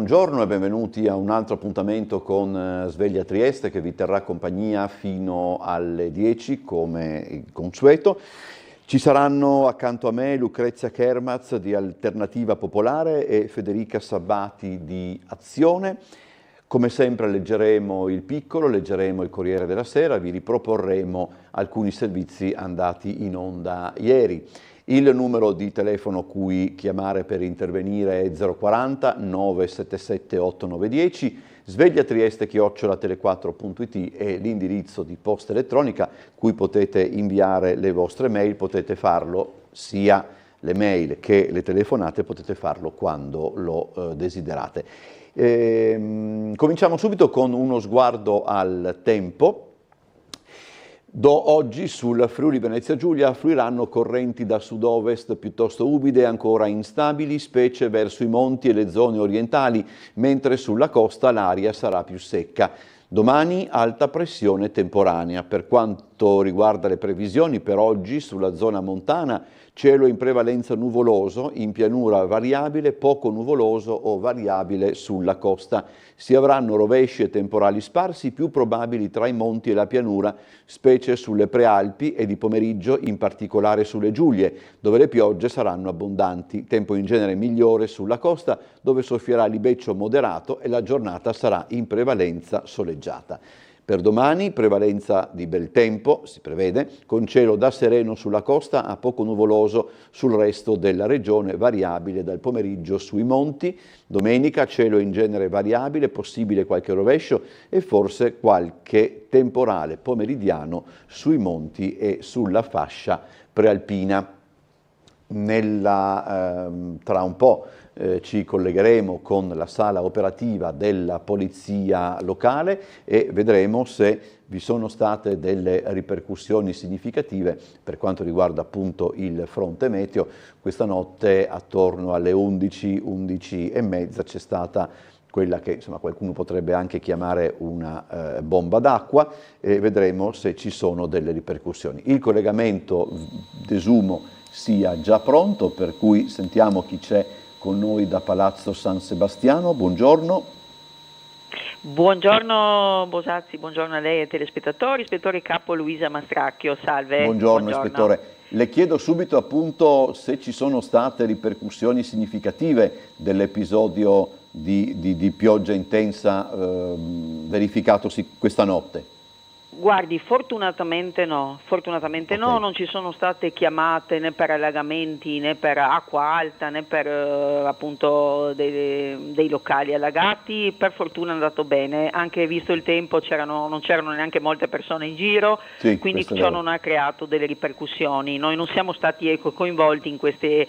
buongiorno e benvenuti a un altro appuntamento con Sveglia Trieste che vi terrà compagnia fino alle 10 come consueto. Ci saranno accanto a me Lucrezia Kermaz di Alternativa Popolare e Federica Sabbati di Azione. Come sempre leggeremo il piccolo, leggeremo il Corriere della Sera, vi riproporremo alcuni servizi andati in onda ieri. Il numero di telefono cui chiamare per intervenire è 040 977 8910, svegliatrieste@tele4.it è l'indirizzo di posta elettronica cui potete inviare le vostre mail, potete farlo sia le mail che le telefonate, potete farlo quando lo desiderate. Cominciamo subito con uno sguardo al tempo. Oggi sul Friuli Venezia Giulia fluiranno correnti da sud-ovest piuttosto umide e ancora instabili, specie verso i monti e le zone orientali, mentre sulla costa l'aria sarà più secca. Domani alta pressione temporanea. Per quanto riguarda le previsioni per oggi sulla zona montana, cielo in prevalenza nuvoloso, in pianura variabile, poco nuvoloso o variabile sulla costa. Si avranno rovesci e temporali sparsi più probabili tra i monti e la pianura, specie sulle prealpi e di pomeriggio in particolare sulle Giulie, dove le piogge saranno abbondanti. Tempo in genere migliore sulla costa, dove soffierà libeccio moderato e la giornata sarà in prevalenza soleggiata. Per domani prevalenza di bel tempo, si prevede, con cielo da sereno sulla costa a poco nuvoloso sul resto della regione, variabile dal pomeriggio sui monti. Domenica cielo in genere variabile, possibile qualche rovescio e forse qualche temporale pomeridiano sui monti e sulla fascia prealpina. Tra un po' ci collegheremo con la sala operativa della polizia locale e vedremo se vi sono state delle ripercussioni significative per quanto riguarda appunto il fronte meteo. Questa notte attorno alle 11:30 c'è stata quella che insomma qualcuno potrebbe anche chiamare una bomba d'acqua e vedremo se ci sono delle ripercussioni. Il collegamento desumo sia già pronto, per cui sentiamo chi c'è con noi da Palazzo San Sebastiano. Buongiorno. Buongiorno Bosazzi, buongiorno a lei e ai telespettatori. Ispettore capo Luisa Mastracchio, salve. Buongiorno ispettore. Le chiedo subito appunto se ci sono state ripercussioni significative dell'episodio di pioggia intensa verificatosi questa notte. Guardi, fortunatamente no, okay. Non ci sono state chiamate né per allagamenti né per acqua alta né per appunto dei locali allagati, per fortuna è andato bene, anche visto il tempo non c'erano neanche molte persone in giro, sì, quindi ciò non ha creato delle ripercussioni, noi non siamo stati coinvolti in queste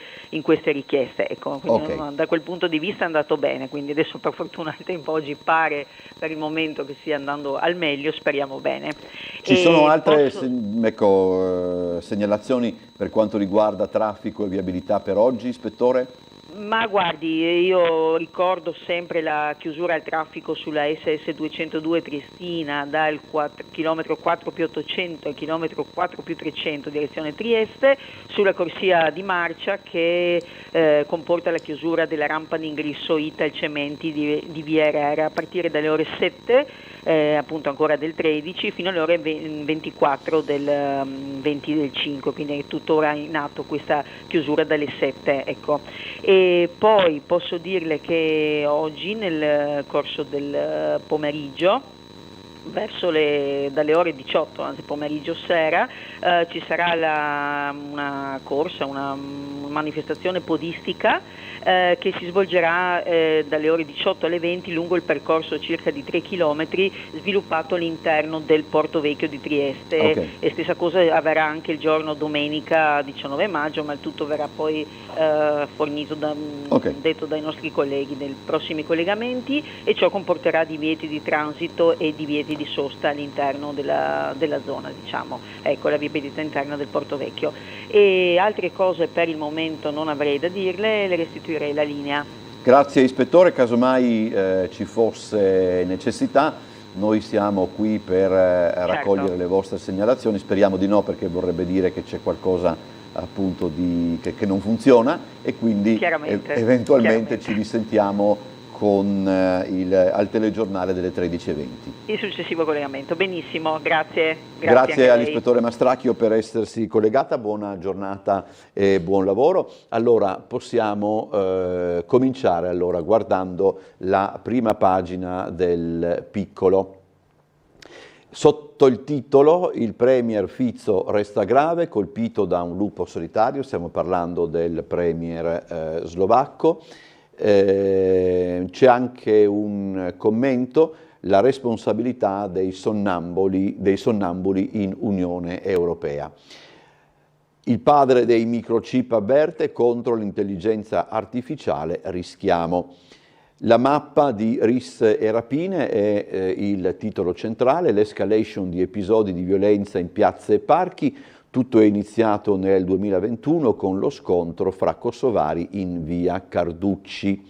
richieste, quindi da quel punto di vista è andato bene, quindi adesso per fortuna il tempo oggi pare per il momento che stia andando al meglio, speriamo bene. Ci sono altre segnalazioni per quanto riguarda traffico e viabilità per oggi, ispettore? Ma guardi, io ricordo sempre la chiusura al traffico sulla SS 202 Triestina dal chilometro 4 più 800 al chilometro 4 più 300 direzione Trieste, sulla corsia di marcia che comporta la chiusura della rampa d'ingresso Ital Cementi di Via Erera a partire dalle ore 7 appunto ancora del 13 fino alle ore 24 del 20 del 5, quindi è tuttora in atto questa chiusura dalle 7, ecco. E poi posso dirle che oggi nel corso del pomeriggio dalle ore 18, anzi pomeriggio sera, ci sarà una corsa, una manifestazione podistica che si svolgerà dalle ore 18 alle 20 lungo il percorso circa di 3 km sviluppato all'interno del Porto Vecchio di Trieste. E stessa cosa avverrà anche il giorno domenica 19 maggio, ma il tutto verrà poi fornito detto dai nostri colleghi nei prossimi collegamenti, e ciò comporterà divieti di transito e divieti di sosta all'interno della zona, diciamo, ecco, la viabilità interna del Porto Vecchio. E altre cose per il momento non avrei da dirle, le restituirei la linea. Grazie ispettore, casomai ci fosse necessità, noi siamo qui per raccogliere le vostre segnalazioni, speriamo di no perché vorrebbe dire che c'è qualcosa appunto che non funziona e quindi eventualmente ci risentiamo al telegiornale delle 13:20. Il successivo collegamento, benissimo, grazie. Grazie all'ispettore Mastracchio per essersi collegata, buona giornata e buon lavoro. Allora possiamo cominciare guardando la prima pagina del Piccolo. Sotto il titolo "Il premier Fico resta grave, colpito da un lupo solitario", stiamo parlando del premier slovacco. C'è anche un commento: la responsabilità dei sonnambuli in Unione Europea. Il padre dei microchip avverte: contro l'intelligenza artificiale rischiamo. La mappa di risse e rapine è il titolo centrale, l'escalation di episodi di violenza in piazze e parchi. Tutto è iniziato nel 2021 con lo scontro fra kosovari in via Carducci.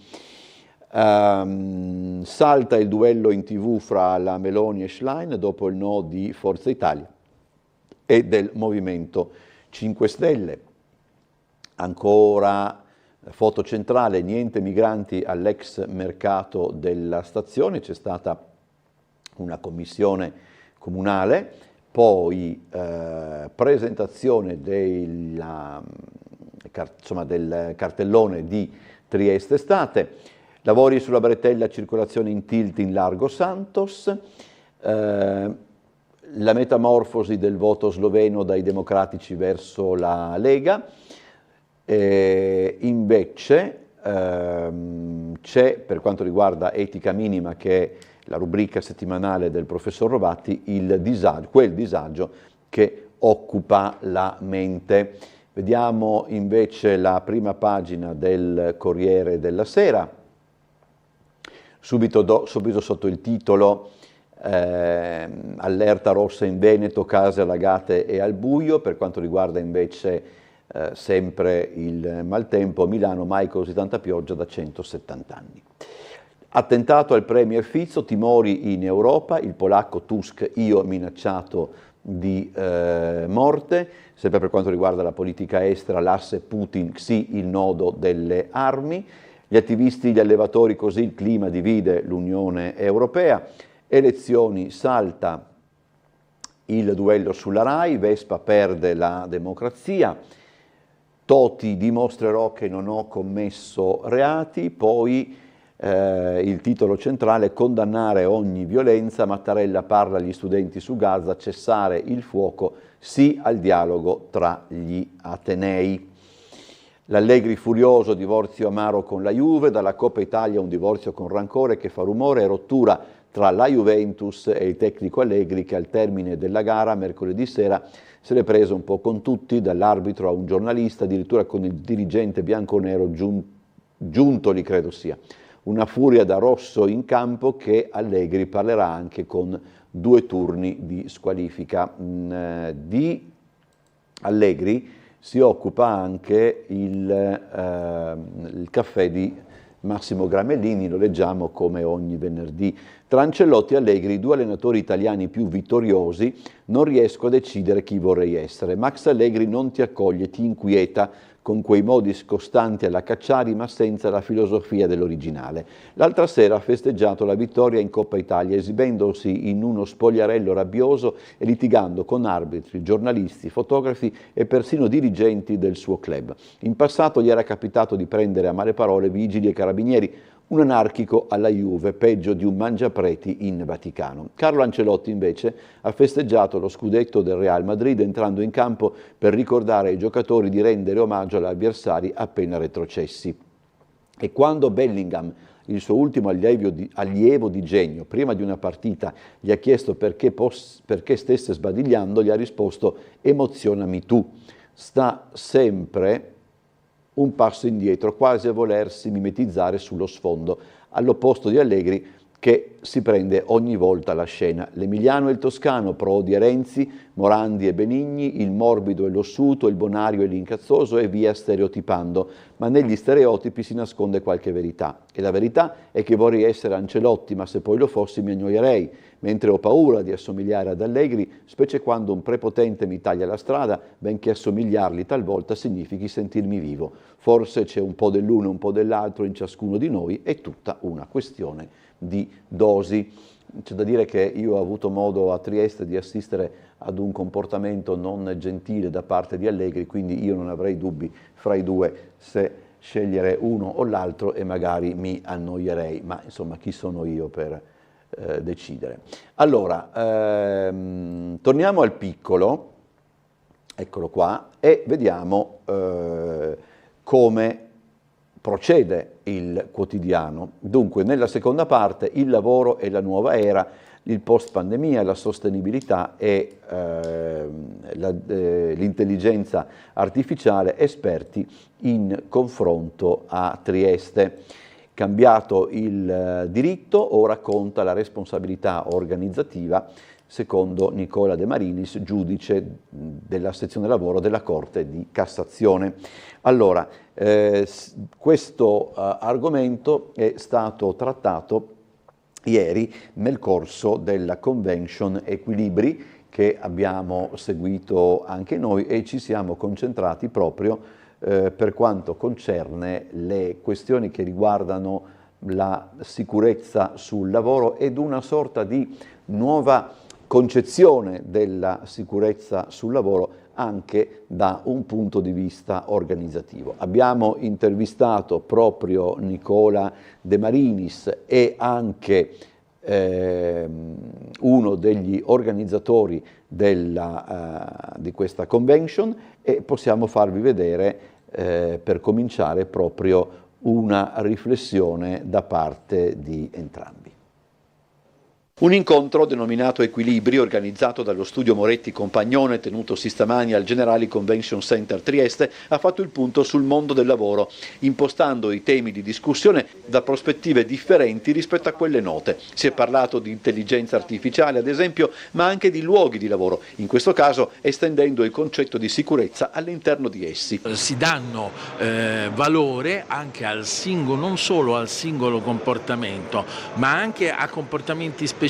Salta il duello in TV fra la Meloni e Schlein dopo il no di Forza Italia e del Movimento 5 Stelle. Ancora foto centrale: niente migranti all'ex mercato della stazione, c'è stata una commissione comunale, poi presentazione del cartellone di Trieste Estate, lavori sulla bretella circolazione in tilt in Largo Santos, la metamorfosi del voto sloveno dai democratici verso la Lega. Invece c'è, per quanto riguarda Etica Minima, che è la rubrica settimanale del professor Rovatti, quel disagio che occupa la mente. Vediamo invece la prima pagina del Corriere della Sera, subito sotto il titolo allerta rossa in Veneto, case allagate e al buio. Per quanto riguarda invece sempre il maltempo, Milano mai così tanta pioggia da 170 anni. Attentato al premier Fico, timori in Europa, il polacco Tusk: io minacciato di morte. Sempre per quanto riguarda la politica estera, l'asse Putin-Xi, il nodo delle armi. Gli attivisti, gli allevatori, così il clima divide l'Unione Europea. Elezioni, salta il duello sulla RAI, Vespa perde la democrazia. Toti: dimostrerò che non ho commesso reati. Poi il titolo centrale: condannare ogni violenza, Mattarella parla agli studenti su Gaza, cessare il fuoco, sì al dialogo tra gli Atenei. L'Allegri furioso, divorzio amaro con la Juve, dalla Coppa Italia un divorzio con rancore che fa rumore, rottura tra la Juventus e il tecnico Allegri, che al termine della gara mercoledì sera se l'è preso un po' con tutti, dall'arbitro a un giornalista, addirittura con il dirigente bianconero Giuntoli, credo sia. Una furia da rosso in campo che Allegri parlerà anche con 2 turni di squalifica. Di Allegri si occupa anche il caffè di Massimo Gramellini, lo leggiamo come ogni venerdì. Tra Ancelotti e Allegri, 2 allenatori italiani più vittoriosi, non riesco a decidere chi vorrei essere. Max Allegri non ti accoglie, ti inquieta con quei modi scostanti alla Cacciari ma senza la filosofia dell'originale. L'altra sera ha festeggiato la vittoria in Coppa Italia esibendosi in uno spogliarello rabbioso e litigando con arbitri, giornalisti, fotografi e persino dirigenti del suo club. In passato gli era capitato di prendere a male parole vigili e carabinieri, un anarchico alla Juve, peggio di un mangiapreti in Vaticano. Carlo Ancelotti invece ha festeggiato lo scudetto del Real Madrid entrando in campo per ricordare ai giocatori di rendere omaggio agli avversari appena retrocessi. E quando Bellingham, il suo ultimo allievo di genio, prima di una partita gli ha chiesto perché stesse sbadigliando, gli ha risposto: emozionami tu. Sta sempre un passo indietro, quasi a volersi mimetizzare sullo sfondo, all'opposto di Allegri che si prende ogni volta la scena. L'emiliano e il toscano, Prodi e Renzi, Morandi e Benigni, il morbido e l'ossuto, il bonario e l'incazzoso e via stereotipando, ma negli stereotipi si nasconde qualche verità. E la verità è che vorrei essere Ancelotti, ma se poi lo fossi mi annoierei, mentre ho paura di assomigliare ad Allegri, specie quando un prepotente mi taglia la strada, benché assomigliargli talvolta significhi sentirmi vivo. Forse c'è un po' dell'uno e un po' dell'altro in ciascuno di noi, è tutta una questione di dosi. C'è da dire che io ho avuto modo a Trieste di assistere ad un comportamento non gentile da parte di Allegri, quindi io non avrei dubbi fra i due se scegliere uno o l'altro e magari mi annoierei, ma insomma chi sono io per decidere. Allora, torniamo al piccolo, eccolo qua, e vediamo come procede il quotidiano. Dunque, nella seconda parte, il lavoro e la nuova era, il post-pandemia, la sostenibilità e l'intelligenza artificiale, esperti in confronto a Trieste. Cambiato il diritto, ora conta la responsabilità organizzativa, secondo Nicola De Marinis, giudice della sezione lavoro della Corte di Cassazione. Allora, questo argomento è stato trattato ieri nel corso della Convention Equilibri che abbiamo seguito anche noi e ci siamo concentrati proprio per quanto concerne le questioni che riguardano la sicurezza sul lavoro ed una sorta di nuova concezione della sicurezza sul lavoro anche da un punto di vista organizzativo. Abbiamo intervistato proprio Nicola De Marinis e anche uno degli organizzatori di questa convention e possiamo farvi vedere per cominciare proprio una riflessione da parte di entrambi. Un incontro denominato Equilibri, organizzato dallo Studio Moretti Compagnone, tenutosi stamani al Generali Convention Center Trieste, ha fatto il punto sul mondo del lavoro, impostando i temi di discussione da prospettive differenti rispetto a quelle note. Si è parlato di intelligenza artificiale, ad esempio, ma anche di luoghi di lavoro, in questo caso estendendo il concetto di sicurezza all'interno di essi. Si danno valore anche al singolo, non solo al singolo comportamento, ma anche a comportamenti specifici.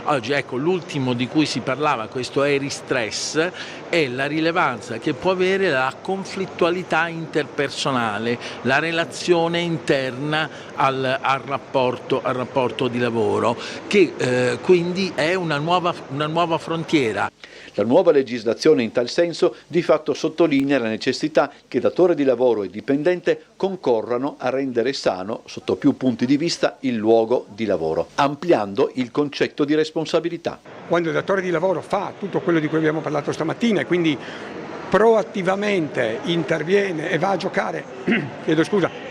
Oggi ecco l'ultimo di cui si parlava, questo eristress, è la rilevanza che può avere la conflittualità interpersonale, la relazione interna al rapporto di lavoro, che quindi è una nuova frontiera. La nuova legislazione in tal senso di fatto sottolinea la necessità che datore di lavoro e dipendente concorrano a rendere sano, sotto più punti di vista, il luogo di lavoro, ampliando il concetto di responsabilità. Quando il datore di lavoro fa tutto quello di cui abbiamo parlato stamattina e quindi proattivamente interviene e va a giocare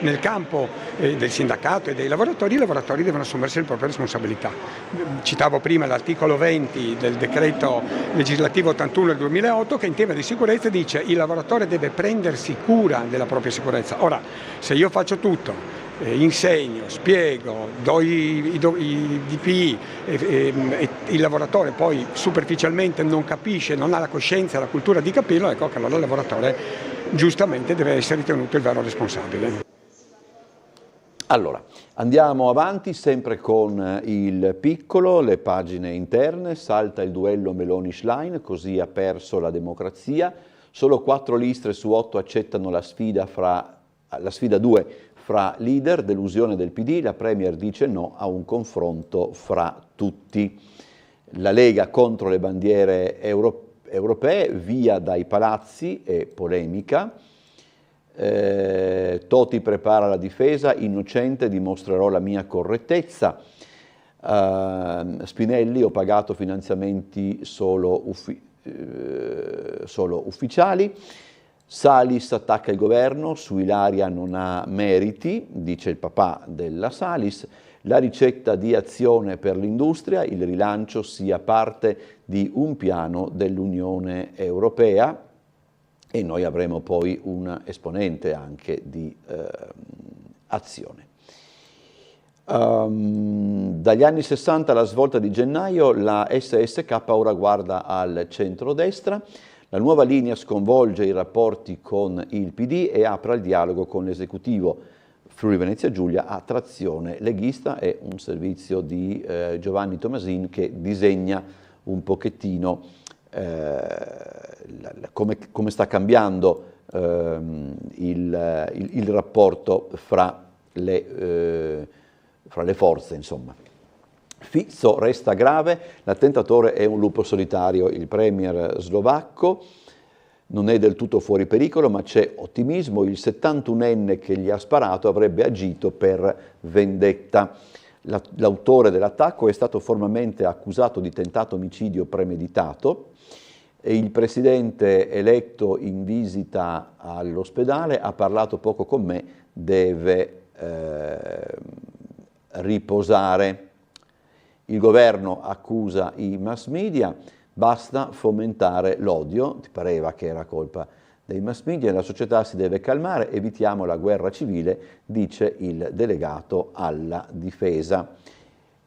nel campo del sindacato e dei lavoratori, i lavoratori devono assumersi le proprie responsabilità. Citavo prima l'articolo 20 del decreto legislativo 81 del 2008 che in tema di sicurezza dice il lavoratore deve prendersi cura della propria sicurezza. Ora, se io faccio tutto, insegno, spiego, do i DPI e il lavoratore poi superficialmente non capisce, non ha la coscienza, la cultura di capirlo, ecco che allora il lavoratore giustamente deve essere ritenuto il vero responsabile. Allora, andiamo avanti sempre con il piccolo, le pagine interne, salta il duello Meloni-Schlein, così ha perso la democrazia, solo 4 liste su 8 accettano la sfida 2 fra leader, delusione del PD, la Premier dice no a un confronto fra tutti. La Lega contro le bandiere europee, via dai palazzi e polemica. Toti prepara la difesa, innocente, dimostrerò la mia correttezza. Spinelli, ho pagato finanziamenti solo ufficiali. Salis attacca il governo, su Ilaria non ha meriti, dice il papà della Salis. La ricetta di azione per l'industria, il rilancio sia parte di un piano dell'Unione Europea e noi avremo poi un esponente anche di azione. Dagli anni 60 alla svolta di gennaio, la SSK ora guarda al centrodestra. La nuova linea sconvolge i rapporti con il PD e apre al dialogo con l'esecutivo. Friuli Venezia Giulia ha trazione leghista, è un servizio di Giovanni Tomasin che disegna un pochettino come sta cambiando il rapporto fra le forze, insomma. Fico resta grave, l'attentatore è un lupo solitario, il premier slovacco non è del tutto fuori pericolo, ma c'è ottimismo, il 71enne che gli ha sparato avrebbe agito per vendetta. L'autore dell'attacco è stato formalmente accusato di tentato omicidio premeditato e il presidente eletto in visita all'ospedale ha parlato poco con me, deve riposare. Il governo accusa i mass media, basta fomentare l'odio, ti pareva che era colpa dei mass media, la società si deve calmare, evitiamo la guerra civile, dice il delegato alla difesa.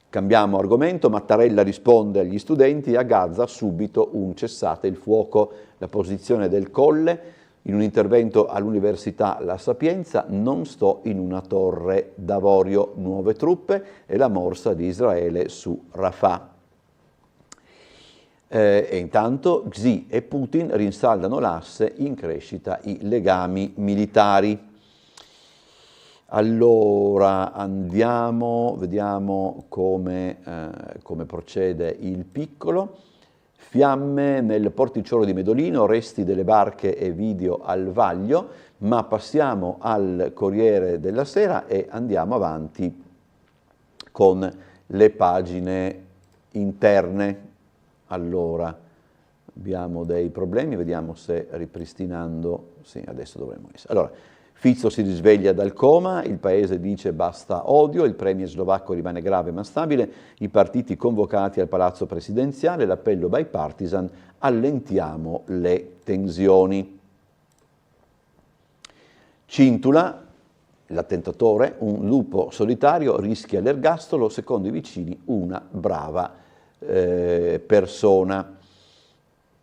Cambiamo argomento, Mattarella risponde agli studenti, a Gaza subito un cessate il fuoco, la posizione del Colle, in un intervento all'Università La Sapienza, non sto in una torre d'avorio, nuove truppe e la morsa di Israele su Rafah. E intanto Xi e Putin rinsaldano l'asse, in crescita i legami militari. Allora andiamo, vediamo come procede il piccolo. Fiamme nel porticciolo di Medolino, resti delle barche e video al vaglio, ma passiamo al Corriere della Sera e andiamo avanti con le pagine interne. Allora, abbiamo dei problemi, vediamo se ripristinando, sì, adesso dovremmo essere. Allora, Fico si risveglia dal coma, il paese dice basta odio, il premier slovacco rimane grave ma stabile, i partiti convocati al palazzo presidenziale, l'appello bipartisan, allentiamo le tensioni. Cintula, l'attentatore, un lupo solitario, rischia l'ergastolo, secondo i vicini una brava persona.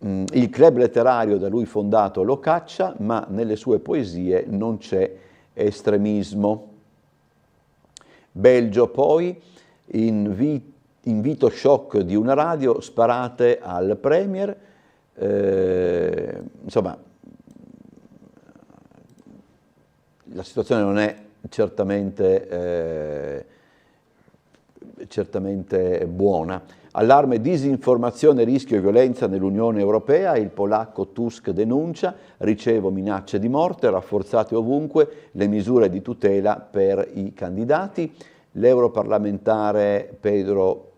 Il club letterario da lui fondato lo caccia, ma nelle sue poesie non c'è estremismo. Belgio poi, invito shock di una radio, sparate al premier, insomma, la situazione non è certamente buona. Allarme disinformazione, rischio e violenza nell'Unione Europea, il polacco Tusk denuncia, ricevo minacce di morte, rafforzate ovunque le misure di tutela per i candidati. L'europarlamentare Pedro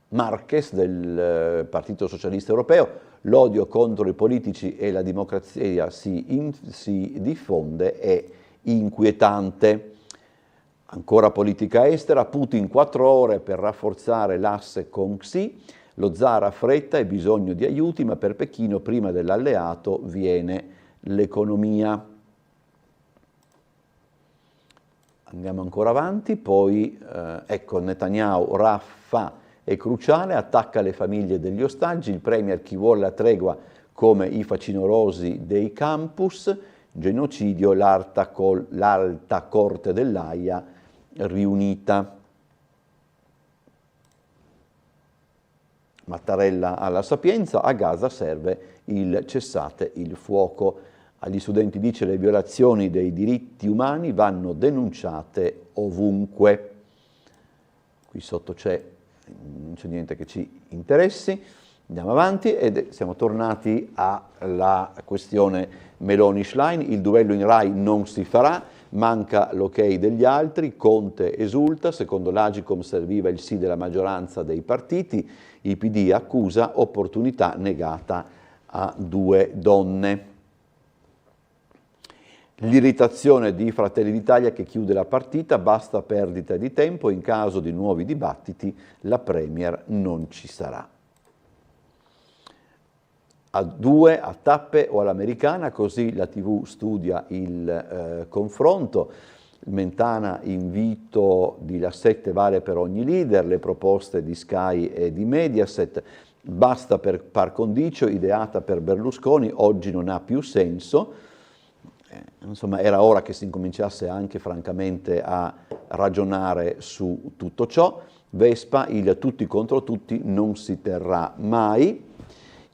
Marques del Partito Socialista Europeo, l'odio contro i politici e la democrazia si diffonde, è inquietante. Ancora politica estera, Putin 4 ore per rafforzare l'asse con Xi, lo zar ha fretta e bisogno di aiuti, ma per Pechino prima dell'alleato viene l'economia. Andiamo ancora avanti, poi ecco Netanyahu, Rafah è cruciale, attacca le famiglie degli ostaggi, il premier chi vuole la tregua come i facinorosi dei campus, genocidio, l'alta corte dell'Aia riunita. Mattarella alla Sapienza, a Gaza serve il cessate il fuoco. Agli studenti dice le violazioni dei diritti umani vanno denunciate ovunque. Qui sotto non c'è niente che ci interessi. Andiamo avanti ed siamo tornati alla questione Meloni-Schlein. Il duello in Rai non si farà, manca l'ok degli altri, Conte esulta, secondo l'Agicom serviva il sì della maggioranza dei partiti, il PD accusa opportunità negata a 2 donne. L'irritazione di Fratelli d'Italia che chiude la partita, basta perdita di tempo, in caso di nuovi dibattiti la Premier non ci sarà. A 2, a tappe o all'americana, così la TV studia il confronto. Mentana, invito di La 7 vale per ogni leader, le proposte di Sky e di Mediaset, basta per par condicio, ideata per Berlusconi, oggi non ha più senso. Insomma, era ora che si incominciasse anche francamente a ragionare su tutto ciò. Vespa, il tutti contro tutti non si terrà mai.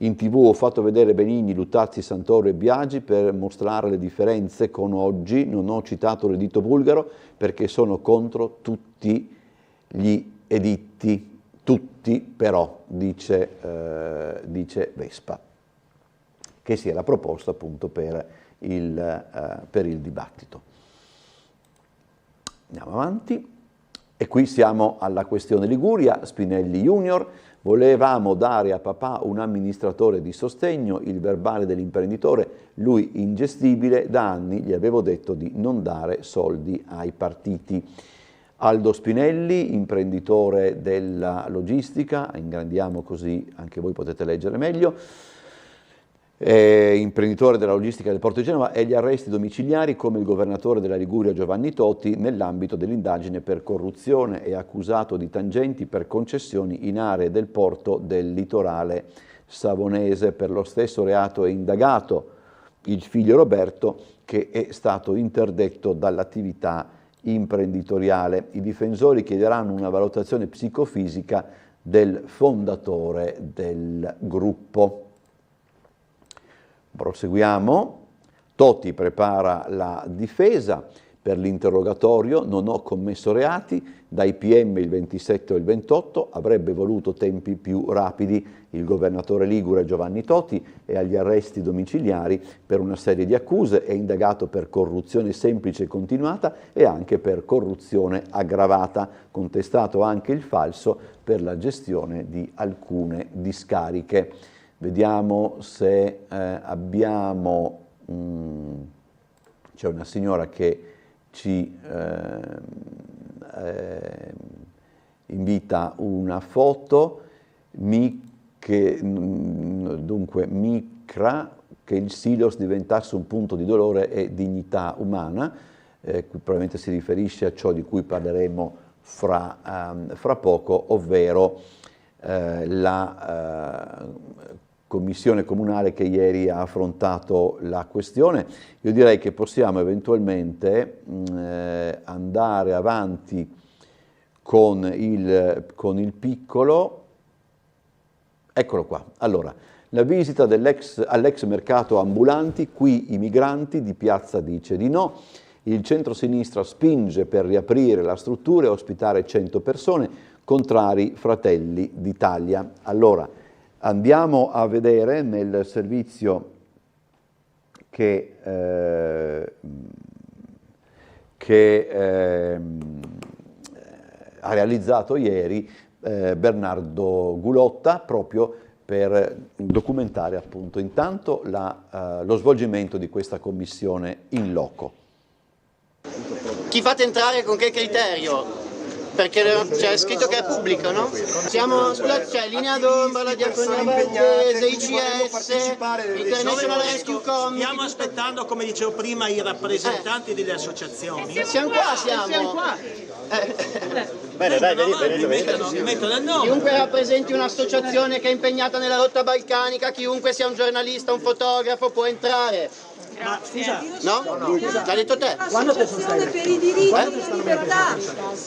In TV ho fatto vedere Benigni, Luttazzi, Santoro e Biagi per mostrare le differenze con oggi. Non ho citato l'editto bulgaro perché sono contro tutti gli editti, tutti però, dice Vespa, che si era proposto appunto per il dibattito. Andiamo avanti. E qui siamo alla questione Liguria. Spinelli Junior: volevamo dare a papà un amministratore di sostegno, il verbale dell'imprenditore, lui ingestibile, da anni gli avevo detto di non dare soldi ai partiti. Aldo Spinelli, imprenditore della logistica, ingrandiamo così anche voi potete leggere meglio, imprenditore della logistica del Porto di Genova, e gli arresti domiciliari come il governatore della Liguria Giovanni Toti nell'ambito dell'indagine per corruzione, è accusato di tangenti per concessioni in aree del porto del litorale savonese. Per lo stesso reato è indagato il figlio Roberto, che è stato interdetto dall'attività imprenditoriale. I difensori chiederanno una valutazione psicofisica del fondatore del gruppo. Proseguiamo. Toti prepara la difesa per l'interrogatorio, non ho commesso reati, dai PM il 27 o il 28, avrebbe voluto tempi più rapidi. Il governatore ligure Giovanni Toti è agli arresti domiciliari per una serie di accuse, è indagato per corruzione semplice e continuata e anche per corruzione aggravata, contestato anche il falso per la gestione di alcune discariche. Vediamo se abbiamo, c'è una signora che ci invita una foto, dunque Micra, che il Silos diventasse un punto di dolore e dignità umana, probabilmente si riferisce a ciò di cui parleremo fra poco, ovvero la commissione comunale che ieri ha affrontato la questione. Io direi che possiamo eventualmente andare avanti con il piccolo. Eccolo qua. Allora, la visita all'ex mercato ambulanti, qui i migranti, di Piazza dice di no. Il centro-sinistra spinge per riaprire la struttura e ospitare 100 persone, contrari Fratelli d'Italia. Allora, andiamo a vedere nel servizio che ha realizzato ieri Bernardo Gulotta, proprio per documentare appunto intanto lo svolgimento di questa commissione in loco. Chi fate entrare con che criterio? Perché c'è scritto che è pubblico, no? Siamo, c'è Linea d'Ombra, la Diaconia Valdese, ICS, International Rescue Committee. Stiamo aspettando, come dicevo prima, i rappresentanti delle associazioni. Siamo qua. Bene, mi metto nel nome. Chiunque rappresenti un'associazione che è impegnata nella lotta balcanica, chiunque sia un giornalista, un fotografo, può entrare. Ma scusa, no? L'ha detto te? Associazione per i diritti di libertà.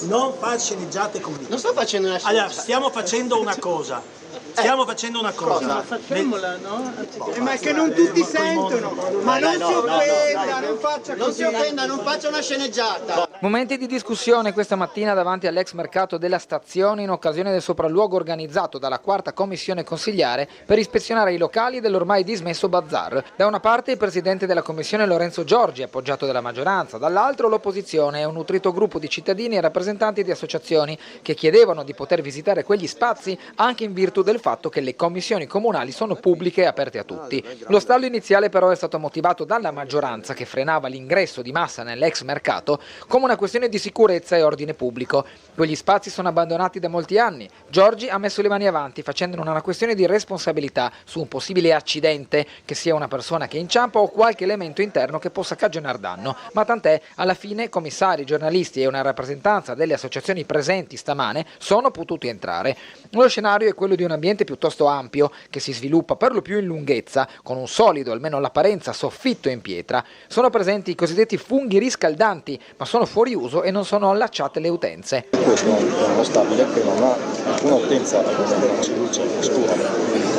non far sceneggiate con me. Non sto facendo una Allora, stiamo facendo una cosa. Facciamola, no? Ma è che non tutti sentono. Ma non si offenda, non faccia così. Non si offenda, non faccia una sceneggiata. Momenti di discussione questa mattina davanti all'ex mercato della stazione in occasione del sopralluogo organizzato dalla quarta commissione consigliare per ispezionare i locali dell'ormai dismesso bazar. Da una parte il presidente della commissione Lorenzo Giorgi, appoggiato dalla maggioranza, dall'altro l'opposizione e un nutrito gruppo di cittadini e rappresentanti di associazioni che chiedevano di poter visitare quegli spazi anche in virtù del fatto che le commissioni comunali sono pubbliche e aperte a tutti. Lo stallo iniziale però è stato motivato dalla maggioranza che frenava l'ingresso di massa nell'ex mercato come una una questione di sicurezza e ordine pubblico. Quegli spazi sono abbandonati da molti anni. Giorgi ha messo le mani avanti facendone una questione di responsabilità su un possibile accidente, che sia una persona che inciampa o qualche elemento interno che possa cagionare danno. Ma tant'è, alla fine commissari, giornalisti e una rappresentanza delle associazioni presenti stamane sono potuti entrare. Lo scenario è quello di un ambiente piuttosto ampio, che si sviluppa per lo più in lunghezza, con un solido, almeno all'apparenza, soffitto in pietra. Sono presenti i cosiddetti funghi riscaldanti, ma sono fuori uso e non sono allacciate le utenze. Questo è uno stabile che non ha alcuna utenza al momento, si luce oscura,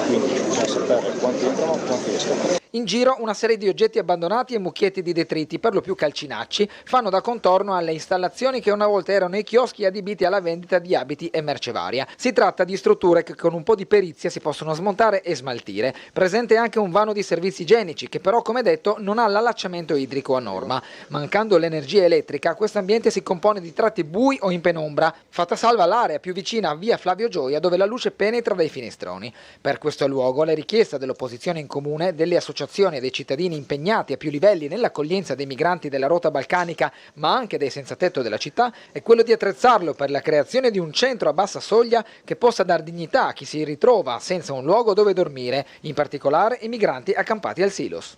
quindi bisogna sapere quanti entrano e quanti escono. In giro una serie di oggetti abbandonati e mucchietti di detriti, per lo più calcinacci, fanno da contorno alle installazioni che una volta erano i chioschi adibiti alla vendita di abiti e merce varia. Si tratta di strutture che con un po' di perizia si possono smontare e smaltire. Presente anche un vano di servizi igienici che però, come detto, non ha l'allacciamento idrico a norma. Mancando l'energia elettrica, questo ambiente si compone di tratti bui o in penombra, fatta salva l'area più vicina a via Flavio Gioia, dove la luce penetra dai finestroni. Per questo luogo la richiesta dell'opposizione in comune, delle associazioni e dei cittadini impegnati a più livelli nell'accoglienza dei migranti della rotta balcanica, ma anche dei senzatetto della città, è quello di attrezzarlo per la creazione di un centro a bassa soglia che possa dar dignità a chi si ritrova senza un luogo dove dormire, in particolare i migranti accampati al Silos.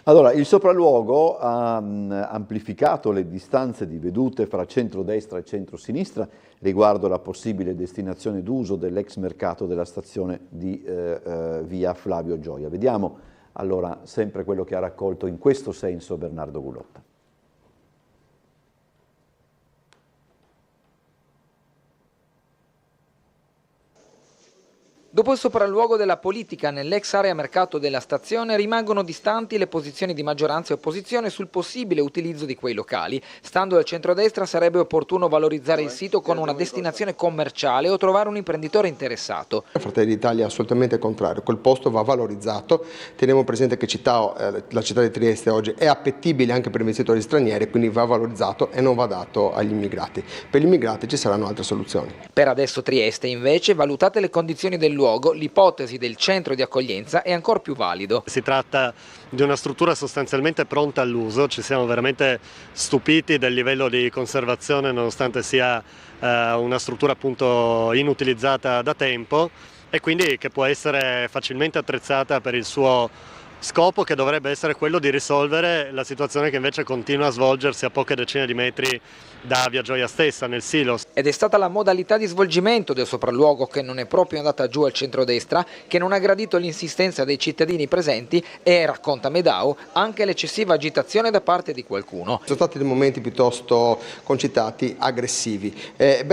Allora, il sopralluogo ha amplificato le distanze di vedute fra centrodestra e centrosinistra riguardo la possibile destinazione d'uso dell'ex mercato della stazione di via Flavio Gioia. Vediamo allora sempre quello che ha raccolto in questo senso Bernardo Gulotta. Dopo il sopralluogo della politica nell'ex area mercato della stazione, rimangono distanti le posizioni di maggioranza e opposizione sul possibile utilizzo di quei locali. Stando al centrodestra sarebbe opportuno valorizzare il sito con una destinazione commerciale o trovare un imprenditore interessato. Fratelli d'Italia è assolutamente contrario, quel posto va valorizzato. Teniamo presente che la città di Trieste oggi è appetibile anche per investitori stranieri, quindi va valorizzato e non va dato agli immigrati. Per gli immigrati ci saranno altre soluzioni. Per adesso Trieste invece, valutate le condizioni del luogo, l'ipotesi del centro di accoglienza è ancora più valido. Si tratta di una struttura sostanzialmente pronta all'uso, ci siamo veramente stupiti del livello di conservazione nonostante sia una struttura appunto inutilizzata da tempo e quindi che può essere facilmente attrezzata per il suo scopo, che dovrebbe essere quello di risolvere la situazione che invece continua a svolgersi a poche decine di metri da via Gioia stessa, nel Silos. Ed è stata la modalità di svolgimento del sopralluogo che non è proprio andata giù al centrodestra, che non ha gradito l'insistenza dei cittadini presenti e, racconta Medao, anche l'eccessiva agitazione da parte di qualcuno. Sono stati dei momenti piuttosto concitati, aggressivi,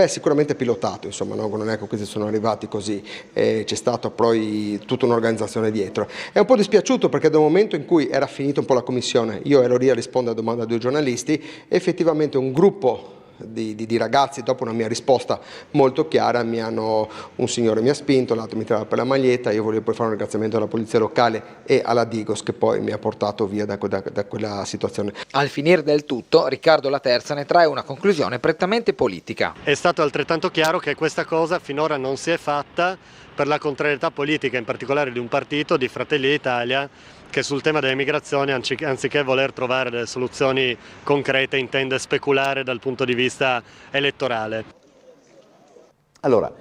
sicuramente pilotato, insomma, no? Non è che questi sono arrivati così, c'è stata poi tutta un'organizzazione dietro. È un po' dispiaciuto perché dal momento in cui era finita un po' la commissione, io ero lì a rispondere a domanda a due giornalisti, effettivamente un gruppo di ragazzi, dopo una mia risposta molto chiara, un signore mi ha spinto, l'altro mi tirava per la maglietta, io volevo poi fare un ringraziamento alla polizia locale e alla Digos che poi mi ha portato via da quella situazione. Al finire del tutto, Riccardo Laterza ne trae una conclusione prettamente politica. È stato altrettanto chiaro che questa cosa finora non si è fatta per la contrarietà politica, in particolare di un partito, di Fratelli d'Italia, che sul tema delle migrazioni, anziché voler trovare delle soluzioni concrete, intende speculare dal punto di vista elettorale. Allora,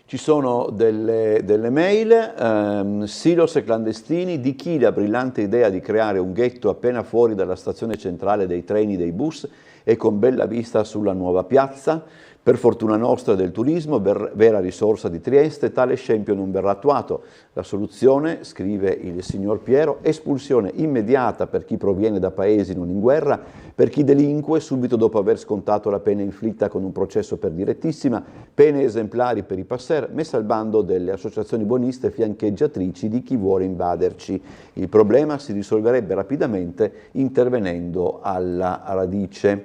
ci sono delle mail, silos e clandestini, di chi la brillante idea di creare un ghetto appena fuori dalla stazione centrale dei treni, dei bus e con bella vista sulla nuova piazza. Per fortuna nostra del turismo, vera risorsa di Trieste, tale scempio non verrà attuato. La soluzione, scrive il signor Piero, espulsione immediata per chi proviene da paesi non in guerra, per chi delinque subito dopo aver scontato la pena inflitta con un processo per direttissima, pene esemplari per i passer, messa al bando delle associazioni buoniste fiancheggiatrici di chi vuole invaderci. Il problema si risolverebbe rapidamente intervenendo alla radice.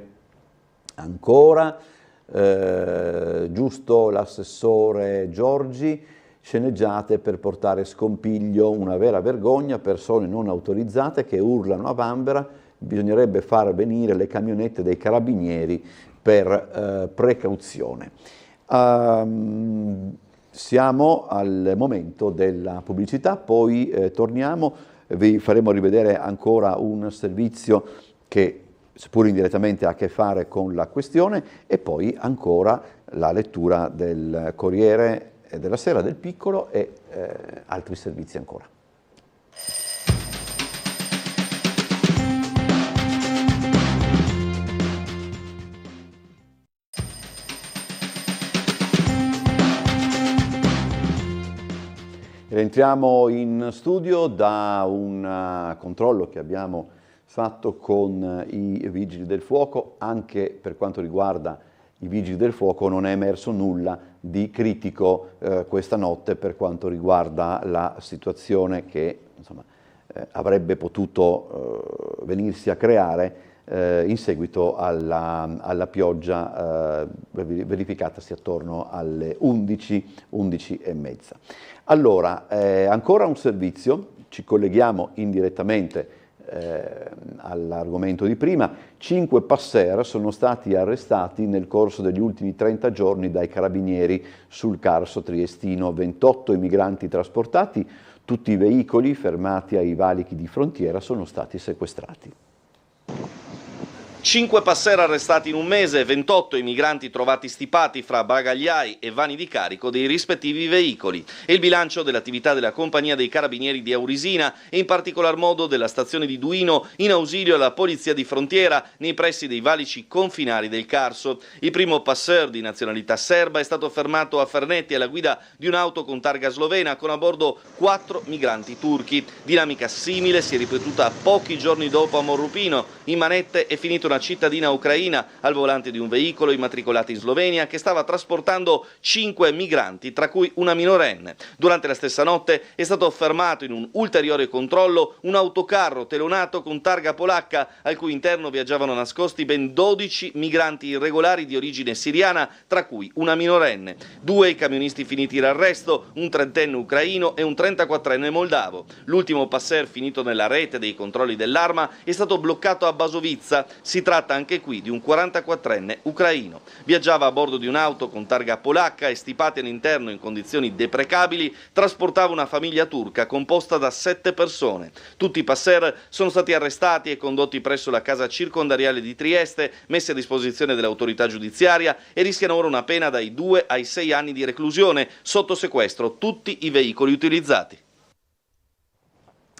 Ancora, giusto l'assessore Giorgi, sceneggiate per portare scompiglio, una vera vergogna, persone non autorizzate che urlano a vanvera, bisognerebbe far venire le camionette dei carabinieri per precauzione. Siamo al momento della pubblicità, poi torniamo, vi faremo rivedere ancora un servizio che seppur indirettamente ha a che fare con la questione, e poi ancora la lettura del Corriere della Sera, del Piccolo e altri servizi ancora. Entriamo in studio da un controllo che abbiamo fatto con i Vigili del Fuoco. Anche per quanto riguarda i Vigili del Fuoco non è emerso nulla di critico questa notte per quanto riguarda la situazione che insomma, avrebbe potuto venirsi a creare in seguito alla pioggia verificatasi attorno alle 11:30. Allora, ancora un servizio, ci colleghiamo indirettamente all'argomento di prima. 5 passer sono stati arrestati nel corso degli ultimi 30 giorni dai carabinieri sul Carso triestino, 28 i migranti trasportati, tutti i veicoli fermati ai valichi di frontiera sono stati sequestrati. 5 passer arrestati in un mese, 28 i migranti trovati stipati fra bagagliai e vani di carico dei rispettivi veicoli. È il bilancio dell'attività della compagnia dei carabinieri di Aurisina e in particolar modo della stazione di Duino in ausilio alla polizia di frontiera nei pressi dei valici confinari del Carso. Il primo passer di nazionalità serba è stato fermato a Fernetti alla guida di un'auto con targa slovena con a bordo 4 migranti turchi. Dinamica simile si è ripetuta pochi giorni dopo a Morrupino. In manette è finita una cittadina ucraina al volante di un veicolo immatricolata in Slovenia che stava trasportando 5 migranti, tra cui una minorenne. Durante la stessa notte è stato fermato in un ulteriore controllo un autocarro telonato con targa polacca al cui interno viaggiavano nascosti ben 12 migranti irregolari di origine siriana, tra cui una minorenne. 2 i camionisti finiti in arresto, un 30enne ucraino e un 34enne moldavo. L'ultimo passer finito nella rete dei controlli dell'arma è stato bloccato a Basovizza. Si tratta anche qui di un 44enne ucraino. Viaggiava a bordo di un'auto con targa polacca e stipati all'interno in condizioni deprecabili, trasportava una famiglia turca composta da 7 persone. Tutti i passer sono stati arrestati e condotti presso la casa circondariale di Trieste, messi a disposizione dell'autorità giudiziaria e rischiano ora una pena dai 2 ai 6 anni di reclusione, sotto sequestro tutti i veicoli utilizzati.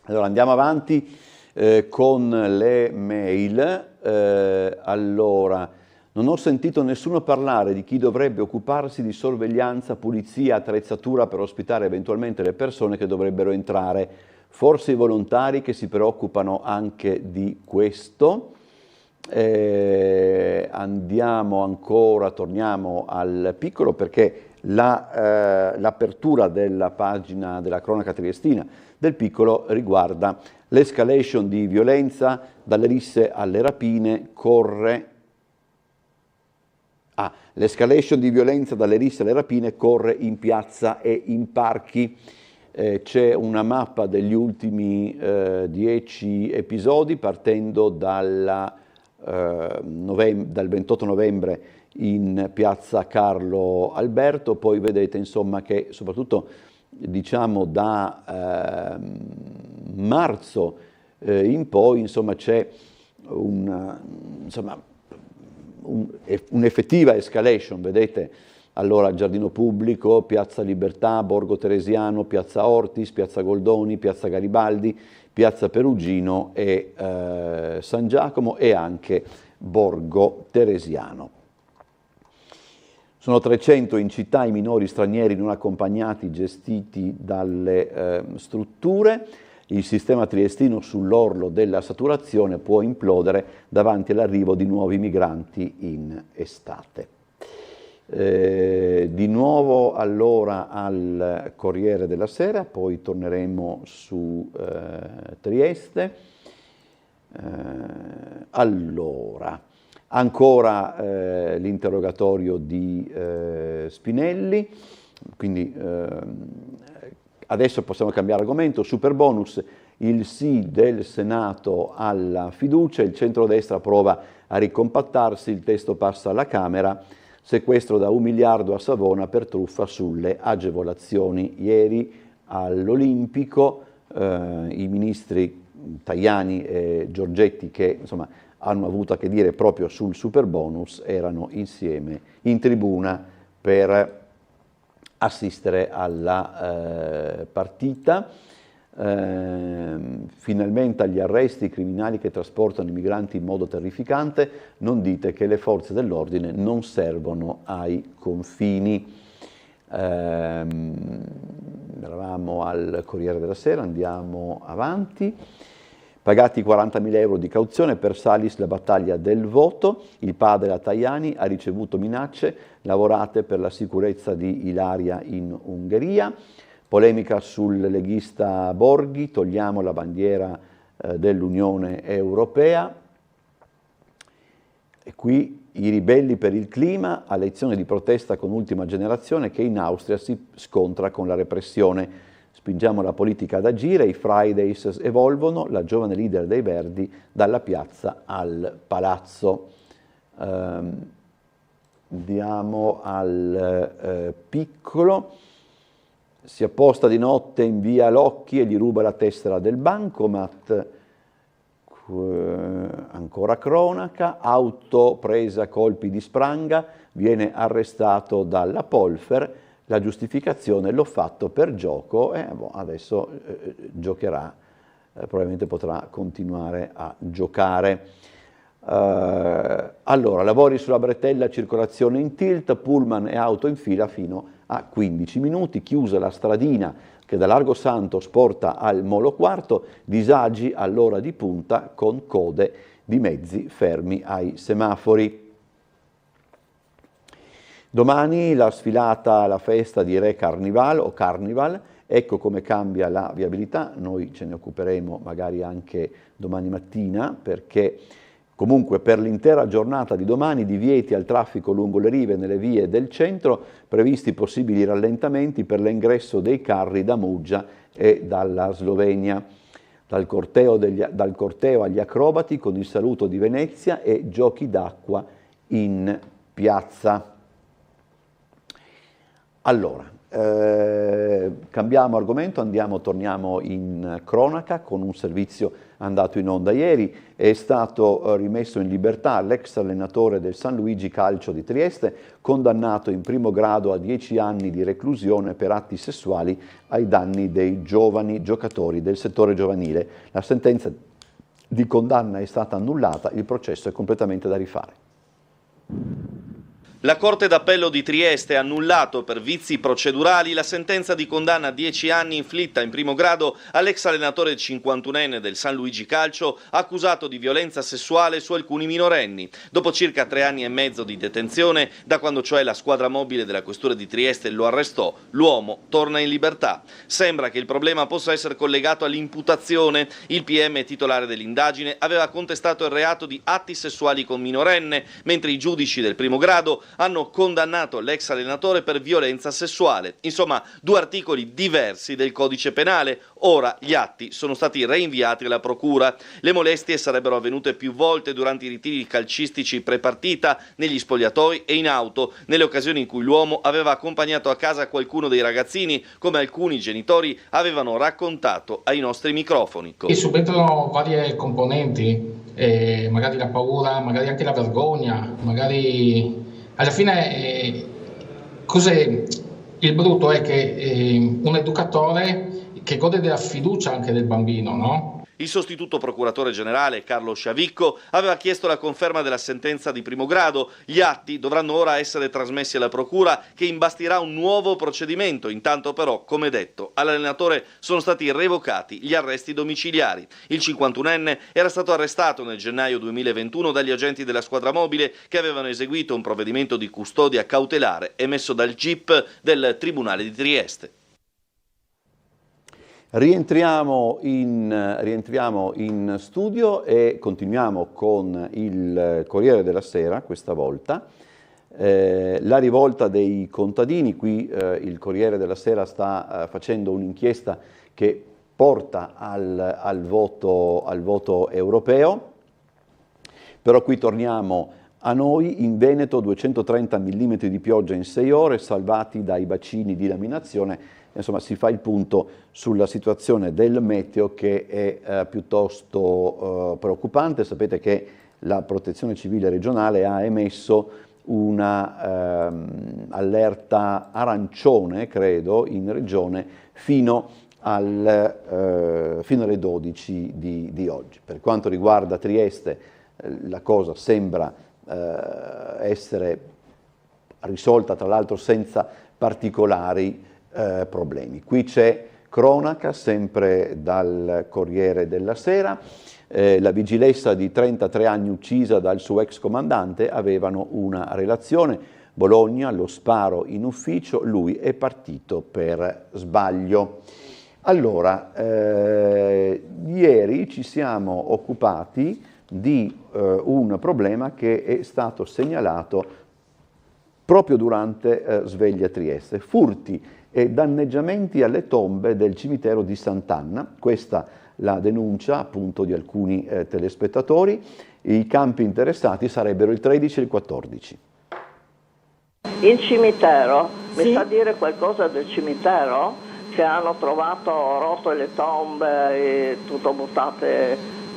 Allora andiamo avanti con le mail. Allora, non ho sentito nessuno parlare di chi dovrebbe occuparsi di sorveglianza, pulizia, attrezzatura per ospitare eventualmente le persone che dovrebbero entrare. Forse i volontari che si preoccupano anche di questo. Andiamo ancora, torniamo al Piccolo perché l'apertura della pagina della cronaca triestina del Piccolo riguarda l'escalation di violenza dalle risse alle rapine corre. L'escalation di violenza dalle risse alle rapine corre in piazza e in parchi. C'è una mappa degli ultimi 10 episodi partendo dal 28 novembre in piazza Carlo Alberto, poi vedete insomma che soprattutto diciamo da marzo in poi insomma c'è un'effettiva escalation, vedete allora Giardino Pubblico, Piazza Libertà, Borgo Teresiano, Piazza Ortis, Piazza Goldoni, Piazza Garibaldi, Piazza Perugino e San Giacomo e anche Borgo Teresiano. Sono 300 in città i minori stranieri non accompagnati gestiti dalle strutture. Il sistema triestino sull'orlo della saturazione può implodere davanti all'arrivo di nuovi migranti in estate. Di nuovo allora al Corriere della Sera, poi torneremo su Trieste. Allora, ancora l'interrogatorio di Spinelli, quindi adesso possiamo cambiare argomento. Superbonus, il sì del Senato alla fiducia, il centrodestra prova a ricompattarsi, il testo passa alla Camera, sequestro da 1 miliardo a Savona per truffa sulle agevolazioni. Ieri all'Olimpico i ministri Tajani e Giorgetti che insomma hanno avuto a che dire proprio sul superbonus erano insieme in tribuna per assistere alla partita. Finalmente agli arresti criminali che trasportano i migranti in modo terrificante, non dite che le forze dell'ordine non servono ai confini. Eravamo al Corriere della Sera, andiamo avanti. Pagati 40.000 euro di cauzione per Salis, la battaglia del voto. Il padre a Tajani ha ricevuto minacce, lavorate per la sicurezza di Ilaria in Ungheria. Polemica sul leghista Borghi, togliamo la bandiera dell'Unione Europea. E qui i ribelli per il clima, a lezione di protesta con Ultima Generazione che in Austria si scontra con la repressione. Spingiamo la politica ad agire, i Fridays evolvono, la giovane leader dei Verdi dalla piazza al palazzo. Andiamo al Piccolo. Si apposta di notte in via Locchi e gli ruba la tessera del bancomat. Ancora cronaca, auto presa a colpi di spranga, viene arrestato dalla Polfer. La giustificazione l'ho fatto per gioco e adesso giocherà, probabilmente potrà continuare a giocare. Allora, lavori sulla bretella, circolazione in tilt, pullman e auto in fila fino a 15 minuti, chiusa la stradina che da Largo Santos porta al Molo Quarto, disagi all'ora di punta con code di mezzi fermi ai semafori. Domani la sfilata, la festa di Re Carnival o Carnival, ecco come cambia la viabilità, noi ce ne occuperemo magari anche domani mattina perché comunque per l'intera giornata di domani divieti al traffico lungo le rive nelle vie del centro, previsti possibili rallentamenti per l'ingresso dei carri da Muggia e dalla Slovenia. Dal corteo agli acrobati con il saluto di Venezia e giochi d'acqua in piazza. Allora, cambiamo argomento, torniamo in cronaca con un servizio andato in onda ieri. È stato rimesso in libertà l'ex allenatore del San Luigi Calcio di Trieste, condannato in primo grado a 10 anni di reclusione per atti sessuali ai danni dei giovani giocatori del settore giovanile. La sentenza di condanna è stata annullata, il processo è completamente da rifare. La Corte d'Appello di Trieste ha annullato per vizi procedurali la sentenza di condanna a 10 anni inflitta in primo grado all'ex allenatore 51enne del San Luigi Calcio accusato di violenza sessuale su alcuni minorenni. Dopo circa 3 anni e mezzo di detenzione, da quando cioè la squadra mobile della Questura di Trieste lo arrestò, l'uomo torna in libertà. Sembra che il problema possa essere collegato all'imputazione. Il PM titolare dell'indagine aveva contestato il reato di atti sessuali con minorenne, mentre i giudici del primo grado hanno condannato l'ex allenatore per violenza sessuale. Insomma, 2 articoli diversi del codice penale. Ora gli atti sono stati reinviati alla procura. Le molestie sarebbero avvenute più volte durante i ritiri calcistici prepartita, negli spogliatoi e in auto, nelle occasioni in cui l'uomo aveva accompagnato a casa qualcuno dei ragazzini, come alcuni genitori avevano raccontato ai nostri microfoni. E subentrano varie componenti, magari la paura, magari anche la vergogna, magari alla fine cos'è il brutto è che un educatore che gode della fiducia anche del bambino, no? Il sostituto procuratore generale Carlo Sciavicco aveva chiesto la conferma della sentenza di primo grado. Gli atti dovranno ora essere trasmessi alla procura che imbastirà un nuovo procedimento. Intanto però, come detto, all'allenatore sono stati revocati gli arresti domiciliari. Il 51enne era stato arrestato nel gennaio 2021 dagli agenti della squadra mobile che avevano eseguito un provvedimento di custodia cautelare emesso dal GIP del Tribunale di Trieste. Rientriamo in studio e continuiamo con il Corriere della Sera questa volta. La rivolta dei contadini, qui il Corriere della Sera sta facendo un'inchiesta che porta al voto europeo, però qui torniamo a noi. In Veneto 230 mm di pioggia in 6 ore, salvati dai bacini di laminazione. Insomma, si fa il punto sulla situazione del meteo che è piuttosto preoccupante. Sapete che la Protezione Civile regionale ha emesso una allerta arancione, credo, in regione fino alle 12 di oggi. Per quanto riguarda Trieste, la cosa sembra essere risolta, tra l'altro senza particolari problemi. Qui c'è cronaca, sempre dal Corriere della Sera. La vigilessa di 33 anni uccisa dal suo ex comandante avevano una relazione. Bologna, lo sparo in ufficio, lui è partito per sbaglio. Allora, ieri ci siamo occupati di un problema che è stato segnalato proprio durante Sveglia Trieste: furti e danneggiamenti alle tombe del cimitero di Sant'Anna. Questa la denuncia appunto di alcuni telespettatori. I campi interessati sarebbero il 13 e il 14. Il cimitero, mi sa dire qualcosa del cimitero? Che hanno trovato rotte le tombe e tutto buttate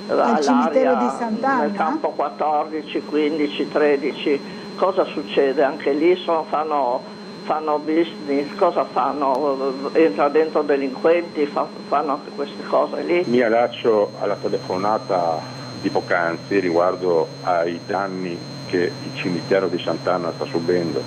al cimitero di all'aria Sant'Anna? nel campo 14, 15, 13. Cosa succede? Anche lì fanno business, cosa fanno? Entra dentro delinquenti, fanno anche queste cose lì? Mi allaccio alla telefonata di poc'anzi riguardo ai danni che il cimitero di Sant'Anna sta subendo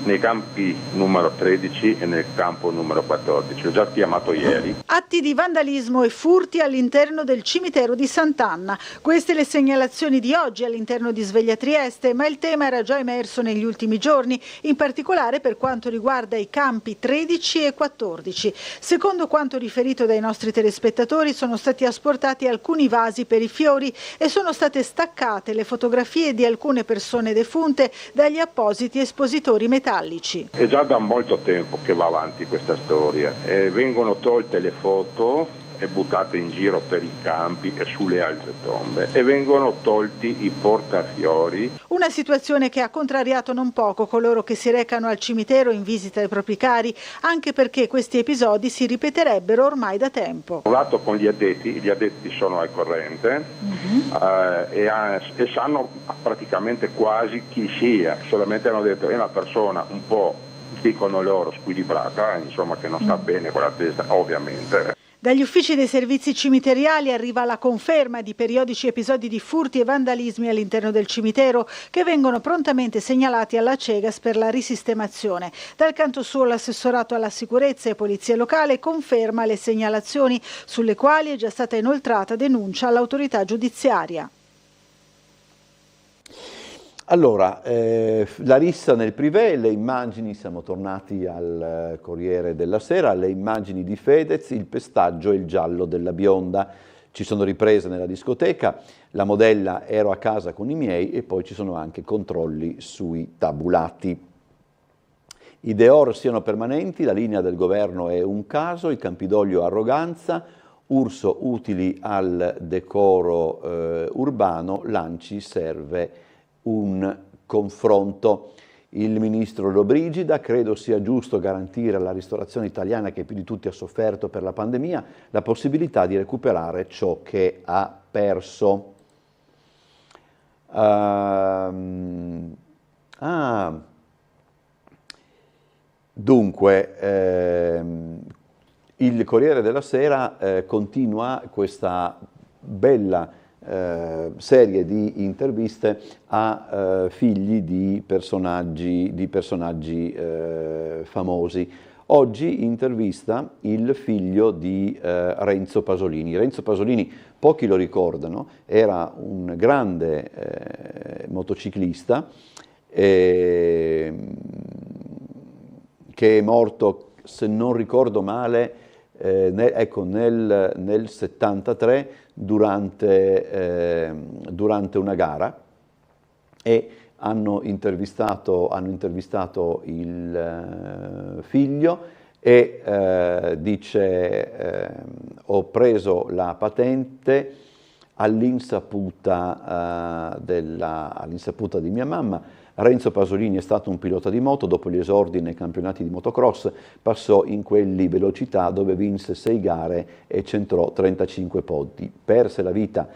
nei campi numero 13 e nel campo numero 14. Ho già chiamato ieri. Atti di vandalismo e furti all'interno del cimitero di Sant'Anna. Queste le segnalazioni di oggi all'interno di Sveglia Trieste, ma il tema era già emerso negli ultimi giorni, in particolare per quanto riguarda i campi 13 e 14. Secondo quanto riferito dai nostri telespettatori, sono stati asportati alcuni vasi per i fiori e sono state staccate le fotografie di alcune persone defunte dagli appositi espositori metallici. È già da molto tempo che va avanti questa storia e vengono tolte le foto e buttate in giro per i campi e sulle altre tombe e vengono tolti i portafiori. Una situazione che ha contrariato non poco coloro che si recano al cimitero in visita ai propri cari, anche perché questi episodi si ripeterebbero ormai da tempo. Ho parlato con gli addetti sono al corrente e sanno praticamente quasi chi sia, solamente hanno detto è una persona un po', dicono loro, squilibrata, insomma, che non sta bene con la testa, ovviamente. Dagli uffici dei servizi cimiteriali arriva la conferma di periodici episodi di furti e vandalismi all'interno del cimitero che vengono prontamente segnalati alla Cegas per la risistemazione. Dal canto suo l'assessorato alla sicurezza e polizia locale conferma le segnalazioni sulle quali è già stata inoltrata denuncia all'autorità giudiziaria. Allora, la rissa nel privé, le immagini, siamo tornati al Corriere della Sera, le immagini di Fedez, il pestaggio e il giallo della bionda. Ci sono riprese nella discoteca, la modella ero a casa con i miei e poi ci sono anche controlli sui tabulati. I Deor siano permanenti, la linea del governo è un caso, il Campidoglio arroganza, Urso utili al decoro urbano, l'ANCI serve un confronto. Il ministro Lollobrigida: credo sia giusto garantire alla ristorazione italiana, che più di tutti ha sofferto per la pandemia, la possibilità di recuperare ciò che ha perso. Dunque, il Corriere della Sera continua questa bella serie di interviste a figli di personaggi famosi. Oggi intervista il figlio di Renzo Pasolini. Renzo Pasolini, pochi lo ricordano, era un grande motociclista che è morto, se non ricordo male, nel 73 durante una gara, e hanno intervistato il figlio e dice ho preso la patente all'insaputa di mia mamma. Renzo Pasolini è stato un pilota di moto, dopo gli esordi nei campionati di motocross passò in quelli velocità dove vinse 6 gare e centrò 35 podi. Perse la vita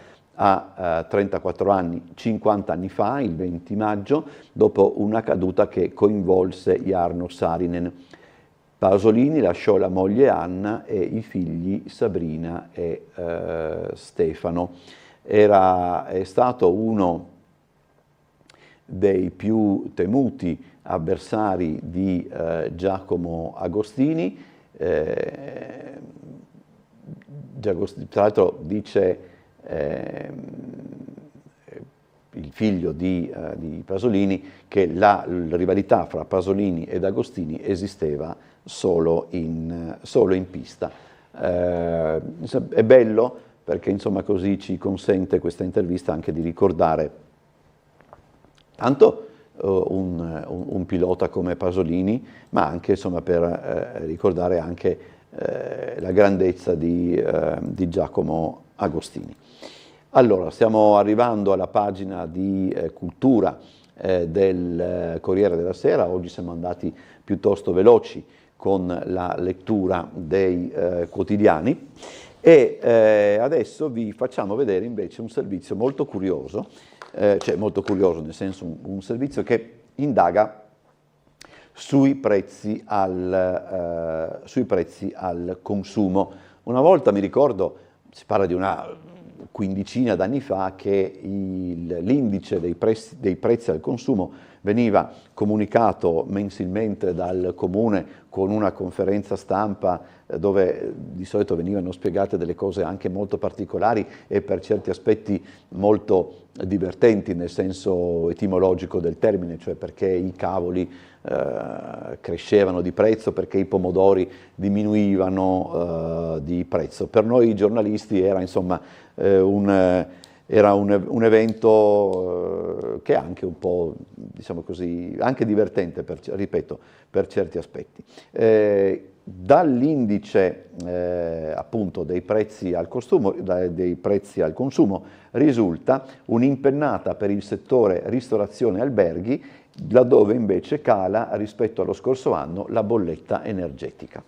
a 34 anni 50 anni fa, il 20 maggio, dopo una caduta che coinvolse Jarno Saarinen. Pasolini lasciò la moglie Anna e i figli Sabrina e Stefano. È stato uno dei più temuti avversari di Giacomo Agostini. Tra l'altro dice il figlio di Pasolini che la rivalità fra Pasolini ed Agostini esisteva solo in pista. È bello perché insomma così ci consente questa intervista anche di ricordare tanto un pilota come Pasolini, ma anche insomma per ricordare anche la grandezza di Giacomo Agostini. Allora, stiamo arrivando alla pagina di cultura del Corriere della Sera. Oggi siamo andati piuttosto veloci con la lettura dei quotidiani e adesso vi facciamo vedere invece un servizio molto curioso, cioè molto curioso nel senso un servizio che indaga sui prezzi al consumo. Una volta mi ricordo, si parla di una quindicina d'anni fa, che l'indice dei prezzi al consumo veniva comunicato mensilmente dal Comune con una conferenza stampa dove di solito venivano spiegate delle cose anche molto particolari e per certi aspetti molto divertenti nel senso etimologico del termine, cioè perché i cavoli crescevano di prezzo, perché i pomodori diminuivano di prezzo. Per noi giornalisti era insomma un evento che è anche un po', diciamo così, anche divertente, ripeto, per certi aspetti. Dall'indice appunto dei prezzi al consumo risulta un'impennata per il settore ristorazione e alberghi, laddove invece cala rispetto allo scorso anno la bolletta energetica.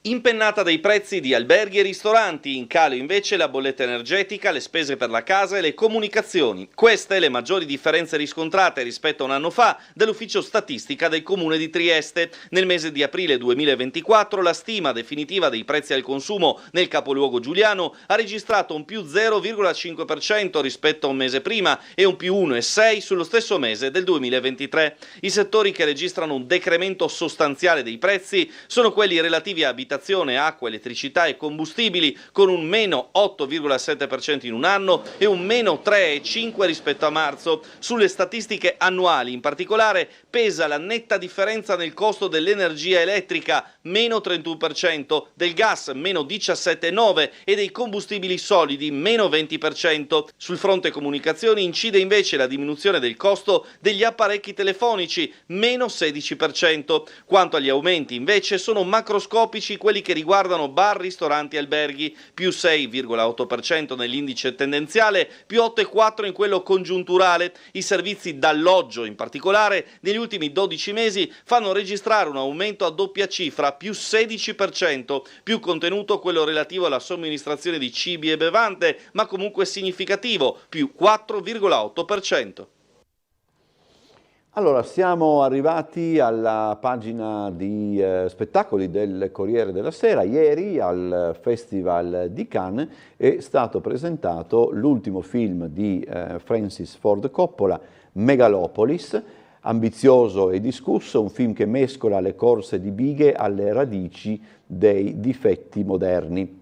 Impennata dei prezzi di alberghi e ristoranti, in calo invece la bolletta energetica, le spese per la casa e le comunicazioni. Queste le maggiori differenze riscontrate rispetto a un anno fa dall'ufficio statistica del Comune di Trieste. Nel mese di aprile 2024 la stima definitiva dei prezzi al consumo nel capoluogo giuliano ha registrato un più 0,5% rispetto a un mese prima e un più 1,6% sullo stesso mese del 2023. I settori che registrano un decremento sostanziale dei prezzi sono quelli relativi a abitazione, acqua, elettricità e combustibili, con un meno 8,7% in un anno e un meno 3,5% rispetto a marzo. Sulle statistiche annuali in particolare pesa la netta differenza nel costo dell'energia elettrica, meno 31%, del gas meno 17,9% e dei combustibili solidi meno 20%. Sul fronte comunicazioni incide invece la diminuzione del costo degli apparecchi telefonici, meno 16%. Quanto agli aumenti invece sono macroscopici quelli che riguardano bar, ristoranti e alberghi, più 6,8% nell'indice tendenziale, più 8,4% in quello congiunturale. I servizi d'alloggio in particolare negli ultimi 12 mesi fanno registrare un aumento a doppia cifra, più 16%, più contenuto quello relativo alla somministrazione di cibi e bevande, ma comunque significativo, più 4,8%. Allora, siamo arrivati alla pagina di spettacoli del Corriere della Sera. Ieri al Festival di Cannes è stato presentato l'ultimo film di Francis Ford Coppola, Megalopolis, ambizioso e discusso, un film che mescola le corse di bighe alle radici dei difetti moderni.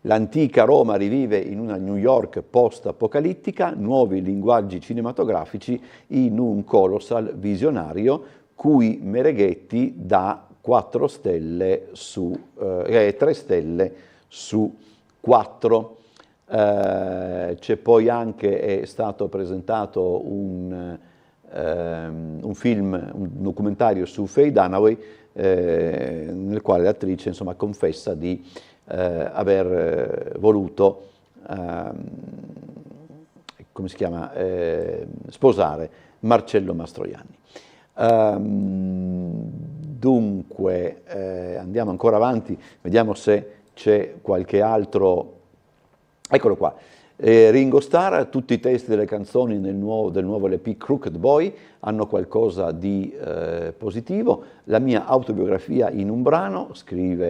L'antica Roma rivive in una New York post-apocalittica, nuovi linguaggi cinematografici in un colossal visionario cui Mereghetti dà 3 stelle su 4. C'è poi anche, è stato presentato un film, un documentario su Faye Dunaway, nel quale l'attrice insomma confessa di aver voluto come si chiama, sposare Marcello Mastroianni. Dunque andiamo ancora avanti, vediamo se c'è qualche altro Eccolo qua. Ringo Starr, tutti i testi delle canzoni del nuovo LP Crooked Boy hanno qualcosa di positivo. La mia autobiografia in un brano,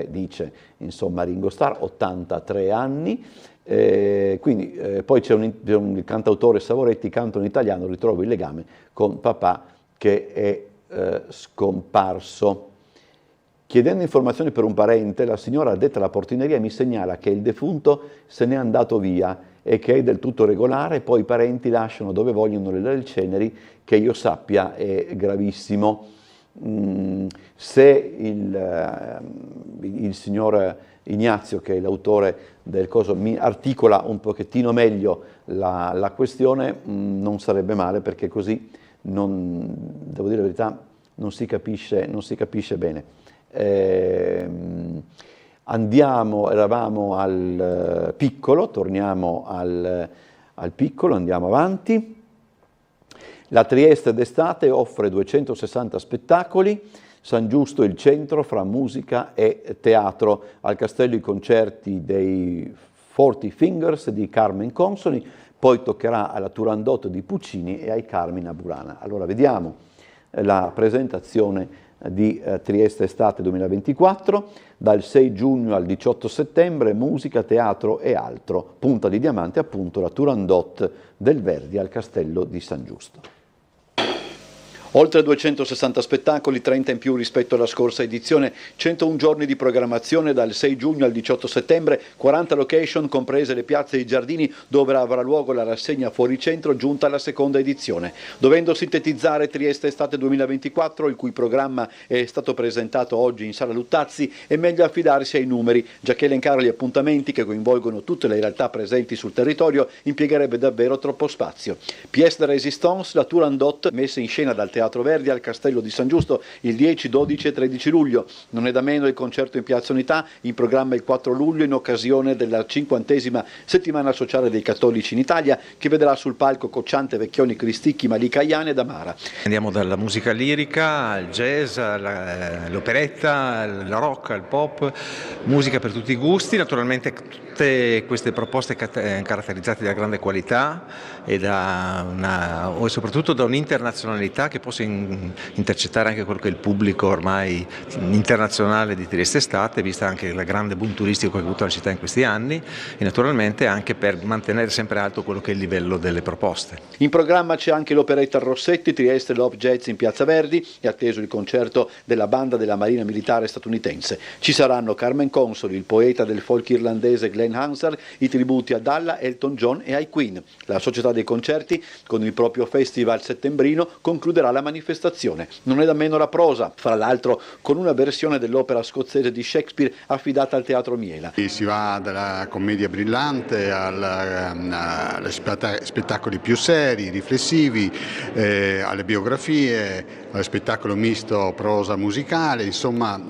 dice insomma Ringo Starr, 83 anni. Quindi poi c'è il cantautore Savoretti, canto in italiano, ritrovo il legame con papà che è scomparso. Chiedendo informazioni per un parente, la signora addetta alla portineria mi segnala che il defunto se n'è andato via e che è del tutto regolare, poi i parenti lasciano dove vogliono le ceneri, che io sappia è gravissimo. Se il signor Ignazio, che è l'autore del coso, mi articola un pochettino meglio la questione, non sarebbe male, perché così, devo dire la verità, non si capisce bene. Eravamo al piccolo, torniamo al piccolo, andiamo avanti. La Trieste d'estate offre 260 spettacoli, San Giusto il centro fra musica e teatro, al Castello i concerti dei 40 Fingers di Carmen Consoli, poi toccherà alla Turandot di Puccini e ai Carmina Burana. Allora vediamo la presentazione di Trieste Estate 2024, dal 6 giugno al 18 settembre, musica, teatro e altro. Punta di diamante appunto la Turandot del Verdi al Castello di San Giusto. Oltre 260 spettacoli, 30 in più rispetto alla scorsa edizione, 101 giorni di programmazione dal 6 giugno al 18 settembre, 40 location comprese le piazze e i giardini dove avrà luogo la rassegna Fuori Centro giunta alla seconda edizione. Dovendo sintetizzare Trieste Estate 2024, il cui programma è stato presentato oggi in Sala Luttazzi, è meglio affidarsi ai numeri, giacché elencare gli appuntamenti che coinvolgono tutte le realtà presenti sul territorio impiegherebbe davvero troppo spazio. Pièce de résistance, la Turandot, messa in scena dal Teatro Verdi al Castello di San Giusto il 10, 12 e 13 luglio. Non è da meno il concerto in Piazza Unità, in programma il 4 luglio in occasione della 50ª settimana sociale dei cattolici in Italia, che vedrà sul palco Cocciante, Vecchioni, Cristicchi, Malika Ayane e Damara. Andiamo dalla musica lirica al jazz, all'operetta, al rock, al pop, musica per tutti i gusti, naturalmente tutte queste proposte caratterizzate da grande qualità e soprattutto da un'internazionalità che possa intercettare anche quello che è il pubblico ormai internazionale di Trieste Estate, vista anche la grande boom turistico che ha avuto la città in questi anni, e naturalmente anche per mantenere sempre alto quello che è il livello delle proposte. In programma c'è anche l'operetta Rossetti, Trieste Love Jazz in Piazza Verdi, è atteso il concerto della banda della Marina Militare statunitense. Ci saranno Carmen Consoli, il poeta del folk irlandese Glenn Hansard, i tributi a Dalla, Elton John e ai Queen. La società dei concerti, con il proprio festival settembrino, concluderà la manifestazione. Non è da meno la prosa, fra l'altro con una versione dell'opera scozzese di Shakespeare affidata al Teatro Miela. Si va dalla commedia brillante agli spettacoli più seri, riflessivi, alle biografie, allo spettacolo misto prosa musicale, insomma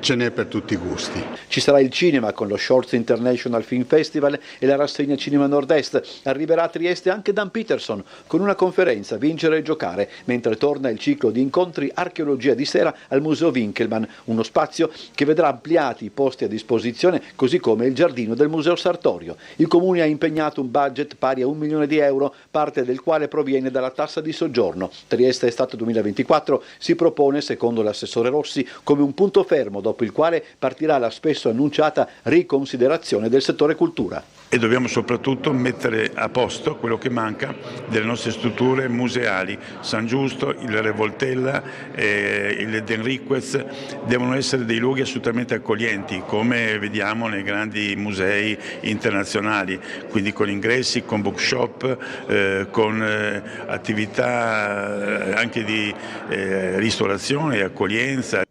ce n'è per tutti i gusti. Ci sarà il cinema con lo Shorts International Film Festival e la rassegna Cinema Nord-Est. Arriverà a Trieste anche Dan Peterson con una conferenza Vincere e giocare, mentre torna il ciclo di incontri Archeologia di sera al Museo Winkelmann, uno spazio che vedrà ampliati i posti a disposizione, così come il giardino del Museo Sartorio. Il Comune ha impegnato un budget pari a 1 milione di euro, parte del quale proviene dalla tassa di soggiorno. Trieste Estate 2024 si propone, secondo l'assessore Rossi, come un punto fermo dopo il quale partirà la spesso annunciata riconsiderazione del settore cultura. E dobbiamo soprattutto mettere a posto quello che manca delle nostre strutture museali. San Giusto, il Re Voltella, il D'Enriquez devono essere dei luoghi assolutamente accoglienti, come vediamo nei grandi musei internazionali, quindi con ingressi, con bookshop, con attività anche di ristorazione e accoglienza.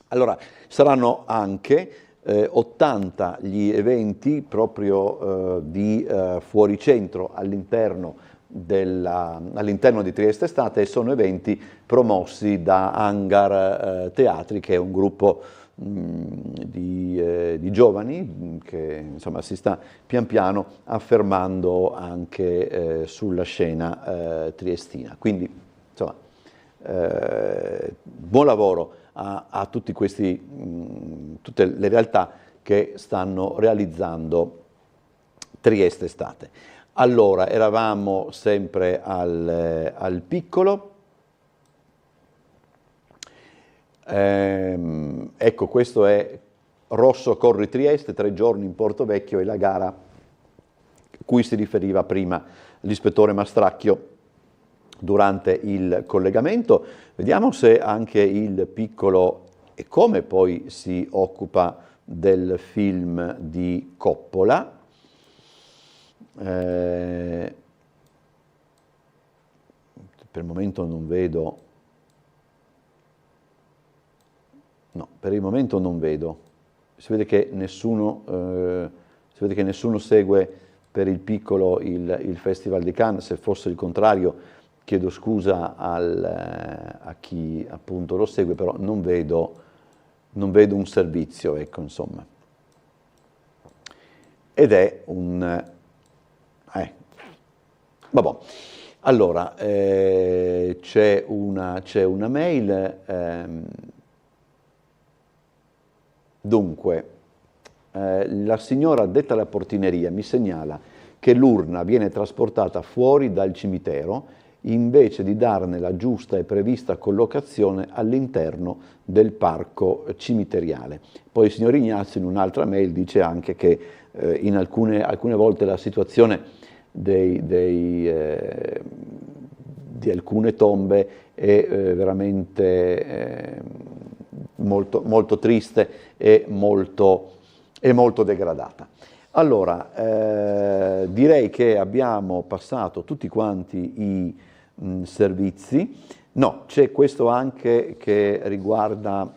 Allora, saranno anche 80 gli eventi proprio di fuori centro all'interno di Trieste Estate, e sono eventi promossi da Hangar Teatri, che è un gruppo di giovani che insomma si sta pian piano affermando anche sulla scena triestina. Quindi insomma buon lavoro a tutti tutte le realtà che stanno realizzando Trieste Estate. Allora, eravamo sempre al Piccolo. Ecco, questo è Rosso Corri Trieste, 3 giorni in Porto Vecchio, e la gara a cui si riferiva prima l'ispettore Mastracchio durante il collegamento. Vediamo se anche il Piccolo e come poi si occupa del film di Coppola. Per il momento non vedo. No, per il momento non vedo. Si vede che nessuno segue per il Piccolo il Festival di Cannes. Se fosse il contrario, chiedo scusa a chi appunto lo segue, però non vedo un servizio, ecco, insomma. Ed è un... vabbè. Allora, c'è una mail... Dunque, la signora addetta alla portineria mi segnala che l'urna viene trasportata fuori dal cimitero invece di darne la giusta e prevista collocazione all'interno del parco cimiteriale. Poi il signor Ignazio in un'altra mail dice anche che in alcune volte la situazione di alcune tombe è veramente molto, molto triste e molto degradata. Allora, direi che abbiamo passato tutti quanti i servizi. No, c'è questo anche che riguarda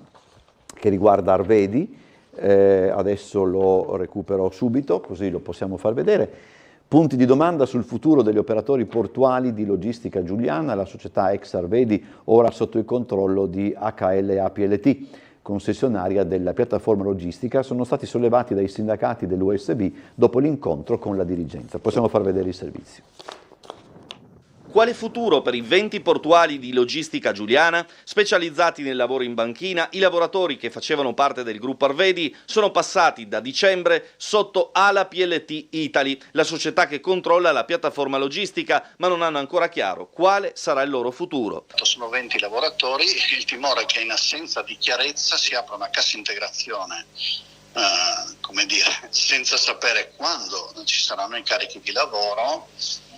Arvedi, adesso lo recupero subito, così lo possiamo far vedere. Punti di domanda sul futuro degli operatori portuali di Logistica Giuliana, la società ex Arvedi, ora sotto il controllo di HLA PLT, concessionaria della piattaforma logistica, sono stati sollevati dai sindacati dell'USB dopo l'incontro con la dirigenza. Possiamo far vedere i servizi. Quale futuro per i 20 portuali di Logistica Giuliana? Specializzati nel lavoro in banchina, i lavoratori che facevano parte del gruppo Arvedi sono passati da dicembre sotto ALA PLT Italy, la società che controlla la piattaforma logistica, ma non hanno ancora chiaro quale sarà il loro futuro. Sono 20 lavoratori, il timore è che in assenza di chiarezza si apra una cassa integrazione, come dire, senza sapere quando ci saranno i carichi di lavoro.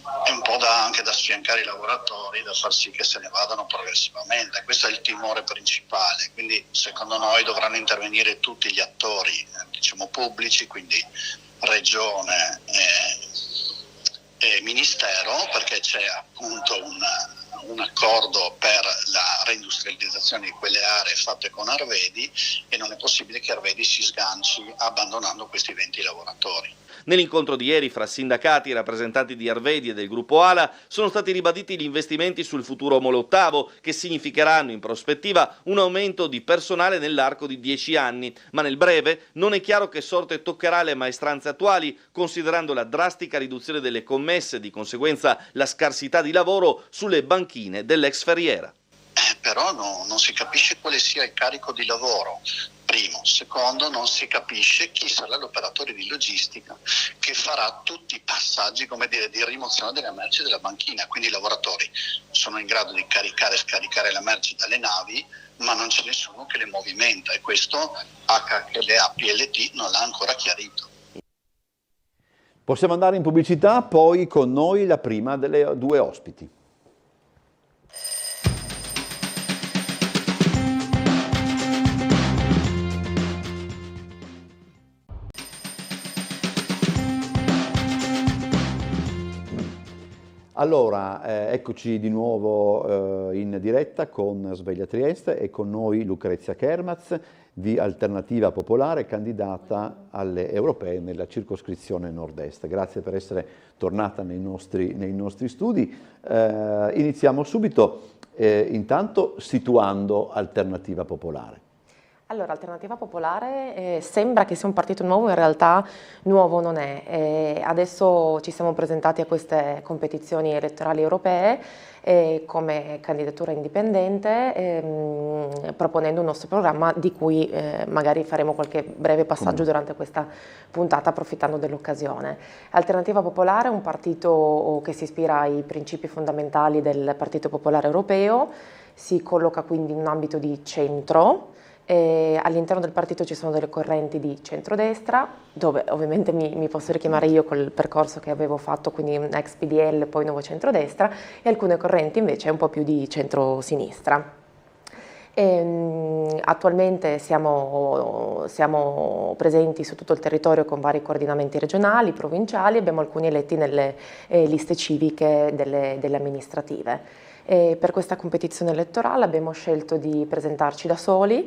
È un po' anche da sfiancare i lavoratori, da far sì che se ne vadano progressivamente. Questo è il timore principale, quindi secondo noi dovranno intervenire tutti gli attori, diciamo pubblici, quindi regione e ministero, perché c'è appunto un accordo per la reindustrializzazione di quelle aree fatte con Arvedi e non è possibile che Arvedi si sganci abbandonando questi 20 lavoratori. Nell'incontro di ieri fra sindacati e rappresentanti di Arvedi e del gruppo ALA sono stati ribaditi gli investimenti sul futuro Molo Ottavo, che significheranno in prospettiva un aumento di personale nell'arco di 10 anni, ma nel breve non è chiaro che sorte toccherà le maestranze attuali, considerando la drastica riduzione delle commesse e di conseguenza la scarsità di lavoro sulle banchine dell'ex Ferriera. Però non si capisce quale sia il carico di lavoro, primo. Secondo, non si capisce chi sarà l'operatore di logistica che farà tutti i passaggi, come dire, di rimozione delle merci della banchina. Quindi i lavoratori sono in grado di caricare e scaricare le merci dalle navi, ma non c'è nessuno che le movimenta, e questo HLA PLT non l'ha ancora chiarito. Possiamo andare in pubblicità, poi con noi la prima delle due ospiti. Allora, eccoci di nuovo in diretta con Sveglia Trieste e con noi Lucrezia Kermaz di Alternativa Popolare, candidata alle europee nella circoscrizione nord-est. Grazie per essere tornata nei nostri studi. Iniziamo subito, intanto situando Alternativa Popolare. Allora, Alternativa Popolare sembra che sia un partito nuovo, in realtà nuovo non è. Adesso ci siamo presentati a queste competizioni elettorali europee come candidatura indipendente, proponendo un nostro programma di cui magari faremo qualche breve passaggio durante questa puntata, approfittando dell'occasione. Alternativa Popolare è un partito che si ispira ai principi fondamentali del Partito Popolare Europeo, si colloca quindi in un ambito di centro. All'interno del partito ci sono delle correnti di centrodestra, dove ovviamente mi posso richiamare io col percorso che avevo fatto, quindi ex PDL, poi nuovo centrodestra, e alcune correnti invece un po' più di centrosinistra. Attualmente siamo presenti su tutto il territorio con vari coordinamenti regionali, provinciali, abbiamo alcuni eletti nelle liste civiche delle amministrative. Per questa competizione elettorale abbiamo scelto di presentarci da soli,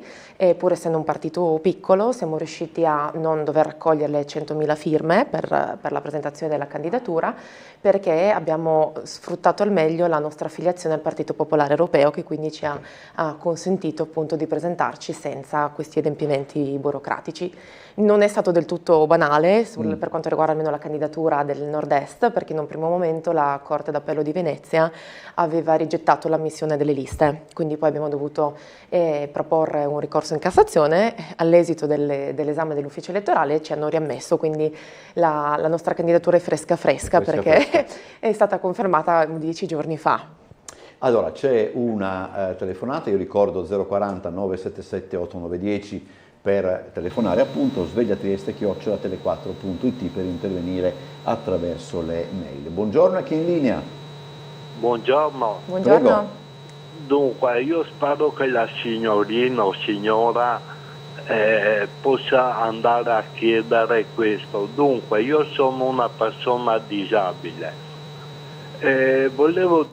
pur essendo un partito piccolo siamo riusciti a non dover raccogliere le 100.000 firme per la presentazione della candidatura, perché abbiamo sfruttato al meglio la nostra affiliazione al Partito Popolare Europeo, che quindi ci ha consentito appunto di presentarci senza questi adempimenti burocratici. Non è stato del tutto banale per quanto riguarda almeno la candidatura del Nord-Est, perché in un primo momento la Corte d'Appello di Venezia aveva rigettato l'ammissione delle liste, quindi poi abbiamo dovuto proporre un ricorso in Cassazione. All'esito dell'esame dell'ufficio elettorale ci hanno riammesso, quindi la nostra candidatura è fresca perché è stata confermata 10 giorni fa. Allora, c'è una telefonata, io ricordo 040 977 8910 per telefonare, appunto, svegliatrieste@tele4.it per intervenire attraverso le mail. Buongiorno, a chi è in linea? Buongiorno. Prego. Dunque, io spero che la signorina o signora possa andare a chiedere questo. Dunque, io sono una persona disabile. Volevo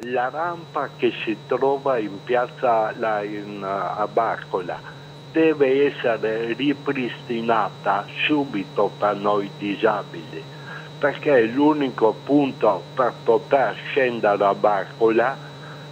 la rampa che si trova in piazza a Barcola deve essere ripristinata subito per noi disabili, perché è l'unico punto per poter scendere a Barcola,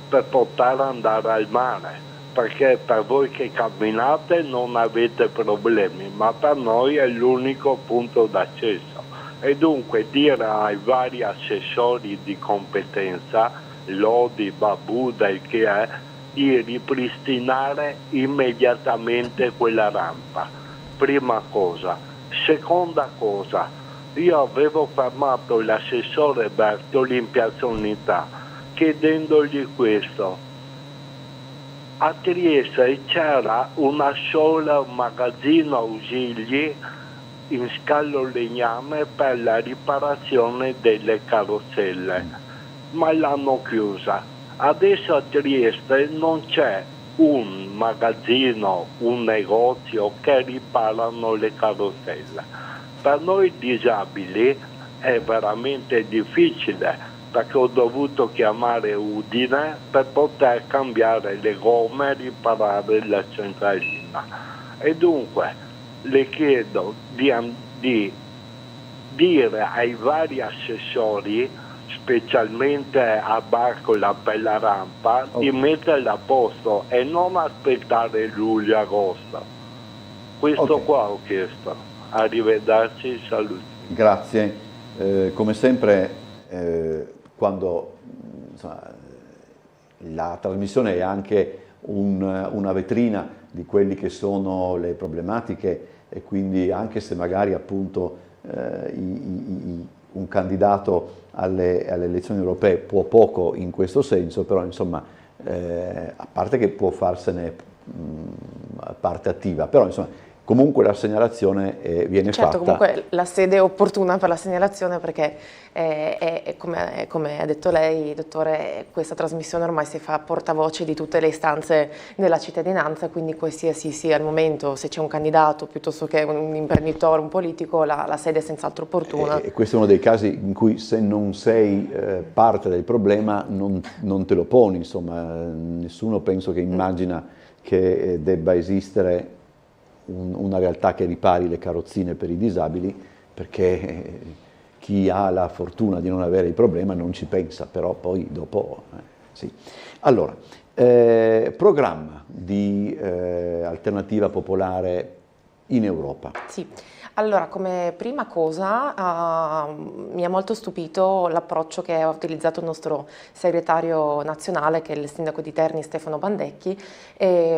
per poter andare al mare, perché per voi che camminate non avete problemi, ma per noi è l'unico punto d'accesso. E dunque dire ai vari assessori di competenza, Lodi, Babuda, il che è, di ripristinare immediatamente quella rampa. Prima cosa. Seconda cosa, io avevo fermato l'assessore Bertoli in Piazza Unità chiedendogli questo. A Trieste c'era una sola magazzino ausili in Scalo Legname per la riparazione delle carrozzelle, ma l'hanno chiusa. Adesso a Trieste non c'è un magazzino, un negozio che riparano le carrozzelle. Per noi disabili è veramente difficile, perché ho dovuto chiamare Udine per poter cambiare le gomme e riparare la centralina. E dunque le chiedo di dire ai vari assessori, specialmente a Barcola per la rampa, di metterla a posto e non aspettare luglio-agosto. Questo qua ho chiesto. Arrivederci, saluti. Grazie. Come sempre, quando la trasmissione è anche una vetrina di quelli che sono le problematiche, e quindi anche se magari appunto un candidato alle elezioni europee può poco in questo senso, però insomma, a parte che può farsene parte attiva, però insomma comunque la segnalazione viene fatta. Comunque la sede è opportuna per la segnalazione, perché come ha detto lei, dottore, questa trasmissione ormai si fa portavoce di tutte le istanze della cittadinanza, quindi qualsiasi sia il momento, se c'è un candidato piuttosto che un imprenditore, un politico, la sede è senz'altro opportuna. E questo è uno dei casi in cui, se non sei parte del problema, non te lo poni, insomma, nessuno penso che immagina che debba esistere una realtà che ripari le carrozzine per i disabili, perché chi ha la fortuna di non avere il problema non ci pensa, però poi dopo sì. Allora, Programma di Alternativa Popolare in Europa. Sì. Allora, come prima cosa mi ha molto stupito l'approccio che ha utilizzato il nostro segretario nazionale, che è il sindaco di Terni Stefano Bandecchi,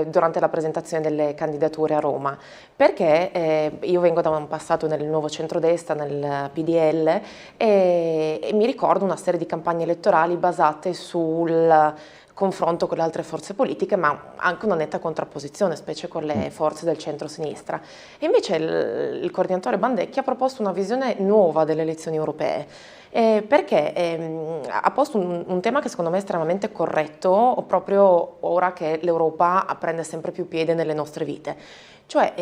durante la presentazione delle candidature a Roma, perché io vengo da un passato nel nuovo centrodestra, nel PDL, e mi ricordo una serie di campagne elettorali basate sul confronto con le altre forze politiche, ma anche una netta contrapposizione, specie con le forze del centro-sinistra. E invece il coordinatore Bandecchi ha proposto una visione nuova delle elezioni europee, perché ha posto un tema che secondo me è estremamente corretto, proprio ora che l'Europa prende sempre più piede nelle nostre vite. Cioè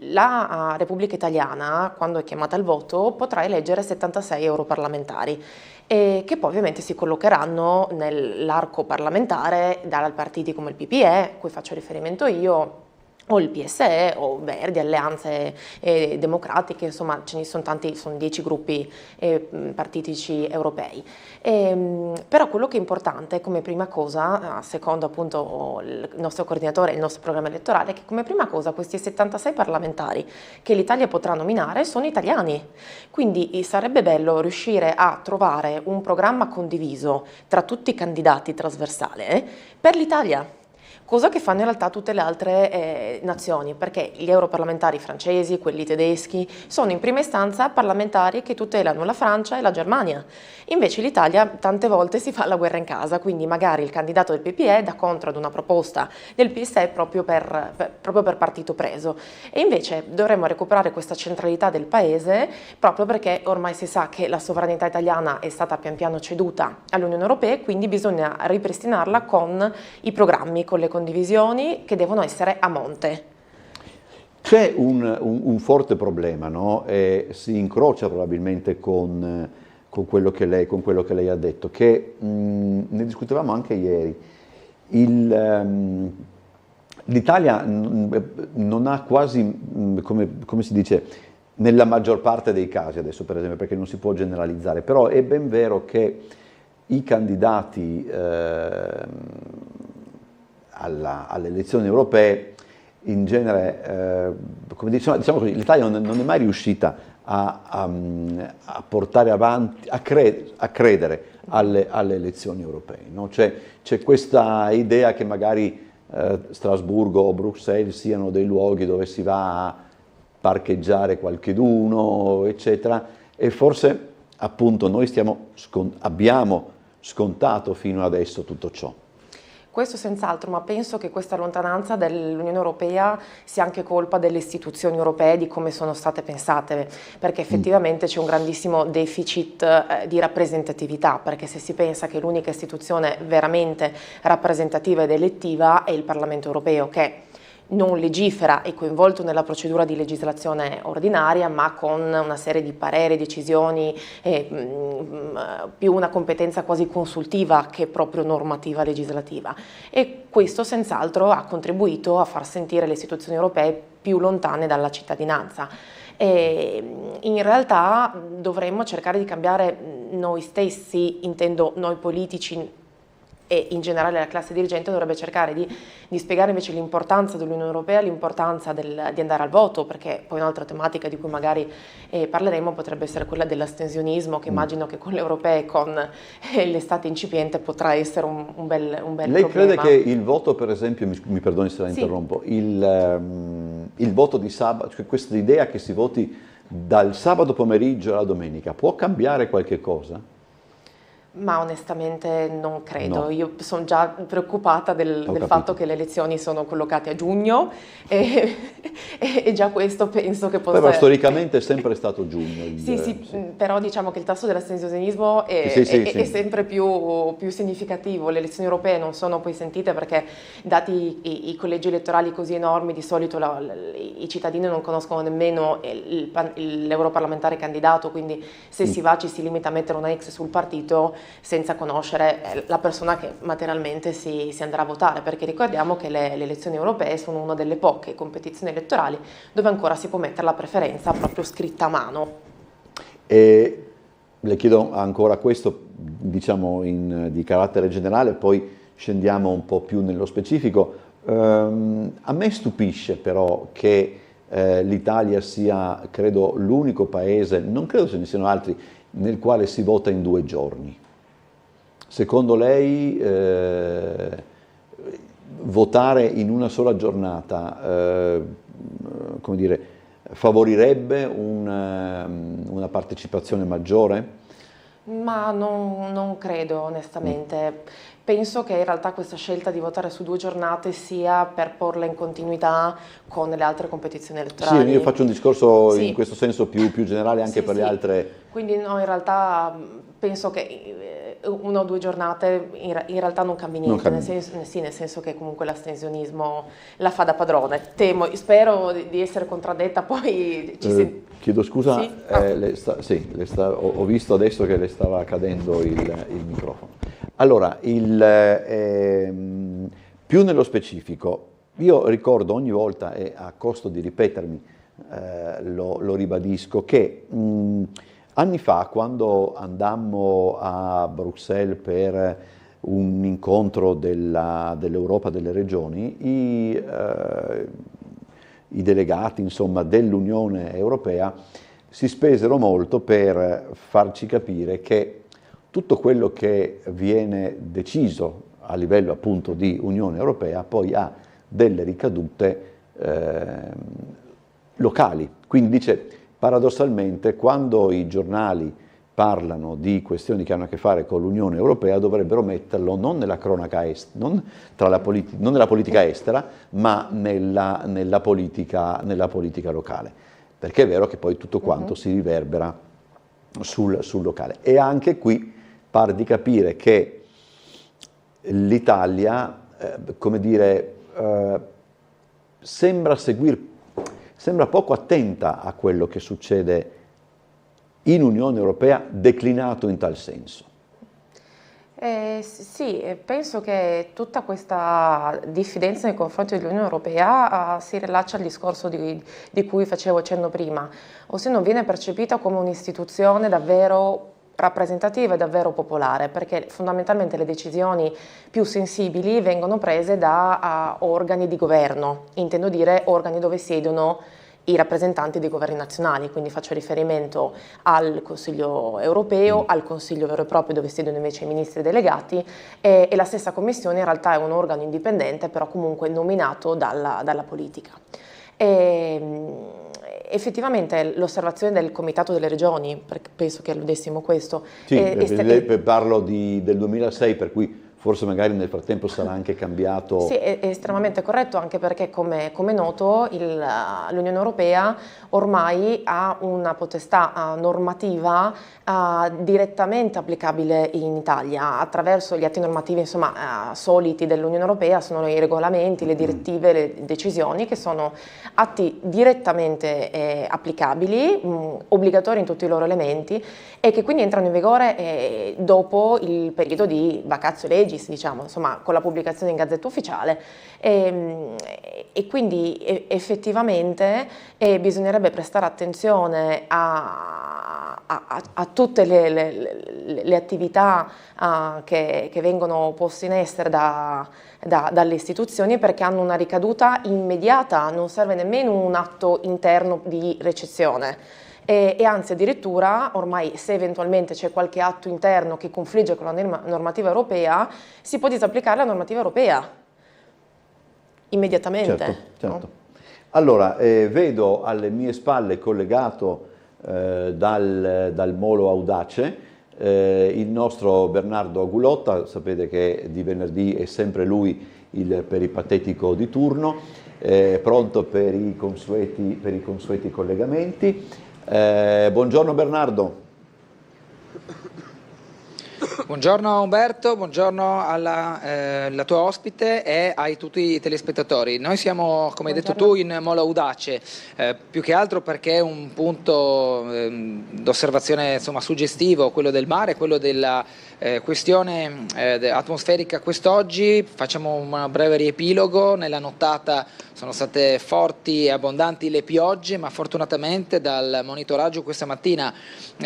la Repubblica Italiana, quando è chiamata al voto, potrà eleggere 76 europarlamentari, che poi ovviamente si collocheranno nell'arco parlamentare da partiti come il PPE, a cui faccio riferimento io, o il PSE, o Verdi, alleanze democratiche, insomma ce ne sono tanti, sono 10 gruppi partitici europei. Però quello che è importante come prima cosa, secondo appunto il nostro coordinatore e il nostro programma elettorale, è che come prima cosa questi 76 parlamentari che l'Italia potrà nominare sono italiani, quindi sarebbe bello riuscire a trovare un programma condiviso tra tutti i candidati trasversale per l'Italia. Cosa che fanno in realtà tutte le altre nazioni, perché gli europarlamentari francesi, quelli tedeschi, sono in prima istanza parlamentari che tutelano la Francia e la Germania. Invece l'Italia tante volte si fa la guerra in casa, quindi magari il candidato del PPE dà contro ad una proposta del PSE proprio per partito preso. E invece dovremmo recuperare questa centralità del Paese, proprio perché ormai si sa che la sovranità italiana è stata pian piano ceduta all'Unione Europea, e quindi bisogna ripristinarla con i programmi, con le condivisioni che devono essere a monte. C'è un forte problema, no? E si incrocia probabilmente con quello che lei ha detto, che ne discutevamo anche ieri. L'Italia non ha quasi, come si dice, nella maggior parte dei casi adesso, per esempio, perché non si può generalizzare, però è ben vero che i candidati alle elezioni europee in genere, come diciamo così, l'Italia non è mai riuscita a portare avanti, a credere alle elezioni europee, no? C'è questa idea che magari Strasburgo o Bruxelles siano dei luoghi dove si va a parcheggiare qualcheduno, eccetera, e forse appunto noi abbiamo scontato fino adesso tutto ciò. Questo senz'altro, ma penso che questa lontananza dell'Unione Europea sia anche colpa delle istituzioni europee, di come sono state pensate, perché effettivamente c'è un grandissimo deficit di rappresentatività, perché se si pensa che l'unica istituzione veramente rappresentativa ed elettiva è il Parlamento Europeo, che non legifera, è coinvolto nella procedura di legislazione ordinaria, ma con una serie di pareri, decisioni, più una competenza quasi consultiva che proprio normativa legislativa. E questo senz'altro ha contribuito a far sentire le istituzioni europee più lontane dalla cittadinanza. E in realtà dovremmo cercare di cambiare noi stessi, intendo noi politici, e in generale la classe dirigente dovrebbe cercare di spiegare invece l'importanza dell'Unione Europea, l'importanza di andare al voto, perché poi un'altra tematica di cui magari parleremo potrebbe essere quella dell'astensionismo, che immagino che con le europee e con l'estate incipiente potrà essere un bel Lei problema. crede che il voto, per esempio, mi perdoni se la interrompo, il voto di sabato, cioè questa idea che si voti dal sabato pomeriggio alla domenica, può cambiare qualche cosa? Ma onestamente non credo, No. Io sono già preoccupata del fatto che le elezioni sono collocate a giugno e già questo penso che possa... Però storicamente è sempre stato giugno. Sì, però diciamo che il tasso dell'astensionismo è sempre più significativo. Le elezioni europee non sono poi sentite perché, dati i collegi elettorali così enormi, di solito i cittadini non conoscono nemmeno l'europarlamentare candidato, quindi se si va ci si limita a mettere una X sul partito senza conoscere la persona che materialmente si andrà a votare, perché ricordiamo che le elezioni europee sono una delle poche competizioni elettorali dove ancora si può mettere la preferenza proprio scritta a mano. E le chiedo ancora questo, diciamo di carattere generale, poi scendiamo un po' più nello specifico. A me stupisce però che l'Italia sia, credo, l'unico paese, non credo ce ne siano altri, nel quale si vota in 2 giorni. Secondo lei votare in una sola giornata, come dire, favorirebbe una partecipazione maggiore? Ma non credo, onestamente. Penso che in realtà questa scelta di votare su 2 giornate sia per porla in continuità con le altre competizioni elettorali. Sì, io faccio un discorso Sì. in questo senso più generale anche per le altre. Quindi no, in realtà penso che 1 o 2 giornate in realtà non cambi niente, Non cambi. nel senso che comunque l'astensionismo la fa da padrone. Spero di essere contraddetta, poi Chiedo scusa, sì. ho visto adesso che le stava cadendo il microfono. Allora, più nello specifico, io ricordo ogni volta, e a costo di ripetermi lo ribadisco, che anni fa, quando andammo a Bruxelles per un incontro dell'Europa delle regioni, i delegati, insomma, dell'Unione Europea si spesero molto per farci capire che tutto quello che viene deciso a livello appunto di Unione Europea poi ha delle ricadute locali. Quindi dice, paradossalmente, quando i giornali parlano di questioni che hanno a che fare con l'Unione Europea dovrebbero metterlo non nella cronaca non nella politica estera, ma nella politica locale, perché è vero che poi tutto quanto si riverbera sul locale. E anche qui pare di capire che l'Italia, come dire, sembra poco attenta a quello che succede in Unione Europea, declinato in tal senso. Sì, penso che tutta questa diffidenza nei confronti dell'Unione Europea si rilaccia al discorso di cui facevo cenno prima, ossia non viene percepita come un'istituzione davvero rappresentativa e davvero popolare, perché fondamentalmente le decisioni più sensibili vengono prese da organi di governo, intendo dire organi dove siedono i rappresentanti dei governi nazionali, quindi faccio riferimento al Consiglio europeo, al Consiglio vero e proprio dove siedono invece i ministri delegati e la stessa Commissione in realtà è un organo indipendente però comunque nominato dalla politica. Effettivamente l'osservazione del Comitato delle Regioni, perché penso che alludessimo questo. Sì, parlo del 2006, per cui forse magari nel frattempo sarà anche cambiato. Sì, è estremamente corretto, anche perché come noto l'Unione Europea ormai ha una potestà normativa direttamente applicabile in Italia attraverso gli atti normativi soliti dell'Unione Europea, sono i regolamenti, le direttive, le decisioni che sono atti direttamente applicabili, obbligatori in tutti i loro elementi e che quindi entrano in vigore dopo il periodo di vacatio legis, diciamo, insomma, con la pubblicazione in Gazzetta Ufficiale e quindi effettivamente bisognerebbe prestare attenzione a tutte le attività che vengono poste in essere dalle istituzioni, perché hanno una ricaduta immediata, non serve nemmeno un atto interno di recezione. E anzi addirittura ormai se eventualmente c'è qualche atto interno che confligge con la normativa europea si può disapplicare la normativa europea immediatamente. Certo. No? Allora, vedo alle mie spalle collegato dal Molo Audace il nostro Bernardo Agulotta, sapete che di venerdì è sempre lui il peripatetico di turno, pronto per i consueti collegamenti. Buongiorno Bernardo. Buongiorno Umberto, buongiorno alla tua ospite e a tutti i telespettatori. Noi siamo, come hai detto tu, in Molo Audace, più che altro perché è un punto d'osservazione suggestivo, quello del mare, quello della questione atmosferica quest'oggi. Facciamo un breve riepilogo. Nella nottata sono state forti e abbondanti le piogge, ma fortunatamente dal monitoraggio questa mattina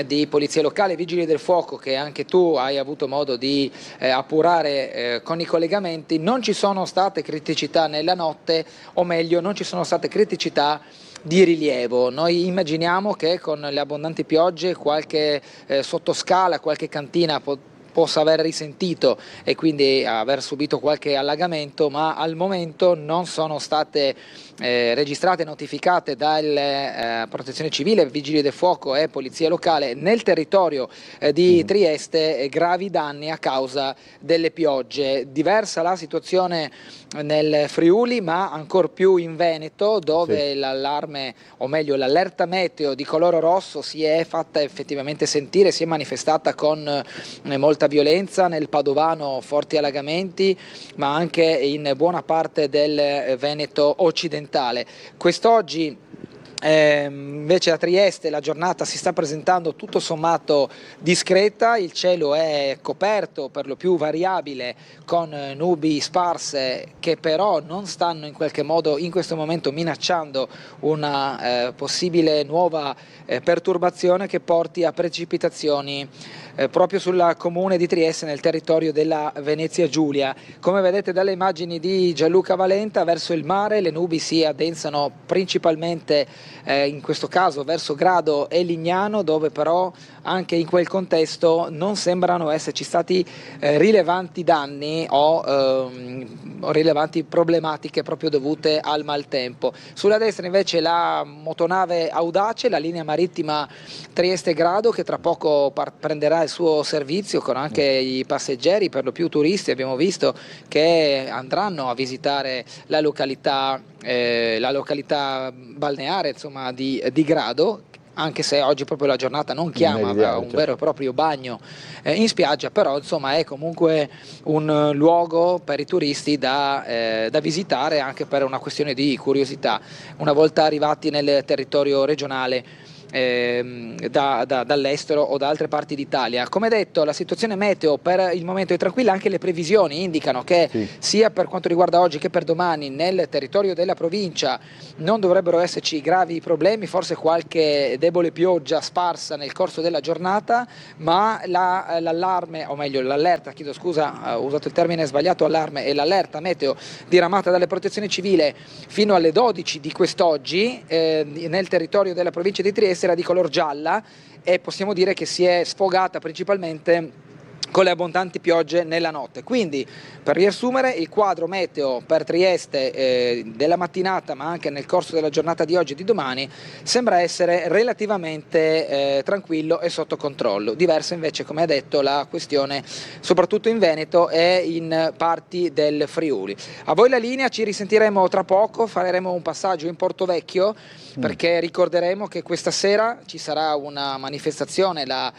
di polizia locale, vigili del fuoco che anche tu hai hai avuto modo di appurare con i collegamenti, non ci sono state criticità nella notte, o meglio non ci sono state criticità di rilievo. Noi immaginiamo che con le abbondanti piogge qualche sottoscala, qualche cantina possa aver risentito e quindi aver subito qualche allagamento, ma al momento non sono state registrate e notificate dalla Protezione Civile, Vigili del Fuoco e Polizia Locale nel territorio di Trieste gravi danni a causa delle piogge. Diversa la situazione nel Friuli, ma ancor più in Veneto, dove l'allarme, o meglio l'allerta meteo di colore rosso si è fatta effettivamente sentire, si è manifestata con molta violenza. Nel Padovano forti allagamenti, ma anche in buona parte del Veneto occidentale. Quest'oggi invece a Trieste la giornata si sta presentando tutto sommato discreta, il cielo è coperto, per lo più variabile, con nubi sparse che però non stanno in qualche modo in questo momento minacciando una possibile nuova perturbazione che porti a precipitazioni proprio sul comune di Trieste, nel territorio della Venezia Giulia. Come vedete dalle immagini di Gianluca Valenta, verso il mare le nubi si addensano principalmente in questo caso verso Grado e Lignano, dove però anche in quel contesto non sembrano esserci stati rilevanti danni o rilevanti problematiche proprio dovute al maltempo. Sulla destra invece la motonave Audace, la linea marittima Trieste-Grado, che tra poco prenderà il suo servizio con anche i passeggeri, per lo più turisti. Abbiamo visto che andranno a visitare la località balneare, insomma, di Grado, anche se oggi proprio la giornata non chiama a un vero e proprio bagno in spiaggia, però insomma è comunque un luogo per i turisti da visitare, anche per una questione di curiosità, una volta arrivati nel territorio regionale dall'estero o da altre parti d'Italia. Come detto, la situazione meteo per il momento è tranquilla, anche le previsioni indicano che sia per quanto riguarda oggi che per domani nel territorio della provincia non dovrebbero esserci gravi problemi, forse qualche debole pioggia sparsa nel corso della giornata, ma l'allarme, o meglio l'allerta, chiedo scusa, ho usato il termine sbagliato, allarme, e l'allerta meteo diramata dalle protezioni civile fino alle 12 di quest'oggi nel territorio della provincia di Trieste era di color gialla, e possiamo dire che si è sfogata principalmente con le abbondanti piogge nella notte. Quindi, per riassumere, il quadro meteo per Trieste della mattinata, ma anche nel corso della giornata di oggi e di domani, sembra essere relativamente tranquillo e sotto controllo. Diversa invece, come ha detto, la questione soprattutto in Veneto e in parti del Friuli. A voi la linea, ci risentiremo tra poco, faremo un passaggio in Portovecchio, perché ricorderemo che questa sera ci sarà una manifestazione, la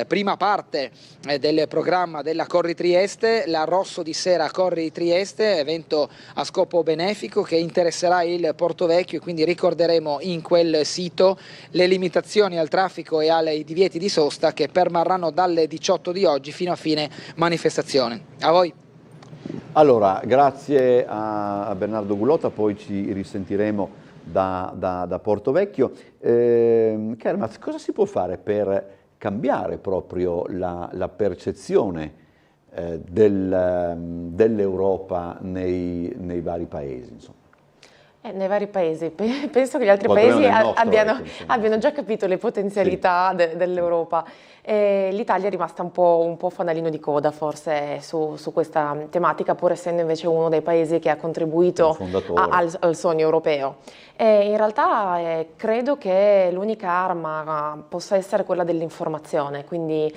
prima parte del programma della Corri Trieste, la Rosso di Sera Corri Trieste, evento a scopo benefico che interesserà il Portovecchio, e quindi ricorderemo in quel sito le limitazioni al traffico e ai divieti di sosta che permarranno dalle 18 di oggi fino a fine manifestazione. A voi. Allora, grazie a Bernardo Gulotta, poi ci risentiremo da Portovecchio. Kermaz, cosa si può fare per cambiare proprio la percezione dell'Europa nei vari paesi, insomma? Nei vari paesi, penso che gli altri paesi abbiano già capito le potenzialità dell'Europa. L'Italia è rimasta un po' fanalino di coda forse su questa tematica, pur essendo invece uno dei paesi che ha contribuito al sogno europeo. In realtà credo che l'unica arma possa essere quella dell'informazione, quindi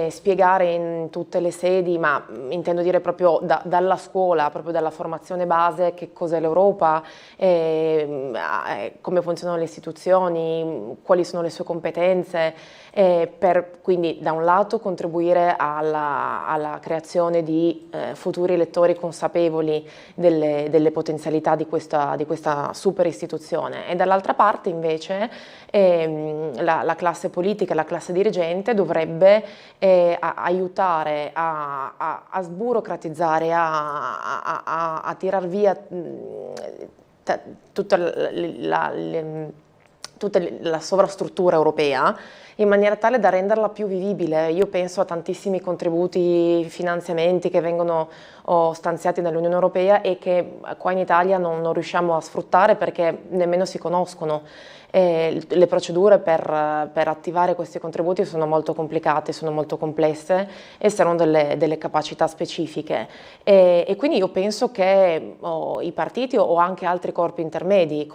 spiegare in tutte le sedi, ma intendo dire proprio dalla scuola, proprio dalla formazione base, che cos'è l'Europa, come funzionano le istituzioni, quali sono le sue competenze, per quindi da un lato contribuire alla creazione di futuri elettori consapevoli delle potenzialità di questa super istituzione, e dall'altra parte invece la classe politica, la classe dirigente dovrebbe aiutare a sburocratizzare, a tirar via tutta tutta la sovrastruttura europea, in maniera tale da renderla più vivibile. Io penso a tantissimi contributi, finanziamenti che vengono stanziati dall'Unione Europea e che qua in Italia non riusciamo a sfruttare perché nemmeno si conoscono. Le procedure per attivare questi contributi sono molto complicate, sono molto complesse e servono delle capacità specifiche e quindi io penso che i partiti o anche altri corpi intermedi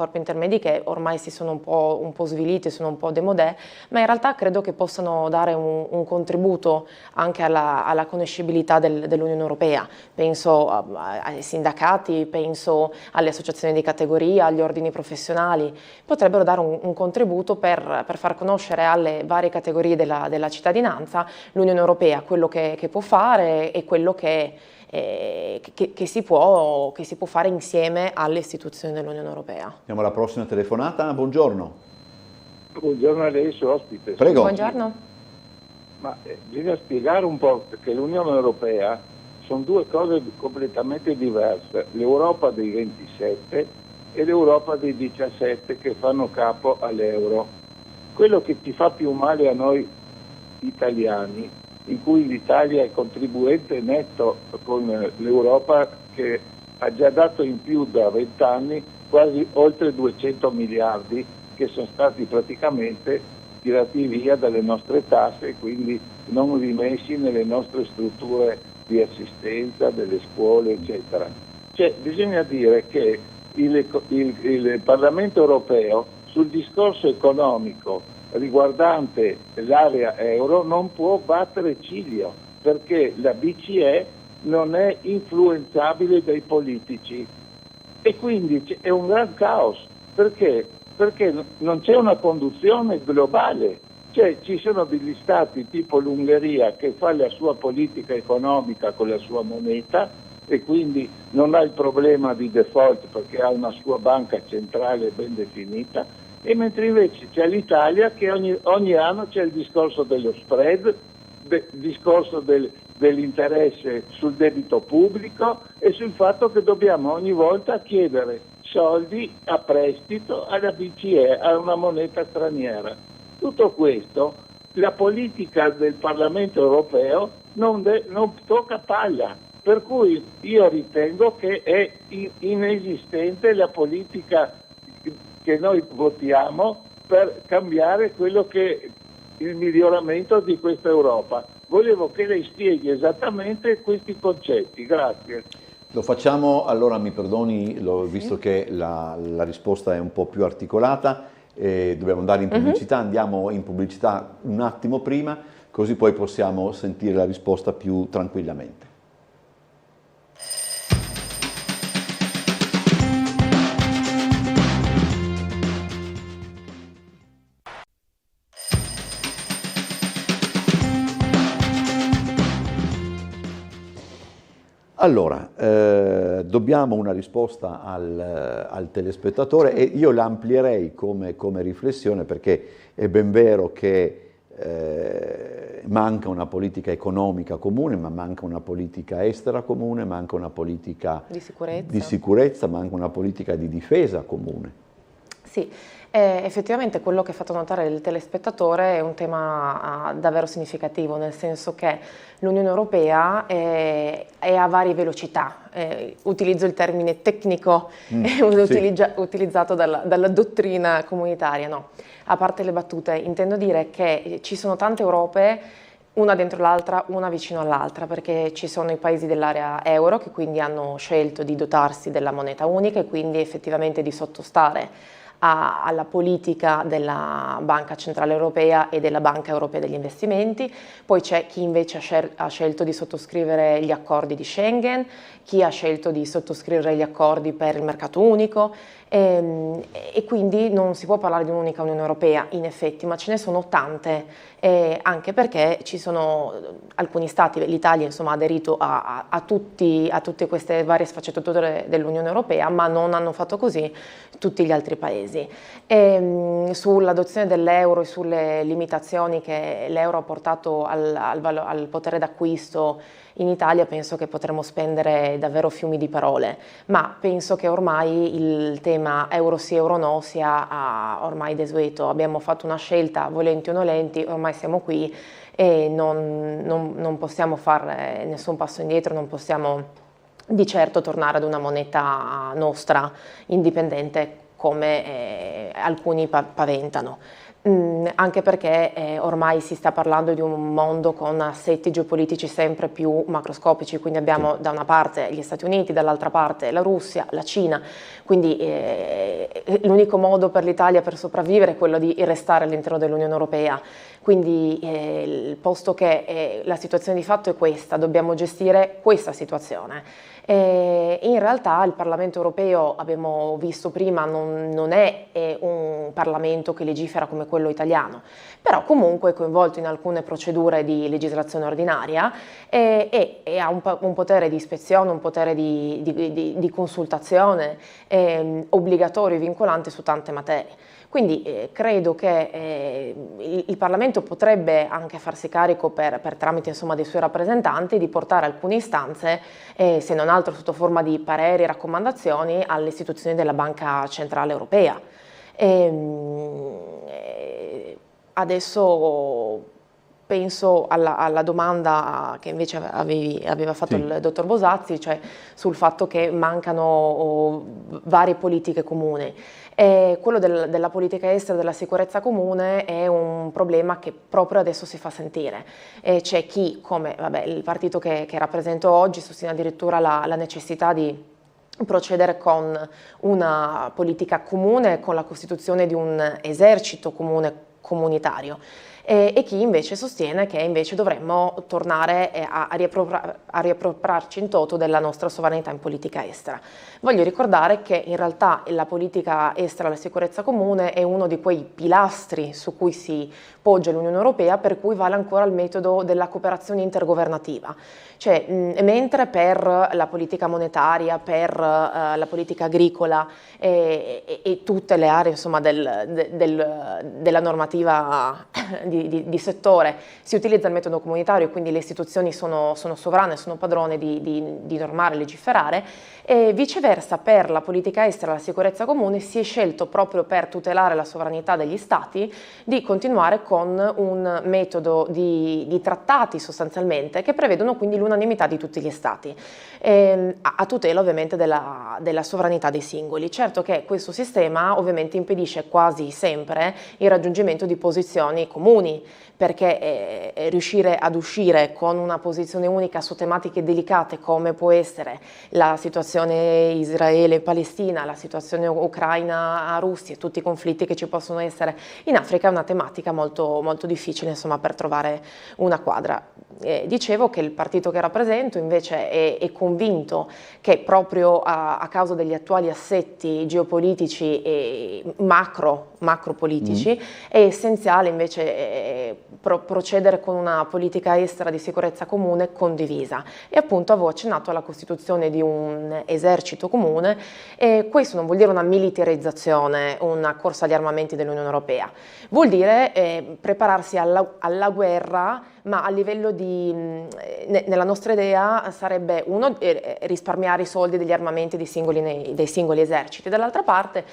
che ormai si sono un po' sviliti, sono un po' démodé, ma in realtà credo che possano dare un contributo anche alla conoscibilità dell'Unione Europea. Penso ai sindacati, penso alle associazioni di categoria, agli ordini professionali, potrebbero dare un contributo per far conoscere alle varie categorie della cittadinanza l'Unione Europea, quello che può fare e quello che si può fare insieme alle istituzioni dell'Unione Europea. Andiamo alla prossima telefonata. Buongiorno. Buongiorno a lei, suo ospite. Prego. Buongiorno. Ma bisogna spiegare un po' che l'Unione Europea sono due cose completamente diverse, l'Europa dei 27 e l'Europa dei 17 che fanno capo all'euro. Quello che ci fa più male a noi italiani, in cui l'Italia è contribuente netto con l'Europa che ha già dato in più da 20 anni quasi oltre 200 miliardi che sono stati praticamente tirati via dalle nostre tasse e quindi non rimessi nelle nostre strutture di assistenza, delle scuole, eccetera. Cioè, bisogna dire che il Parlamento europeo sul discorso economico riguardante l'area euro non può battere ciglio perché la BCE non è influenzabile dai politici e quindi è un gran caos perché non c'è una conduzione globale, cioè ci sono degli stati tipo l'Ungheria che fa la sua politica economica con la sua moneta e quindi non ha il problema di default perché ha una sua banca centrale ben definita, e mentre invece c'è l'Italia che ogni anno c'è il discorso dello spread, il discorso dell'interesse sul debito pubblico e sul fatto che dobbiamo ogni volta chiedere soldi a prestito alla BCE, a una moneta straniera. Tutto questo, la politica del Parlamento europeo non tocca palla. Per cui io ritengo che è inesistente la politica che noi votiamo per cambiare quello che è il miglioramento di questa Europa. Volevo che lei spieghi esattamente questi concetti. Grazie. Lo facciamo, allora mi perdoni, visto che la risposta è un po' più articolata, dobbiamo andare in pubblicità, andiamo in pubblicità un attimo prima, così poi possiamo sentire la risposta più tranquillamente. Allora, dobbiamo una risposta al telespettatore e io la amplierei come riflessione perché è ben vero che manca una politica economica comune, ma manca una politica estera comune, manca una politica di sicurezza, manca una politica di difesa comune. Sì, effettivamente quello che ha fatto notare il telespettatore è un tema davvero significativo, nel senso che l'Unione Europea è a varie velocità. Utilizzo il termine tecnico utilizzato dalla dottrina comunitaria, no. A parte le battute, intendo dire che ci sono tante Europe, una dentro l'altra, una vicino all'altra, perché ci sono i paesi dell'area euro che quindi hanno scelto di dotarsi della moneta unica e quindi effettivamente di sottostare alla politica della Banca Centrale Europea e della Banca Europea degli Investimenti. Poi c'è chi invece ha scelto di sottoscrivere gli accordi di Schengen, chi ha scelto di sottoscrivere gli accordi per il mercato unico e quindi non si può parlare di un'unica Unione Europea in effetti, ma ce ne sono tante, anche perché ci sono alcuni stati, l'Italia insomma ha aderito a tutte queste varie sfaccettature dell'Unione Europea, ma non hanno fatto così tutti gli altri paesi. Sull'adozione dell'euro e sulle limitazioni che l'euro ha portato al potere d'acquisto in Italia penso che potremmo spendere davvero fiumi di parole, ma penso che ormai il tema tema euro sì, euro no sia ormai desueto. Abbiamo fatto una scelta, volenti o nolenti, ormai siamo qui e non possiamo fare nessun passo indietro, non possiamo di certo tornare ad una moneta nostra indipendente come alcuni paventano. Anche perché ormai si sta parlando di un mondo con assetti geopolitici sempre più macroscopici, quindi abbiamo da una parte gli Stati Uniti, dall'altra parte la Russia, la Cina, quindi l'unico modo per l'Italia per sopravvivere è quello di restare all'interno dell'Unione Europea. Quindi posto che la situazione di fatto è questa, dobbiamo gestire questa situazione. In realtà il Parlamento europeo, abbiamo visto prima, non è un Parlamento che legifera come quello italiano, però comunque è coinvolto in alcune procedure di legislazione ordinaria e ha un potere di ispezione, un potere di consultazione obbligatorio e vincolante su tante materie. Quindi credo che il Parlamento potrebbe anche farsi carico per tramite dei suoi rappresentanti di portare alcune istanze, se non altro sotto forma di pareri e raccomandazioni, alle istituzioni della Banca Centrale Europea. Adesso penso alla domanda che invece aveva fatto il dottor Bosazzi, cioè sul fatto che mancano varie politiche comuni. Quello della politica estera e della sicurezza comune è un problema che proprio adesso si fa sentire. C'è chi, come il partito che rappresento oggi, sostiene addirittura la necessità di procedere con una politica comune, con la costituzione di un esercito comune comunitario. E chi invece sostiene che invece dovremmo tornare a riappropriarci in toto della nostra sovranità in politica estera. Voglio ricordare che in realtà la politica estera e la sicurezza comune è uno di quei pilastri su cui si poggia l'Unione Europea, per cui vale ancora il metodo della cooperazione intergovernativa. Cioè, mentre per la politica monetaria, per la politica agricola e tutte le aree della normativa di settore si utilizza il metodo comunitario e quindi le istituzioni sono sovrane, sono padrone di normare e legiferare, e viceversa per la politica estera e la sicurezza comune si è scelto, proprio per tutelare la sovranità degli Stati, di continuare con un metodo di trattati sostanzialmente che prevedono quindi l'unanimità di tutti gli Stati, a tutela ovviamente della sovranità dei singoli. Certo che questo sistema ovviamente impedisce quasi sempre il raggiungimento di posizioni comuni, perché riuscire ad uscire con una posizione unica su tematiche delicate come può essere la situazione Israele-Palestina, la situazione Ucraina-Russia e tutti i conflitti che ci possono essere in Africa è una tematica molto, molto difficile per trovare una quadra. Dicevo che il partito che rappresento invece è convinto che proprio a causa degli attuali assetti geopolitici e macropolitici è essenziale invece procedere con una politica estera di sicurezza comune condivisa, e appunto avevo accennato alla costituzione di un esercito comune, e questo non vuol dire una militarizzazione, una corsa agli armamenti dell'Unione Europea, vuol dire prepararsi alla guerra, ma a livello nella nostra idea sarebbe risparmiare i soldi degli armamenti dei singoli eserciti, dall'altra parte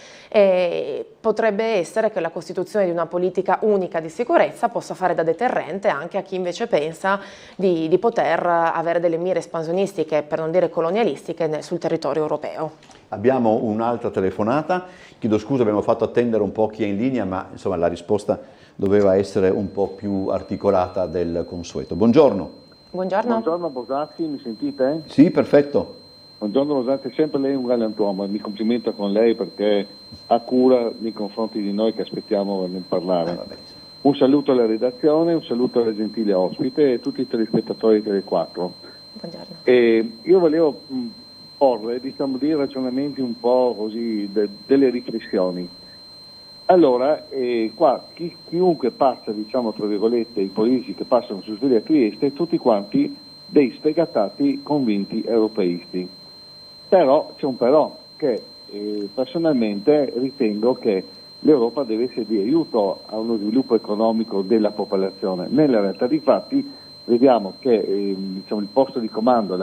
potrebbe essere che la costituzione di una politica unica di sicurezza possa fare da deterrente anche a chi invece pensa di poter avere delle mire espansionistiche, per non dire colonialistiche, sul territorio europeo. Abbiamo un'altra telefonata, chiedo scusa, abbiamo fatto attendere un po' chi è in linea, ma insomma la risposta doveva essere un po' più articolata del consueto. Buongiorno. Buongiorno. Buongiorno Bosazzi, mi sentite? Sì, perfetto. Buongiorno Bosazzi, sempre lei un galantuomo, mi complimento con lei perché ha cura nei confronti di noi che aspettiamo nel parlare. Un saluto alla redazione, un saluto alla gentile ospite e a tutti i telespettatori di Tele4. Buongiorno. Io volevo porre dei ragionamenti un po' così, delle riflessioni. Allora, qua chiunque passa, tra virgolette, i politici che passano su Sveglia Trieste, tutti quanti dei sfegatati convinti europeisti. Però c'è un però, che personalmente ritengo che l'Europa deve essere di aiuto a uno sviluppo economico della popolazione. Nella realtà dei fatti vediamo che il posto di comando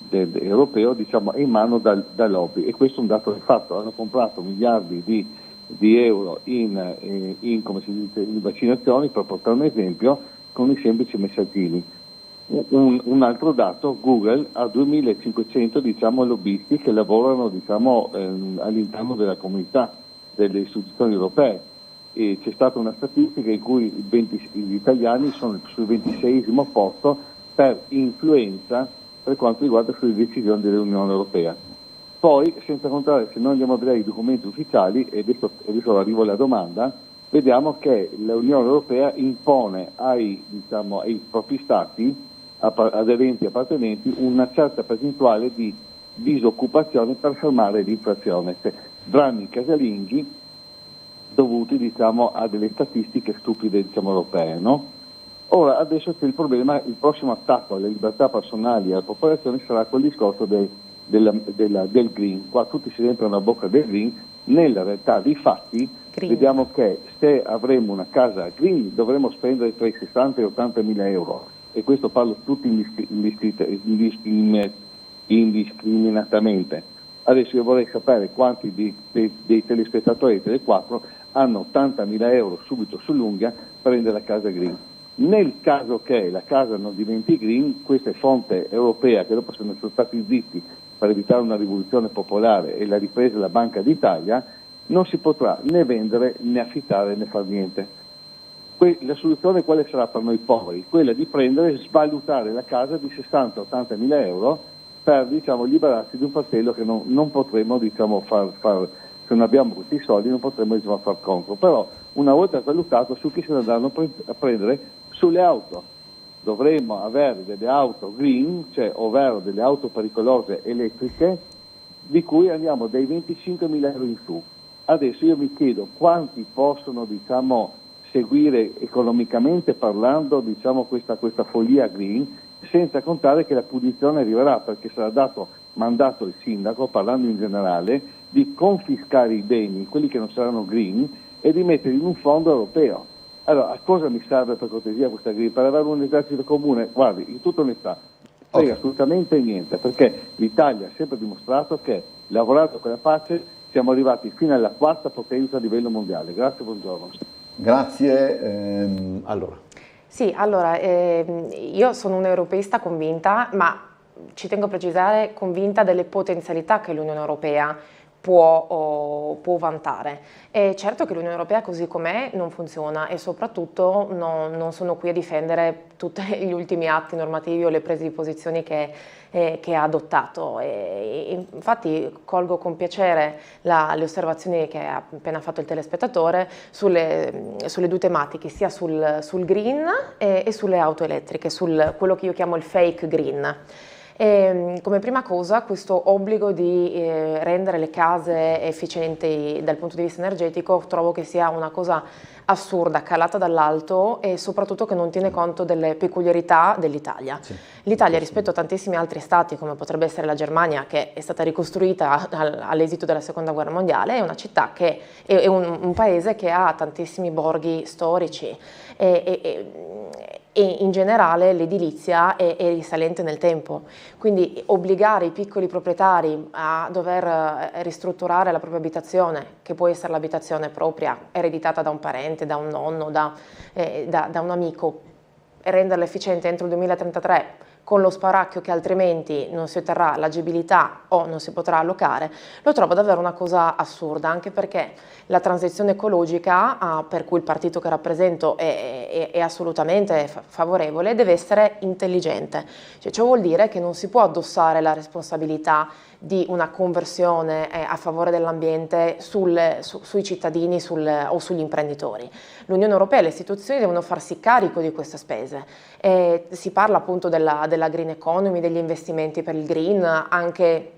europeo, diciamo, è in mano da lobby, e questo è un dato di fatto. Hanno comprato miliardi di euro come si dice, in vaccinazioni, per portare un esempio, con i semplici messaggini. Un altro dato: Google ha 2500 lobbisti che lavorano all'interno della comunità delle istituzioni europee, e c'è stata una statistica in cui gli italiani sono sul 26esimo posto per influenza per quanto riguarda le decisioni dell'Unione Europea. Poi, senza contare, se noi andiamo a vedere i documenti ufficiali, e adesso arrivo alla domanda, vediamo che l'Unione Europea impone ai propri stati aderenti e appartenenti una certa percentuale di disoccupazione per fermare l'inflazione, cioè drammi casalinghi dovuti a delle statistiche stupide europee, no? Ora adesso c'è il problema: il prossimo attacco alle libertà personali e alla popolazione sarà quel discorso del green. Qua tutti si riempiono la bocca del green, nella realtà dei fatti vediamo che se avremo una casa green dovremo spendere tra i 60 e 80 mila euro, e questo parlo tutti indiscriminatamente. Adesso io vorrei sapere quanti dei telespettatori Tele 4 hanno 80.000 euro subito sull'unghia per prendere la casa green. Nel caso che la casa non diventi green, questa è fonte europea, che dopo sono stati zitti per evitare una rivoluzione popolare e la ripresa della Banca d'Italia, non si potrà né vendere né affittare né far niente. La soluzione quale sarà per noi poveri? Quella di prendere e svalutare la casa di 60-80 mila euro per liberarsi di un fardello che non potremo far, se non abbiamo questi soldi non potremo far contro. Però una volta valutato, su chi se ne andranno a prendere? Sulle auto. Dovremmo avere delle auto green, cioè ovvero delle auto pericolose elettriche, di cui andiamo dai 25.000 euro in su. Adesso io mi chiedo quanti possono seguire economicamente parlando questa follia green, senza contare che la punizione arriverà, perché sarà mandato il sindaco, parlando in generale, di confiscare i beni, quelli che non saranno green, e di metterli in un fondo europeo. Allora, a cosa mi serve per cortesia questa green? Per avere un esercito comune? Guardi, in tutta onestà, frega assolutamente niente, perché l'Italia ha sempre dimostrato che, lavorando con la pace, siamo arrivati fino alla quarta potenza a livello mondiale. Grazie, buongiorno. Grazie. Allora. Sì, allora, io sono un'europeista convinta, ma ci tengo a precisare, convinta delle potenzialità che l'Unione Europea può vantare. È certo che l'Unione Europea così com'è non funziona, e soprattutto non sono qui a difendere tutti gli ultimi atti normativi o le prese di posizioni che ha adottato. E infatti colgo con piacere le osservazioni che ha appena fatto il telespettatore sulle due tematiche, sia sul green e sulle auto elettriche, quello che io chiamo il fake green. Come prima cosa, questo obbligo di rendere le case efficienti dal punto di vista energetico trovo che sia una cosa assurda, calata dall'alto, e soprattutto che non tiene conto delle peculiarità dell'Italia. Sì. L'Italia, rispetto a tantissimi altri stati, come potrebbe essere la Germania, che è stata ricostruita all'esito della Seconda Guerra Mondiale, è una città che è un paese che ha tantissimi borghi storici e in generale l'edilizia è risalente nel tempo, quindi obbligare i piccoli proprietari a dover ristrutturare la propria abitazione, che può essere l'abitazione propria, ereditata da un parente, da un nonno, da un amico, e renderla efficiente entro il 2033, con lo spauracchio che altrimenti non si otterrà l'agibilità o non si potrà allocare, lo trovo davvero una cosa assurda, anche perché la transizione ecologica, per cui il partito che rappresento è assolutamente favorevole, deve essere intelligente. Cioè, ciò vuol dire che non si può addossare la responsabilità di una conversione a favore dell'ambiente sui cittadini o sugli imprenditori. L'Unione Europea e le istituzioni devono farsi carico di queste spese. Si parla appunto della green economy, degli investimenti per il green, anche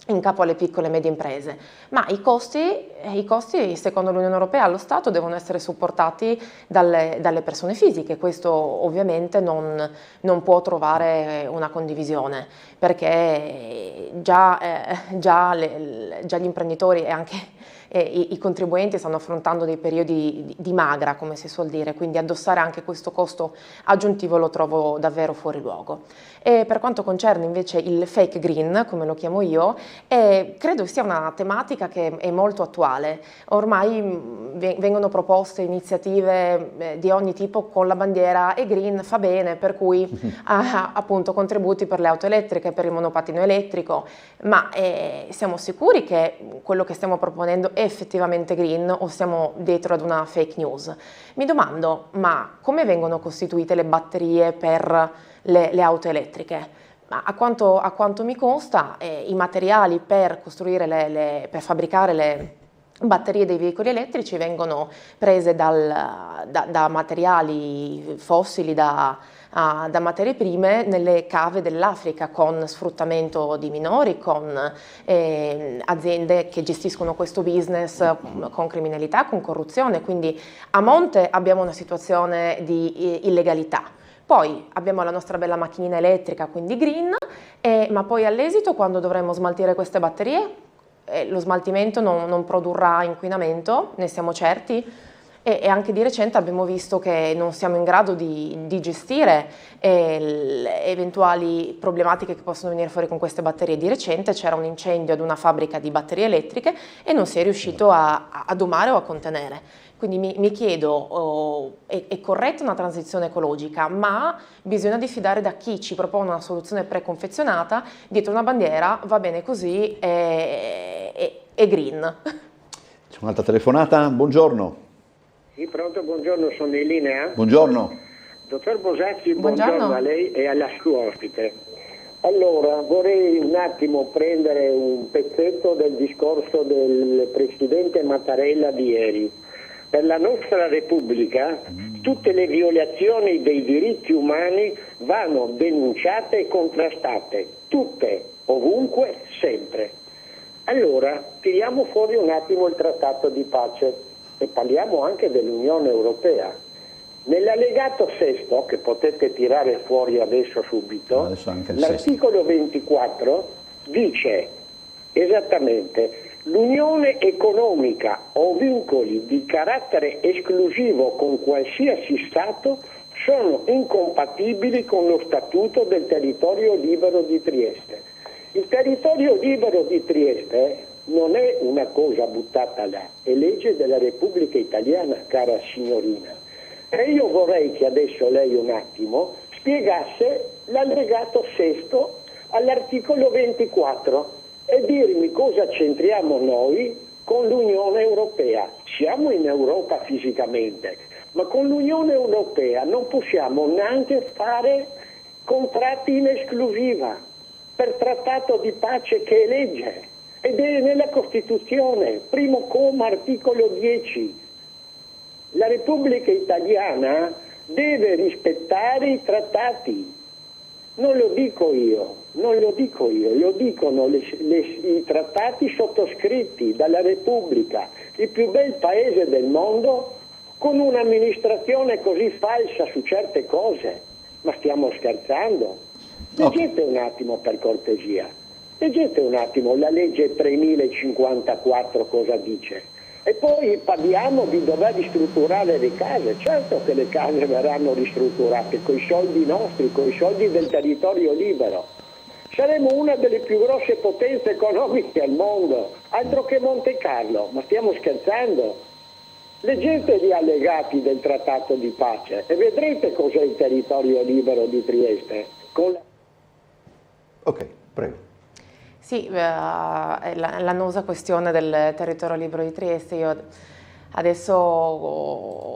in capo alle piccole e medie imprese, ma i costi secondo l'Unione Europea allo Stato devono essere supportati dalle persone fisiche. Questo ovviamente non può trovare una condivisione, perché già gli imprenditori e anche i contribuenti stanno affrontando dei periodi di magra, come si suol dire, quindi addossare anche questo costo aggiuntivo lo trovo davvero fuori luogo. E per quanto concerne invece il fake green, come lo chiamo io, credo sia una tematica che è molto attuale. Ormai vengono proposte iniziative di ogni tipo con la bandiera e green fa bene, per cui appunto contributi per le auto elettriche, per il monopattino elettrico, ma siamo sicuri che quello che stiamo proponendo è effettivamente green o siamo dietro ad una fake news? Mi domando, ma come vengono costituite le batterie per le auto elettriche? A quanto mi consta, i materiali per costruire per fabbricare le batterie dei veicoli elettrici vengono prese da materiali fossili, da materie prime nelle cave dell'Africa, con sfruttamento di minori, con aziende che gestiscono questo business con criminalità, con corruzione, quindi a monte abbiamo una situazione di illegalità. Poi abbiamo la nostra bella macchinina elettrica, quindi green, ma poi all'esito, quando dovremo smaltire queste batterie, lo smaltimento non produrrà inquinamento, ne siamo certi, e anche di recente abbiamo visto che non siamo in grado di gestire le eventuali problematiche che possono venire fuori con queste batterie. Di recente c'era un incendio ad una fabbrica di batterie elettriche e non si è riuscito a domare o a contenere. Quindi mi chiedo, è corretta una transizione ecologica, ma bisogna diffidare da chi ci propone una soluzione preconfezionata dietro una bandiera, va bene così, è green. C'è un'altra telefonata, buongiorno. Sì, pronto, buongiorno, sono in linea. Buongiorno. Dottor Bosacchi, buongiorno a lei e alla sua ospite. Allora, vorrei un attimo prendere un pezzetto del discorso del Presidente Mattarella di ieri. Per la nostra Repubblica tutte le violazioni dei diritti umani vanno denunciate e contrastate, tutte, ovunque, sempre. Allora, tiriamo fuori un attimo il trattato di pace e parliamo anche dell'Unione Europea. Nell'allegato sesto, che potete tirare fuori adesso subito, l'articolo 24 dice esattamente: l'unione economica o vincoli di carattere esclusivo con qualsiasi Stato sono incompatibili con lo Statuto del territorio libero di Trieste. Il territorio libero di Trieste non è una cosa buttata là, è legge della Repubblica Italiana, cara signorina. E io vorrei che adesso lei un attimo spiegasse l'allegato sesto all'articolo 24 e dirmi cosa c'entriamo noi con l'Unione Europea. Siamo in Europa fisicamente, ma con l'Unione Europea non possiamo neanche fare contratti in esclusiva per trattato di pace che è legge ed è nella Costituzione, primo comma, articolo 10. La Repubblica Italiana deve rispettare i trattati. Non lo dico io, lo dicono i trattati sottoscritti dalla Repubblica, il più bel paese del mondo, con un'amministrazione così falsa su certe cose. Ma stiamo scherzando? Leggete un attimo, per cortesia, leggete un attimo la legge 3054 cosa dice. E poi parliamo di dover ristrutturare le case. Certo che le case verranno ristrutturate con i soldi nostri, con i soldi del territorio libero. Saremo una delle più grosse potenze economiche al mondo, altro che Monte Carlo, ma stiamo scherzando? Leggete gli allegati del trattato di pace e vedrete cos'è il territorio libero di Trieste. Ok, prego. Sì, l'annosa questione del territorio libero di Trieste, io adesso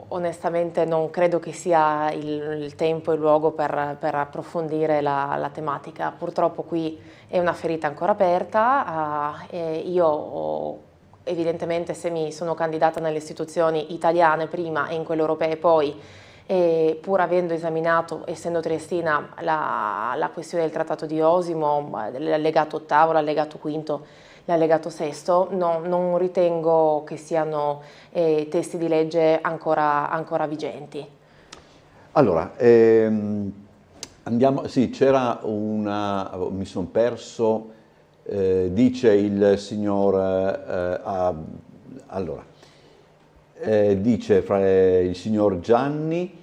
onestamente non credo che sia il tempo e il luogo per approfondire la tematica. Purtroppo qui è una ferita ancora aperta, io evidentemente, se mi sono candidata nelle istituzioni italiane prima e in quelle europee poi, e pur avendo esaminato, essendo triestina, la questione del Trattato di Osimo, l'allegato ottavo, l'allegato quinto, l'allegato sesto, non ritengo che siano testi di legge ancora vigenti. Allora, andiamo, sì, c'era mi sono perso, dice il signor Allora, dice il signor Gianni,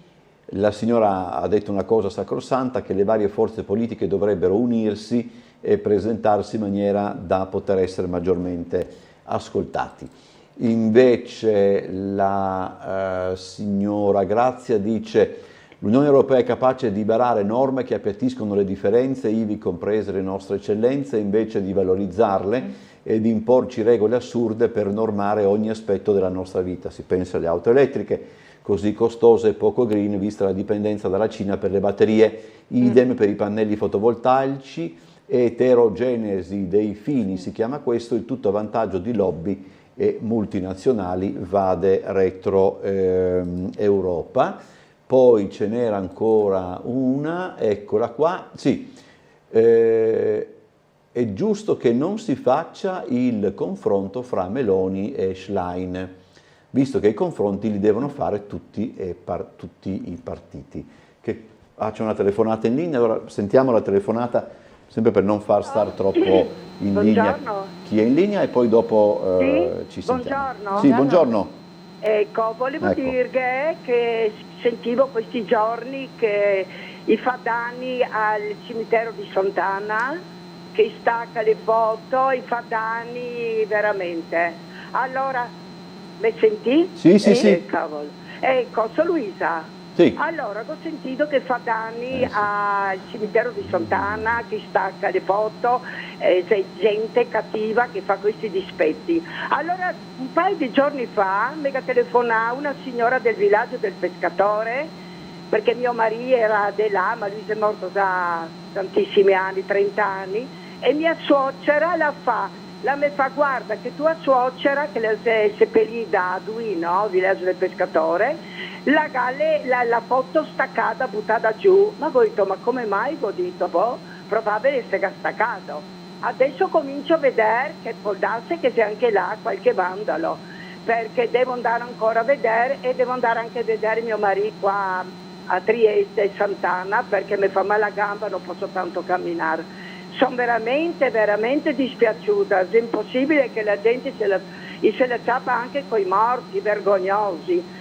la signora ha detto una cosa sacrosanta, che le varie forze politiche dovrebbero unirsi e presentarsi in maniera da poter essere maggiormente ascoltati. Invece la signora Grazia dice: l'Unione Europea è capace di varare norme che appiattiscono le differenze, ivi comprese le nostre eccellenze, invece di valorizzarle e di imporci regole assurde per normare ogni aspetto della nostra vita. Si pensa alle auto elettriche, così costose e poco green, vista la dipendenza dalla Cina per le batterie, idem per i pannelli fotovoltaici, eterogenesi dei fini, si chiama questo, il tutto a vantaggio di lobby e multinazionali, vade retro Europa. Poi ce n'era ancora una, eccola qua, sì, è giusto che non si faccia il confronto fra Meloni e Schlein, visto che i confronti li devono fare tutti i partiti. C'è una telefonata in linea, allora sentiamo la telefonata, sempre per non far stare troppo in linea chi è in linea, e poi dopo ci sentiamo. Buongiorno. Sì, buongiorno. Ecco, volevo dire che sentivo questi giorni che fa danni al cimitero di Sant'Anna, che stacca le foto, fa danni veramente. Allora, mi senti? Sì, sì. Cavolo. Ecco, sono Luisa. Sì. Allora, ho sentito che fa danni al cimitero di Sant'Anna, che stacca le foto, c'è gente cattiva che fa questi dispetti. Allora, un paio di giorni fa mi ha telefonato una signora del villaggio del pescatore, perché mio marito era di là, ma lui è morto da tantissimi anni, 30 anni, e mia suocera la mi fa: guarda che tua suocera, che la seppellita a Duino, villaggio del pescatore, la foto staccata, buttata giù. Ma ho detto: ma come mai? Ho detto: boh, probabilmente sia staccato. Adesso comincio a vedere che può darsi che sia anche là qualche vandalo, perché devo andare ancora a vedere, e devo andare anche a vedere mio marito qua a Trieste e Sant'Anna, perché mi fa male la gamba, non posso tanto camminare. Sono veramente dispiaciuta, è impossibile che la gente se la ciappa anche coi morti, vergognosi,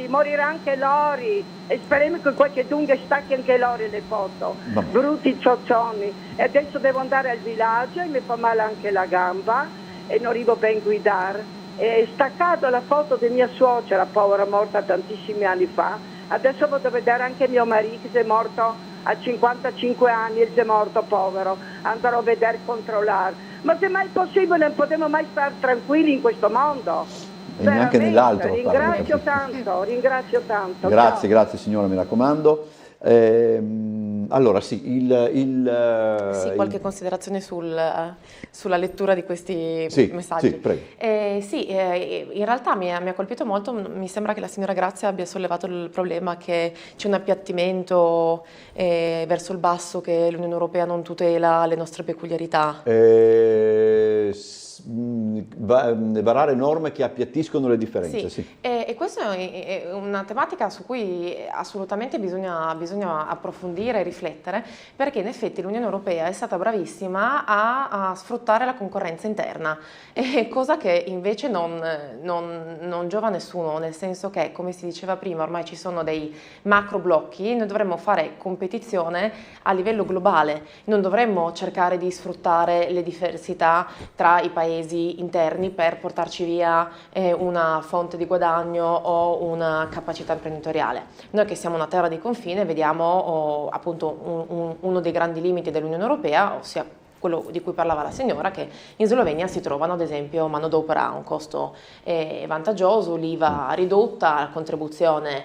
morirà anche Lori, e speriamo che qualche dunga stacchi anche Lori le foto, brutti cioccioni. E adesso devo andare al villaggio e mi fa male anche la gamba e non arrivo ben a guidare. È staccato la foto di mia suocera, povera, morta tantissimi anni fa. Adesso vado a vedere anche mio marito, che è morto a 55 anni, è morto povero. Andrò a vedere, controllare. Ma se mai possibile, non potremo mai stare tranquilli in questo mondo. E neanche nell'altro. Ringrazio tanto. Grazie signora, mi raccomando. Allora sì, qualche considerazione sulla lettura di questi messaggi. Sì, prego. In realtà mi ha colpito molto, mi sembra che la signora Grazia abbia sollevato il problema che c'è un appiattimento verso il basso, che l'Unione Europea non tutela le nostre peculiarità. Varare norme che appiattiscono le differenze. Sì. E questa è una tematica su cui assolutamente bisogna approfondire e riflettere, perché in effetti l'Unione Europea è stata bravissima a sfruttare la concorrenza interna, cosa che invece non giova a nessuno, nel senso che, come si diceva prima, ormai ci sono dei macro blocchi, noi dovremmo fare competizione a livello globale, non dovremmo cercare di sfruttare le diversità tra i paesi interni per portarci via una fonte di guadagno o una capacità imprenditoriale. Noi che siamo una terra di confine vediamo appunto uno dei grandi limiti dell'Unione Europea, ossia quello di cui parlava la signora, che in Slovenia si trovano ad esempio manodopera a un costo vantaggioso, l'IVA ridotta, la contribuzione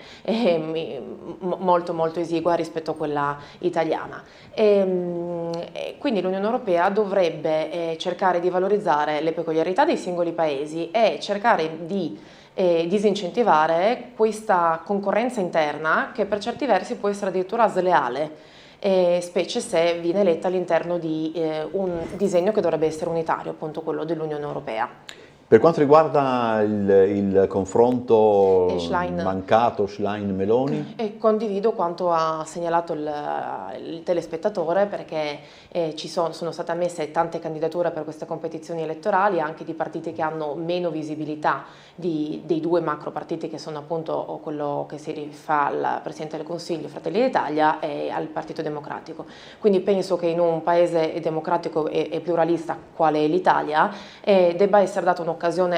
molto esigua rispetto a quella italiana. Quindi l'Unione Europea dovrebbe cercare di valorizzare le peculiarità dei singoli paesi e cercare di disincentivare questa concorrenza interna, che per certi versi può essere addirittura sleale, specie se viene eletta all'interno di un disegno che dovrebbe essere unitario, appunto quello dell'Unione Europea. Per quanto riguarda il confronto mancato Schlein-Meloni? Condivido quanto ha segnalato il telespettatore, perché sono state ammesse tante candidature per queste competizioni elettorali, anche di partiti che hanno meno visibilità dei due macro partiti, che sono appunto quello che si rifà al Presidente del Consiglio, Fratelli d'Italia, e al Partito Democratico. Quindi penso che in un paese democratico e pluralista quale è l'Italia debba essere data un'occasione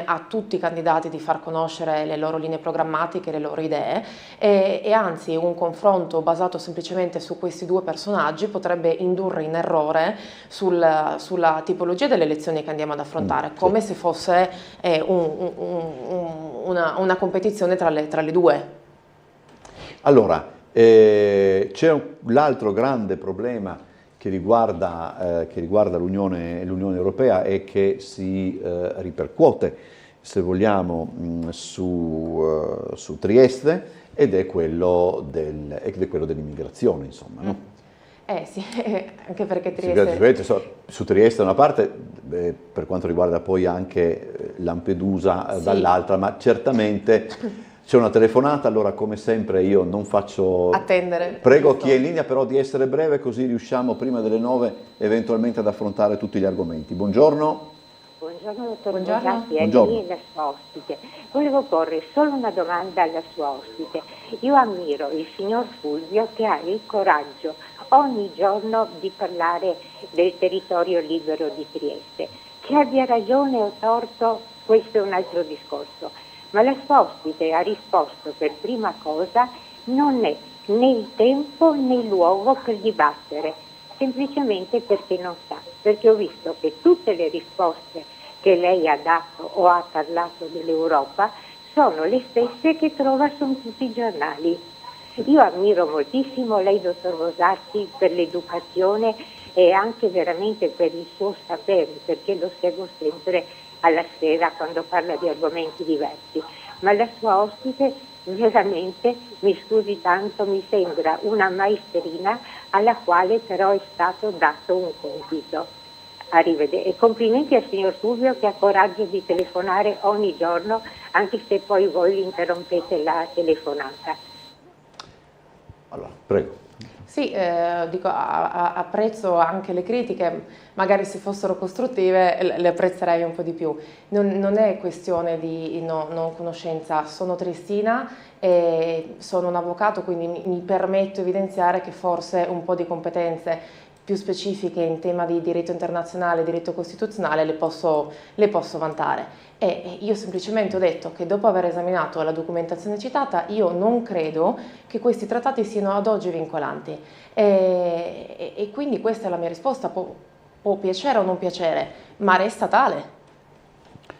a tutti i candidati di far conoscere le loro linee programmatiche, le loro idee, e anzi un confronto basato semplicemente su questi due personaggi potrebbe indurre in errore sulla tipologia delle elezioni che andiamo ad affrontare, come se fosse una competizione tra le due. Allora, c'è l'altro grande problema che riguarda l'Unione Europea e che si ripercuote, se vogliamo, su Trieste, ed è quello dell'immigrazione, insomma, no? Sì, anche perché Trieste... Su Trieste da una parte, per quanto riguarda poi anche Lampedusa dall'altra, ma certamente c'è una telefonata, allora come sempre io non faccio... Attendere. Prego chi è in linea però di essere breve, così riusciamo prima delle 9 eventualmente ad affrontare tutti gli argomenti. Buongiorno. Buongiorno dottor Bogatti, è lei la sua ospite. Volevo porre solo una domanda alla sua ospite. Io ammiro il signor Fulvio che ha il coraggio ogni giorno di parlare del territorio libero di Trieste. Che abbia ragione o torto, questo è un altro discorso. Ma la sua ospite ha risposto per prima cosa: non è né il tempo né il luogo per dibattere, semplicemente perché non sa, perché ho visto che tutte le risposte che lei ha dato o ha parlato dell'Europa sono le stesse che trova su tutti i giornali. Io ammiro moltissimo lei, dottor Rosatti, per l'educazione e anche veramente per il suo sapere, perché lo seguo sempre alla sera quando parla di argomenti diversi, ma la sua ospite veramente, mi scusi tanto, mi sembra una maestrina alla quale però è stato dato un compito. Arrivederci e complimenti al signor Fulvio che ha coraggio di telefonare ogni giorno, anche se poi voi gli interrompete la telefonata. Allora, prego. Sì, dico, apprezzo anche le critiche, magari se fossero costruttive le apprezzerei un po' di più. Non è questione di non conoscenza, sono triestina e sono un avvocato, quindi mi permetto di evidenziare che forse un po' di competenze più specifiche in tema di diritto internazionale e diritto costituzionale le posso vantare. E io semplicemente ho detto che dopo aver esaminato la documentazione citata io non credo che questi trattati siano ad oggi vincolanti e quindi questa è la mia risposta, può piacere o non piacere, ma resta tale.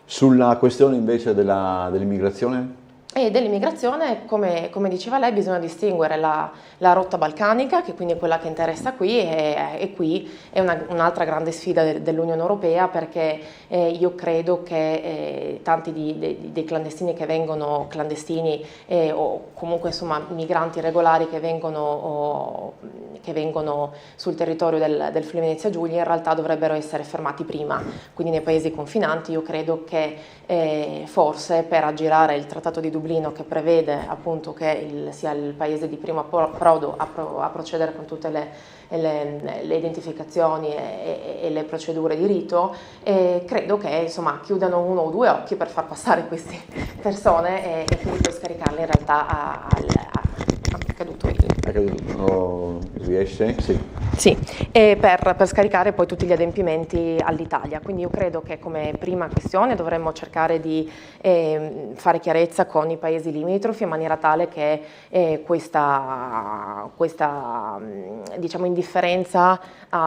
Sulla questione invece dell'immigrazione? E dell'immigrazione, come diceva lei, bisogna distinguere la rotta balcanica, che quindi è quella che interessa qui, e qui è un'altra grande sfida dell'Unione Europea, perché io credo che tanti dei clandestini che vengono clandestini o comunque insomma migranti regolari che vengono sul territorio del Friuli Venezia Giulia in realtà dovrebbero essere fermati prima, quindi nei paesi confinanti. Io credo che forse per aggirare il Trattato di Dublino, che prevede appunto che sia il paese di primo approdo a procedere con tutte le identificazioni e le procedure di rito, credo che insomma chiudano uno o due occhi per far passare queste persone e quindi poi scaricarle in realtà accaduto il... riesce? Sì, e per scaricare poi tutti gli adempimenti all'Italia. Quindi io credo che come prima questione dovremmo cercare di fare chiarezza con i paesi limitrofi in maniera tale che questa diciamo indifferenza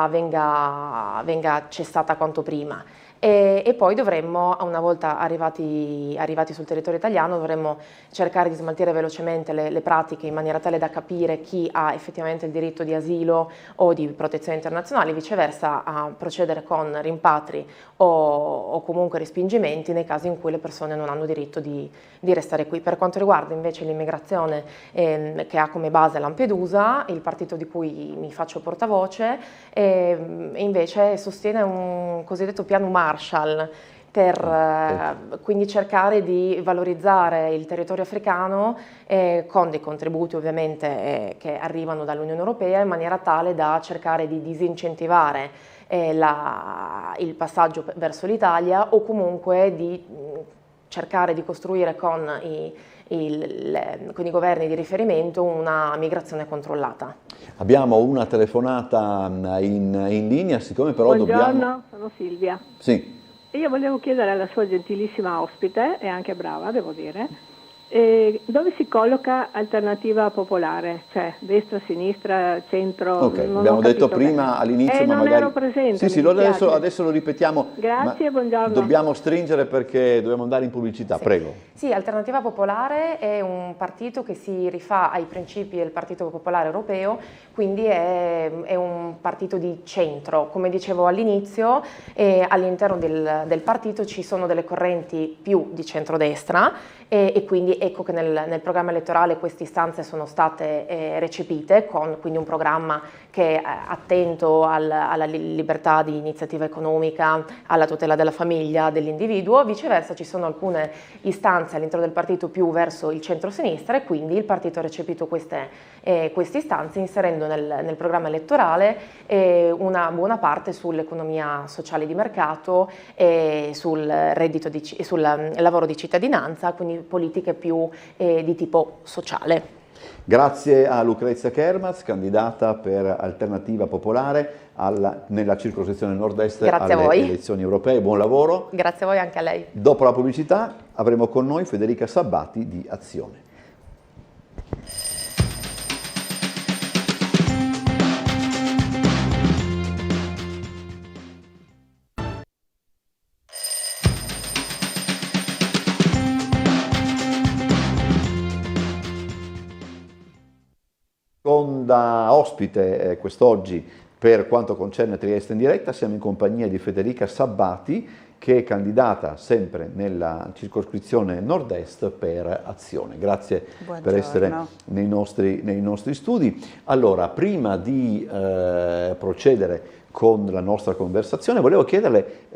venga cessata quanto prima. E poi dovremmo, una volta arrivati sul territorio italiano, dovremmo cercare di smaltire velocemente le pratiche in maniera tale da capire chi ha effettivamente il diritto di asilo o di protezione internazionale, viceversa a procedere con rimpatri o comunque respingimenti nei casi in cui le persone non hanno diritto di restare qui. Per quanto riguarda invece l'immigrazione che ha come base Lampedusa, il partito di cui mi faccio portavoce invece sostiene un cosiddetto piano Marshall, per quindi cercare di valorizzare il territorio africano con dei contributi ovviamente che arrivano dall'Unione Europea, in maniera tale da cercare di disincentivare il passaggio verso l'Italia, o comunque di cercare di costruire con i governi di riferimento una migrazione controllata. Abbiamo una telefonata in linea, siccome però Buongiorno, sono Silvia. Sì. Io volevo chiedere alla sua gentilissima ospite, e anche brava devo dire, dove si colloca Alternativa Popolare, cioè destra, sinistra, centro? Ok, abbiamo detto prima all'inizio, ma non magari... ero presente. Sì, adesso lo ripetiamo. Grazie, buongiorno. Dobbiamo stringere perché dobbiamo andare in pubblicità, prego. Sì, Alternativa Popolare è un partito che si rifà ai principi del Partito Popolare Europeo, quindi è un partito di centro. Come dicevo all'inizio, all'interno del partito ci sono delle correnti più di centrodestra, e quindi ecco che nel programma elettorale queste istanze sono state recepite, con quindi un programma che è attento alla libertà di iniziativa economica, alla tutela della famiglia, dell'individuo. Viceversa ci sono alcune istanze all'interno del partito più verso il centro-sinistra, e quindi il partito ha recepito queste istanze, inserendo nel programma elettorale una buona parte sull'economia sociale di mercato e sul lavoro di cittadinanza, quindi politiche più di tipo sociale. Grazie a Lucrezia Kermaz, candidata per Alternativa Popolare nella circoscrizione nord-est alle elezioni europee. Buon lavoro. Grazie a voi, anche a lei. Dopo la pubblicità avremo con noi Federica Sabbati di Azione. Da ospite quest'oggi per quanto concerne Trieste in diretta siamo in compagnia di Federica Sabbati, che è candidata sempre nella circoscrizione nord-est per Azione. Grazie per essere nei nostri studi. Allora, prima di procedere con la nostra conversazione, volevo chiederle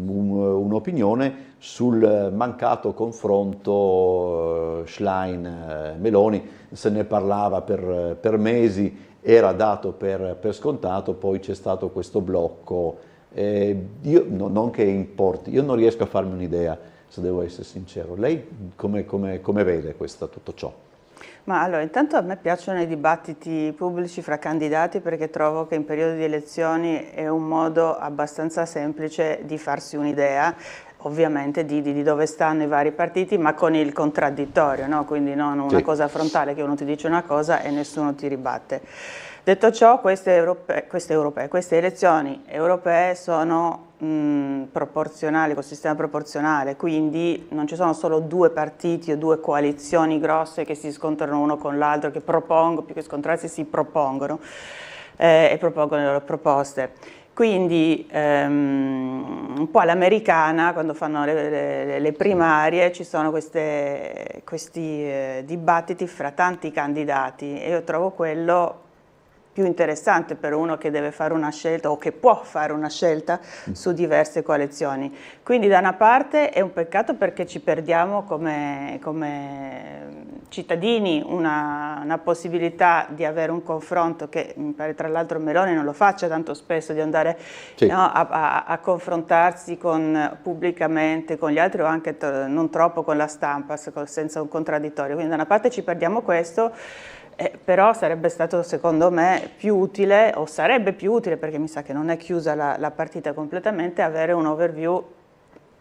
un'opinione sul mancato confronto Schlein-Meloni. Se ne parlava per mesi, era dato per scontato, poi c'è stato questo blocco. Io non che importi, io non riesco a farmi un'idea, se devo essere sincero. Lei come vede tutto ciò? Ma allora, intanto a me piacciono i dibattiti pubblici fra candidati, perché trovo che in periodo di elezioni è un modo abbastanza semplice di farsi un'idea, ovviamente di dove stanno i vari partiti, ma con il contraddittorio, no? Quindi non una cosa frontale che uno ti dice una cosa e nessuno ti ribatte. Detto ciò, queste elezioni europee sono proporzionali, col sistema proporzionale, quindi non ci sono solo due partiti o due coalizioni grosse che si scontrano uno con l'altro, che propongono, più che scontrarsi si propongono e propongono le loro proposte. Quindi un po' all'americana, quando fanno le primarie, ci sono questi dibattiti fra tanti candidati, e io trovo quello più interessante per uno che deve fare una scelta o che può fare una scelta su diverse coalizioni. Quindi da una parte è un peccato, perché ci perdiamo come cittadini una possibilità di avere un confronto, che mi pare tra l'altro Meloni non lo faccia tanto spesso, di andare a confrontarsi pubblicamente con gli altri, o anche non troppo con la stampa, senza un contraddittorio. Quindi da una parte ci perdiamo questo. Però sarebbe stato, secondo me, più utile, o sarebbe più utile, perché mi sa che non è chiusa la partita completamente, avere un overview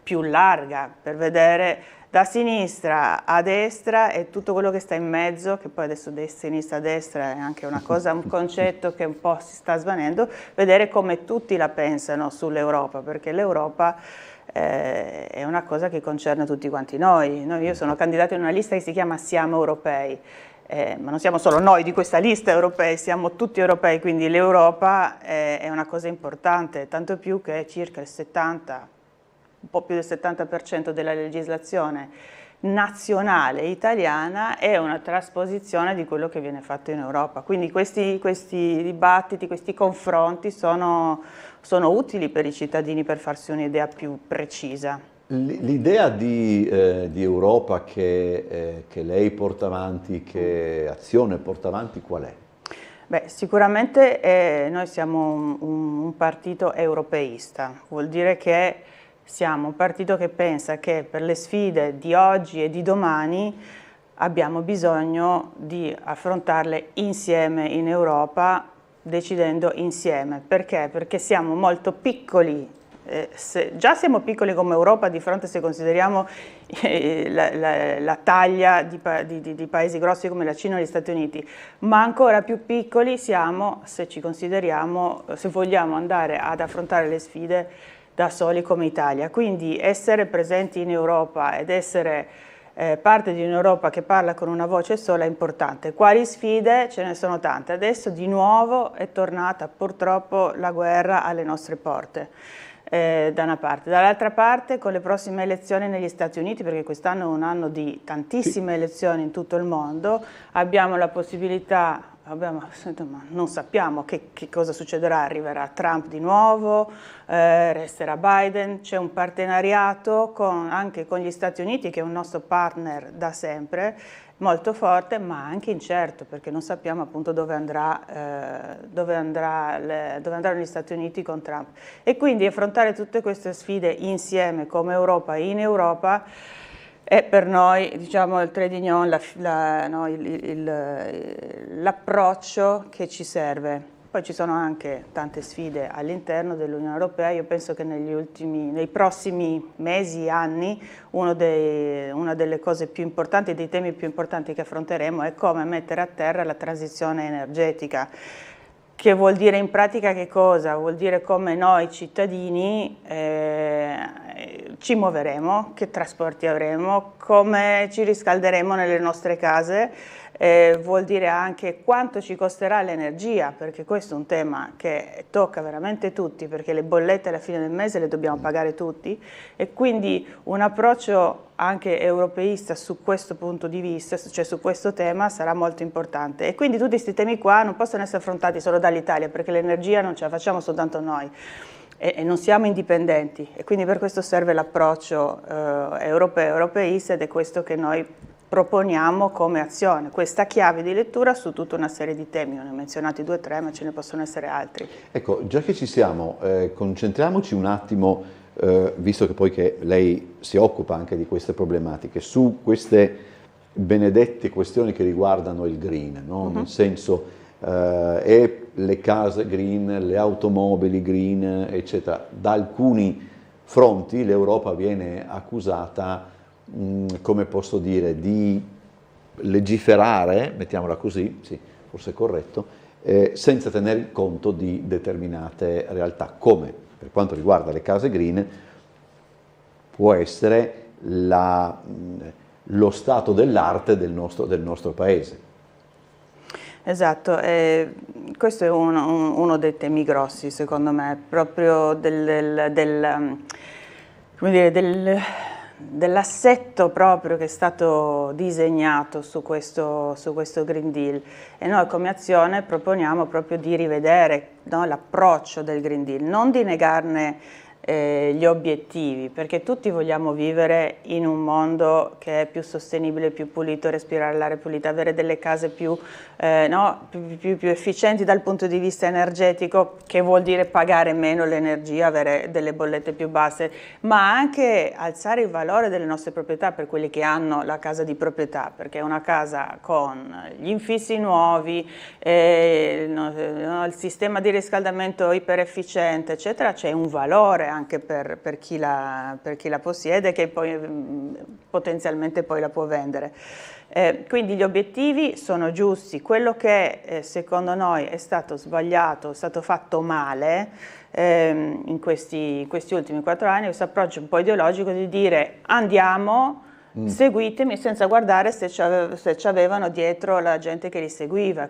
più larga per vedere da sinistra a destra e tutto quello che sta in mezzo, che poi adesso sinistra a destra è anche una cosa, un concetto che un po' si sta svanendo, vedere come tutti la pensano sull'Europa, perché l'Europa è una cosa che concerne tutti quanti noi. Io sono candidata in una lista che si chiama Siamo Europei. Ma non siamo solo noi di questa lista europei, siamo tutti europei, quindi l'Europa è una cosa importante, tanto più che circa il 70, un po' più del 70% della legislazione nazionale italiana è una trasposizione di quello che viene fatto in Europa. Quindi questi dibattiti, questi confronti sono sono utili per i cittadini per farsi un'idea più precisa. L'idea di Europa che lei porta avanti, che Azione porta avanti, qual è? Beh, sicuramente noi siamo un partito europeista, vuol dire che siamo un partito che pensa che per le sfide di oggi e di domani abbiamo bisogno di affrontarle insieme in Europa, decidendo insieme. Perché? Perché siamo molto piccoli. Già siamo piccoli come Europa di fronte, se consideriamo la taglia di paesi grossi come la Cina e gli Stati Uniti, ma ancora più piccoli siamo se ci consideriamo, se vogliamo andare ad affrontare le sfide da soli come Italia. Quindi essere presenti in Europa ed essere parte di un'Europa che parla con una voce sola è importante. Quali sfide? Ce ne sono tante. Adesso di nuovo è tornata purtroppo la guerra alle nostre porte. Da una parte. Dall'altra parte, con le prossime elezioni negli Stati Uniti, perché quest'anno è un anno di tantissime elezioni in tutto il mondo, abbiamo la possibilità, non sappiamo che cosa succederà, arriverà Trump di nuovo, resterà Biden, c'è un partenariato anche con gli Stati Uniti, che è un nostro partner da sempre, molto forte, ma anche incerto, perché non sappiamo appunto dove andranno gli Stati Uniti con Trump. E quindi affrontare tutte queste sfide insieme come Europa, in Europa, è per noi, diciamo, il trait d'union, l'approccio che ci serve. Poi ci sono anche tante sfide all'interno dell'Unione Europea. Io penso che nei prossimi mesi, anni, una delle cose più importanti, dei temi più importanti che affronteremo è come mettere a terra la transizione energetica. Che vuol dire in pratica che cosa? Vuol dire come noi cittadini ci muoveremo, che trasporti avremo, come ci riscalderemo nelle nostre case, vuol dire anche quanto ci costerà l'energia, perché questo è un tema che tocca veramente tutti, perché le bollette alla fine del mese le dobbiamo pagare tutti, e quindi un approccio anche europeista su questo punto di vista, cioè su questo tema, sarà molto importante. E quindi tutti questi temi qua non possono essere affrontati solo dall'Italia, perché l'energia non ce la facciamo soltanto noi e non siamo indipendenti, e quindi per questo serve l'approccio europeista, ed è questo che noi proponiamo come Azione, questa chiave di lettura su tutta una serie di temi. Ne ho menzionati 2 o 3, ma ce ne possono essere altri. Ecco, già che ci siamo, concentriamoci un attimo, visto che poi che lei si occupa anche di queste problematiche, su queste benedette questioni che riguardano il green, no? Nel senso, e le case green, le automobili green, eccetera. Da alcuni fronti l'Europa viene accusata, come posso dire, di legiferare, mettiamola così, sì, forse è corretto, senza tenere conto di determinate realtà, come per quanto riguarda le case green può essere lo stato dell'arte del nostro paese. Esatto, questo è uno dei temi grossi secondo me, proprio dell'assetto proprio che è stato disegnato su questo Green Deal, e noi come Azione proponiamo proprio di rivedere, no, l'approccio del Green Deal, non di negarne gli obiettivi, perché tutti vogliamo vivere in un mondo che è più sostenibile, più pulito, respirare l'aria pulita, avere delle case più efficienti dal punto di vista energetico, che vuol dire pagare meno l'energia, avere delle bollette più basse, ma anche alzare il valore delle nostre proprietà per quelli che hanno la casa di proprietà, perché una casa con gli infissi nuovi, il sistema di riscaldamento iperefficiente, eccetera, c'è un valore anche per chi la possiede, che poi potenzialmente poi la può vendere. Quindi gli obiettivi sono giusti. Quello che secondo noi è stato sbagliato, è stato fatto male in questi ultimi 4 anni, questo approccio un po' ideologico di dire andiamo, seguitemi, senza guardare se ci avevano dietro la gente che li seguiva.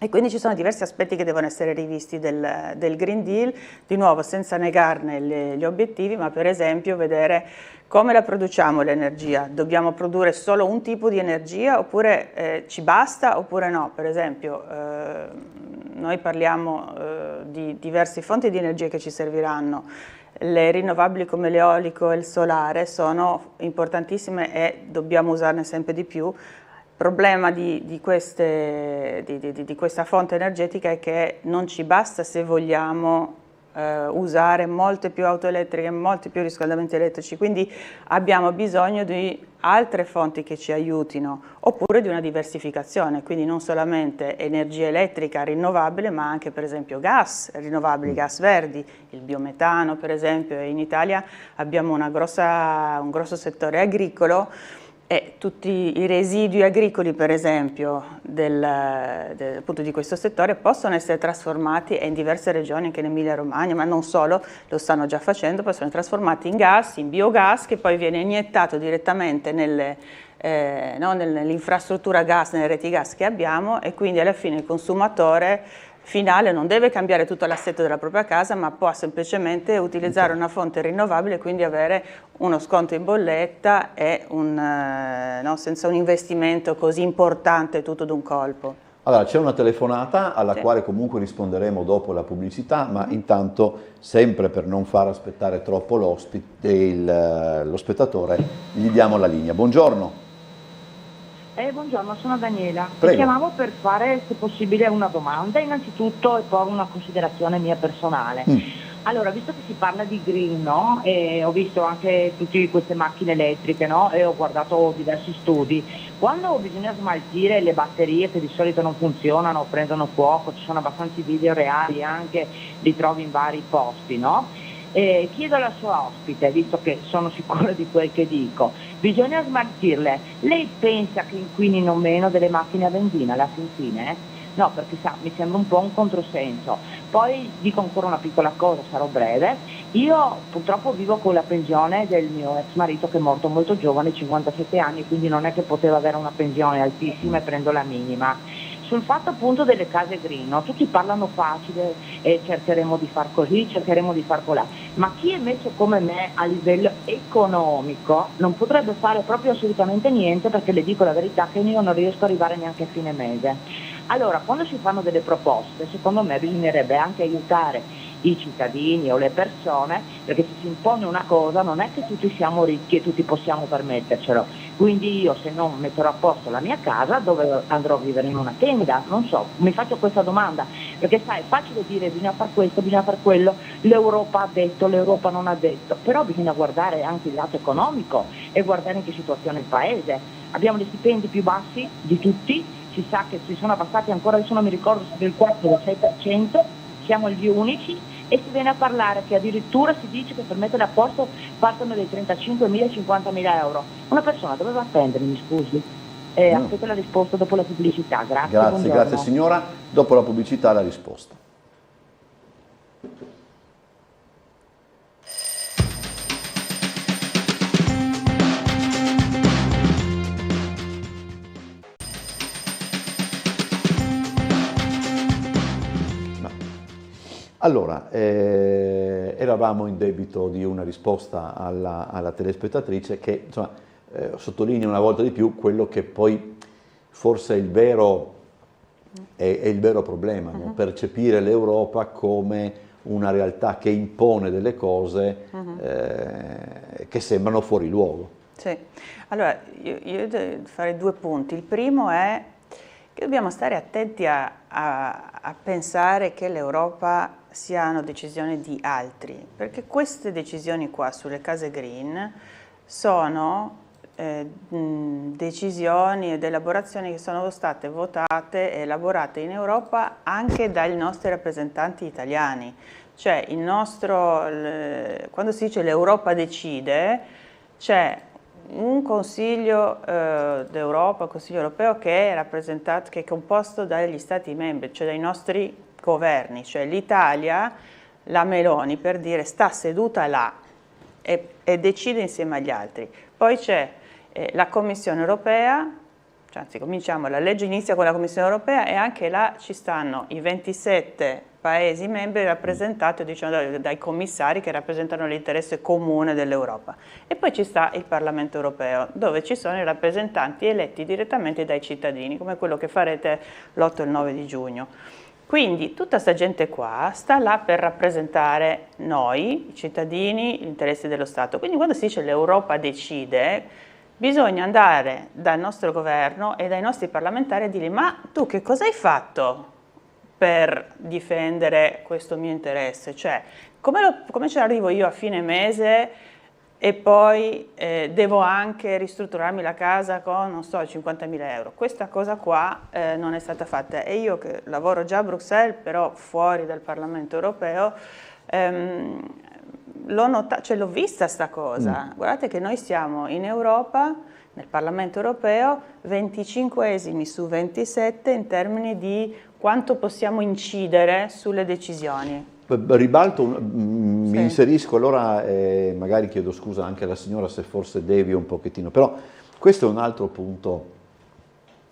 E quindi ci sono diversi aspetti che devono essere rivisti del Green Deal, di nuovo senza negarne gli obiettivi, ma per esempio vedere come la produciamo l'energia. Dobbiamo produrre solo un tipo di energia oppure ci basta oppure no? Per esempio noi parliamo di diverse fonti di energia che ci serviranno. Le rinnovabili come l'eolico e il solare sono importantissime e dobbiamo usarne sempre di più. Il problema di questa fonte energetica è che non ci basta se vogliamo usare molte più auto elettriche, molti più riscaldamenti elettrici, quindi abbiamo bisogno di altre fonti che ci aiutino, oppure di una diversificazione, quindi non solamente energia elettrica rinnovabile, ma anche per esempio gas rinnovabili, gas verdi, il biometano per esempio. In Italia abbiamo un grosso settore agricolo e tutti i residui agricoli per esempio appunto di questo settore possono essere trasformati, e in diverse regioni, anche in Emilia Romagna, ma non solo, lo stanno già facendo, possono essere trasformati in gas, in biogas, che poi viene iniettato direttamente nell'infrastruttura gas, nelle reti gas che abbiamo, e quindi alla fine il consumatore finale non deve cambiare tutto l'assetto della propria casa, ma può semplicemente utilizzare una fonte rinnovabile e quindi avere uno sconto in bolletta e senza un investimento così importante tutto d'un colpo. Allora, c'è una telefonata alla quale comunque risponderemo dopo la pubblicità, ma intanto, sempre per non far aspettare troppo lo spettatore, gli diamo la linea. Buongiorno. Buongiorno, sono Daniela. Prego. Ti chiamavo per fare, se possibile, una domanda innanzitutto e poi una considerazione mia personale. Allora, visto che si parla di green, no? E ho visto anche tutte queste macchine elettriche, no? E ho guardato diversi studi. Quando bisogna smaltire le batterie che di solito non funzionano, prendono fuoco, ci sono abbastanza video reali anche, li trovi in vari posti, no? Chiedo alla sua ospite, visto che sono sicura di quel che dico, bisogna smaltirle. Lei pensa che inquinino meno delle macchine a benzina alla fine? No, perché mi sembra un po' un controsenso. Poi dico ancora una piccola cosa, sarò breve. Io purtroppo vivo con la pensione del mio ex marito, che è morto molto giovane, 57 anni, quindi non è che poteva avere una pensione altissima e prendo la minima. Sul fatto appunto delle case green, no? Tutti parlano facile e cercheremo di far così, cercheremo di far colà, ma chi invece come me a livello economico non potrebbe fare proprio assolutamente niente, perché le dico la verità che io non riesco ad arrivare neanche a fine mese. Allora, quando si fanno delle proposte, secondo me bisognerebbe anche aiutare i cittadini o le persone, perché se si impone una cosa non è che tutti siamo ricchi e tutti possiamo permettercelo. Quindi io, se non metterò a posto la mia casa, dove andrò a vivere? In una tenda? Non so, mi faccio questa domanda, perché sai, è facile dire bisogna fare questo, bisogna fare quello, l'Europa ha detto, l'Europa non ha detto, però bisogna guardare anche il lato economico e guardare in che situazione è il paese. Abbiamo gli stipendi più bassi di tutti, si sa che si sono abbassati ancora, adesso non mi ricordo se del 4 o del 6%, siamo gli unici, e si viene a parlare che addirittura si dice che per mettere a posto partono dai 35.000 ai 50.000 euro. Una persona dove va a spendere, mi scusi? Aspetto la risposta dopo la pubblicità. Grazie. Grazie signora. Dopo la pubblicità la risposta. Allora, eravamo in debito di una risposta alla telespettatrice che, insomma, sottolinea una volta di più quello che poi forse è il vero problema, no? Percepire l'Europa come una realtà che impone delle cose che sembrano fuori luogo. Sì, allora io devo fare due punti. Il primo è che dobbiamo stare attenti a pensare che l'Europa siano decisioni di altri, perché queste decisioni qua sulle case green sono decisioni ed elaborazioni che sono state votate e elaborate in Europa anche dai nostri rappresentanti italiani. Cioè quando si dice l'Europa decide, c'è un Consiglio d'Europa, un Consiglio europeo che è rappresentato, che è composto dagli Stati membri, cioè dai nostri governi, cioè l'Italia, la Meloni per dire sta seduta là e decide insieme agli altri. Poi c'è la Commissione europea, cioè, anzi cominciamo, la legge inizia con la Commissione europea e anche là ci stanno i 27 Paesi membri rappresentati, diciamo, dai commissari che rappresentano l'interesse comune dell'Europa. E poi ci sta il Parlamento europeo, dove ci sono i rappresentanti eletti direttamente dai cittadini, come quello che farete l'8 e il 9 di giugno. Quindi tutta questa gente qua sta là per rappresentare noi, i cittadini, gli interessi dello Stato. Quindi quando si dice l'Europa decide, bisogna andare dal nostro governo e dai nostri parlamentari e dirgli: ma tu che cosa hai fatto per difendere questo mio interesse? Cioè, come ci arrivo io a fine mese e poi devo anche ristrutturarmi la casa con, non so, 50.000 euro. Questa cosa qua non è stata fatta, e io che lavoro già a Bruxelles, però fuori dal Parlamento europeo, l'ho vista sta cosa. Guardate che noi siamo in Europa, nel Parlamento europeo, 25esimi su 27 in termini di quanto possiamo incidere sulle decisioni. Ribalto, mi inserisco allora, magari chiedo scusa anche alla signora se forse devio un pochettino, però questo è un altro punto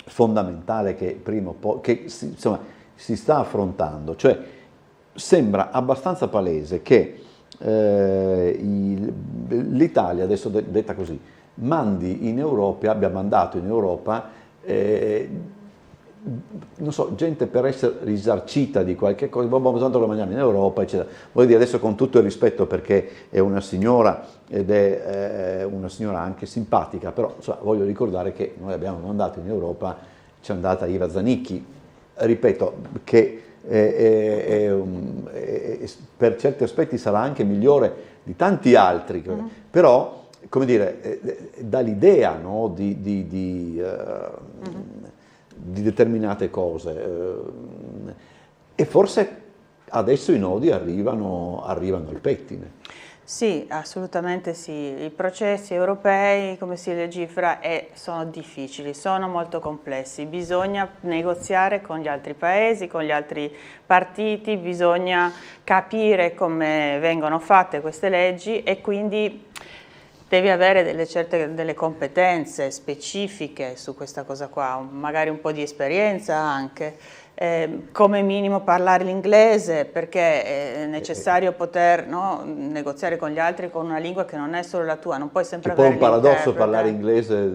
fondamentale che prima o poi, che si sta affrontando, cioè sembra abbastanza palese che l'Italia, adesso detta così, abbia mandato in Europa non so, gente per essere risarcita di qualche cosa, tanto lo mangiamo in Europa, eccetera. Voglio dire, adesso con tutto il rispetto, perché è una signora ed è una signora anche simpatica, però insomma, voglio ricordare che noi abbiamo mandato in Europa, c'è andata Iva Zanicchi, ripeto, che per certi aspetti sarà anche migliore di tanti altri, però, come dire, dà l'idea, no, di determinate cose, e forse adesso i nodi arrivano al pettine. Sì, assolutamente sì. I processi europei, come si legifera, sono difficili, sono molto complessi. Bisogna negoziare con gli altri paesi, con gli altri partiti, bisogna capire come vengono fatte queste leggi, e quindi devi avere delle competenze specifiche su questa cosa qua, magari un po' di esperienza anche, come minimo parlare l'inglese, perché è necessario poter, no, negoziare con gli altri con una lingua che non è solo la tua, non puoi sempre avere l'interprete. È un paradosso parlare inglese,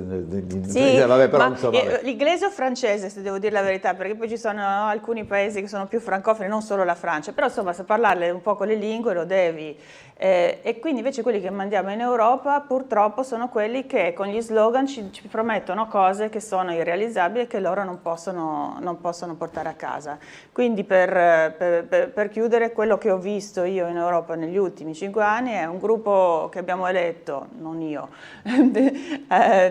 sì, vabbè, però insomma, l'inglese o francese, se devo dire la verità, perché poi ci sono alcuni paesi che sono più francofoni, non solo la Francia, però insomma se parlarle un po' con le lingue lo devi. E quindi invece quelli che mandiamo in Europa purtroppo sono quelli che con gli slogan ci promettono cose che sono irrealizzabili e che loro non possono portare a casa. Quindi per chiudere, quello che ho visto io in Europa negli ultimi 5 anni è un gruppo che abbiamo eletto, non io,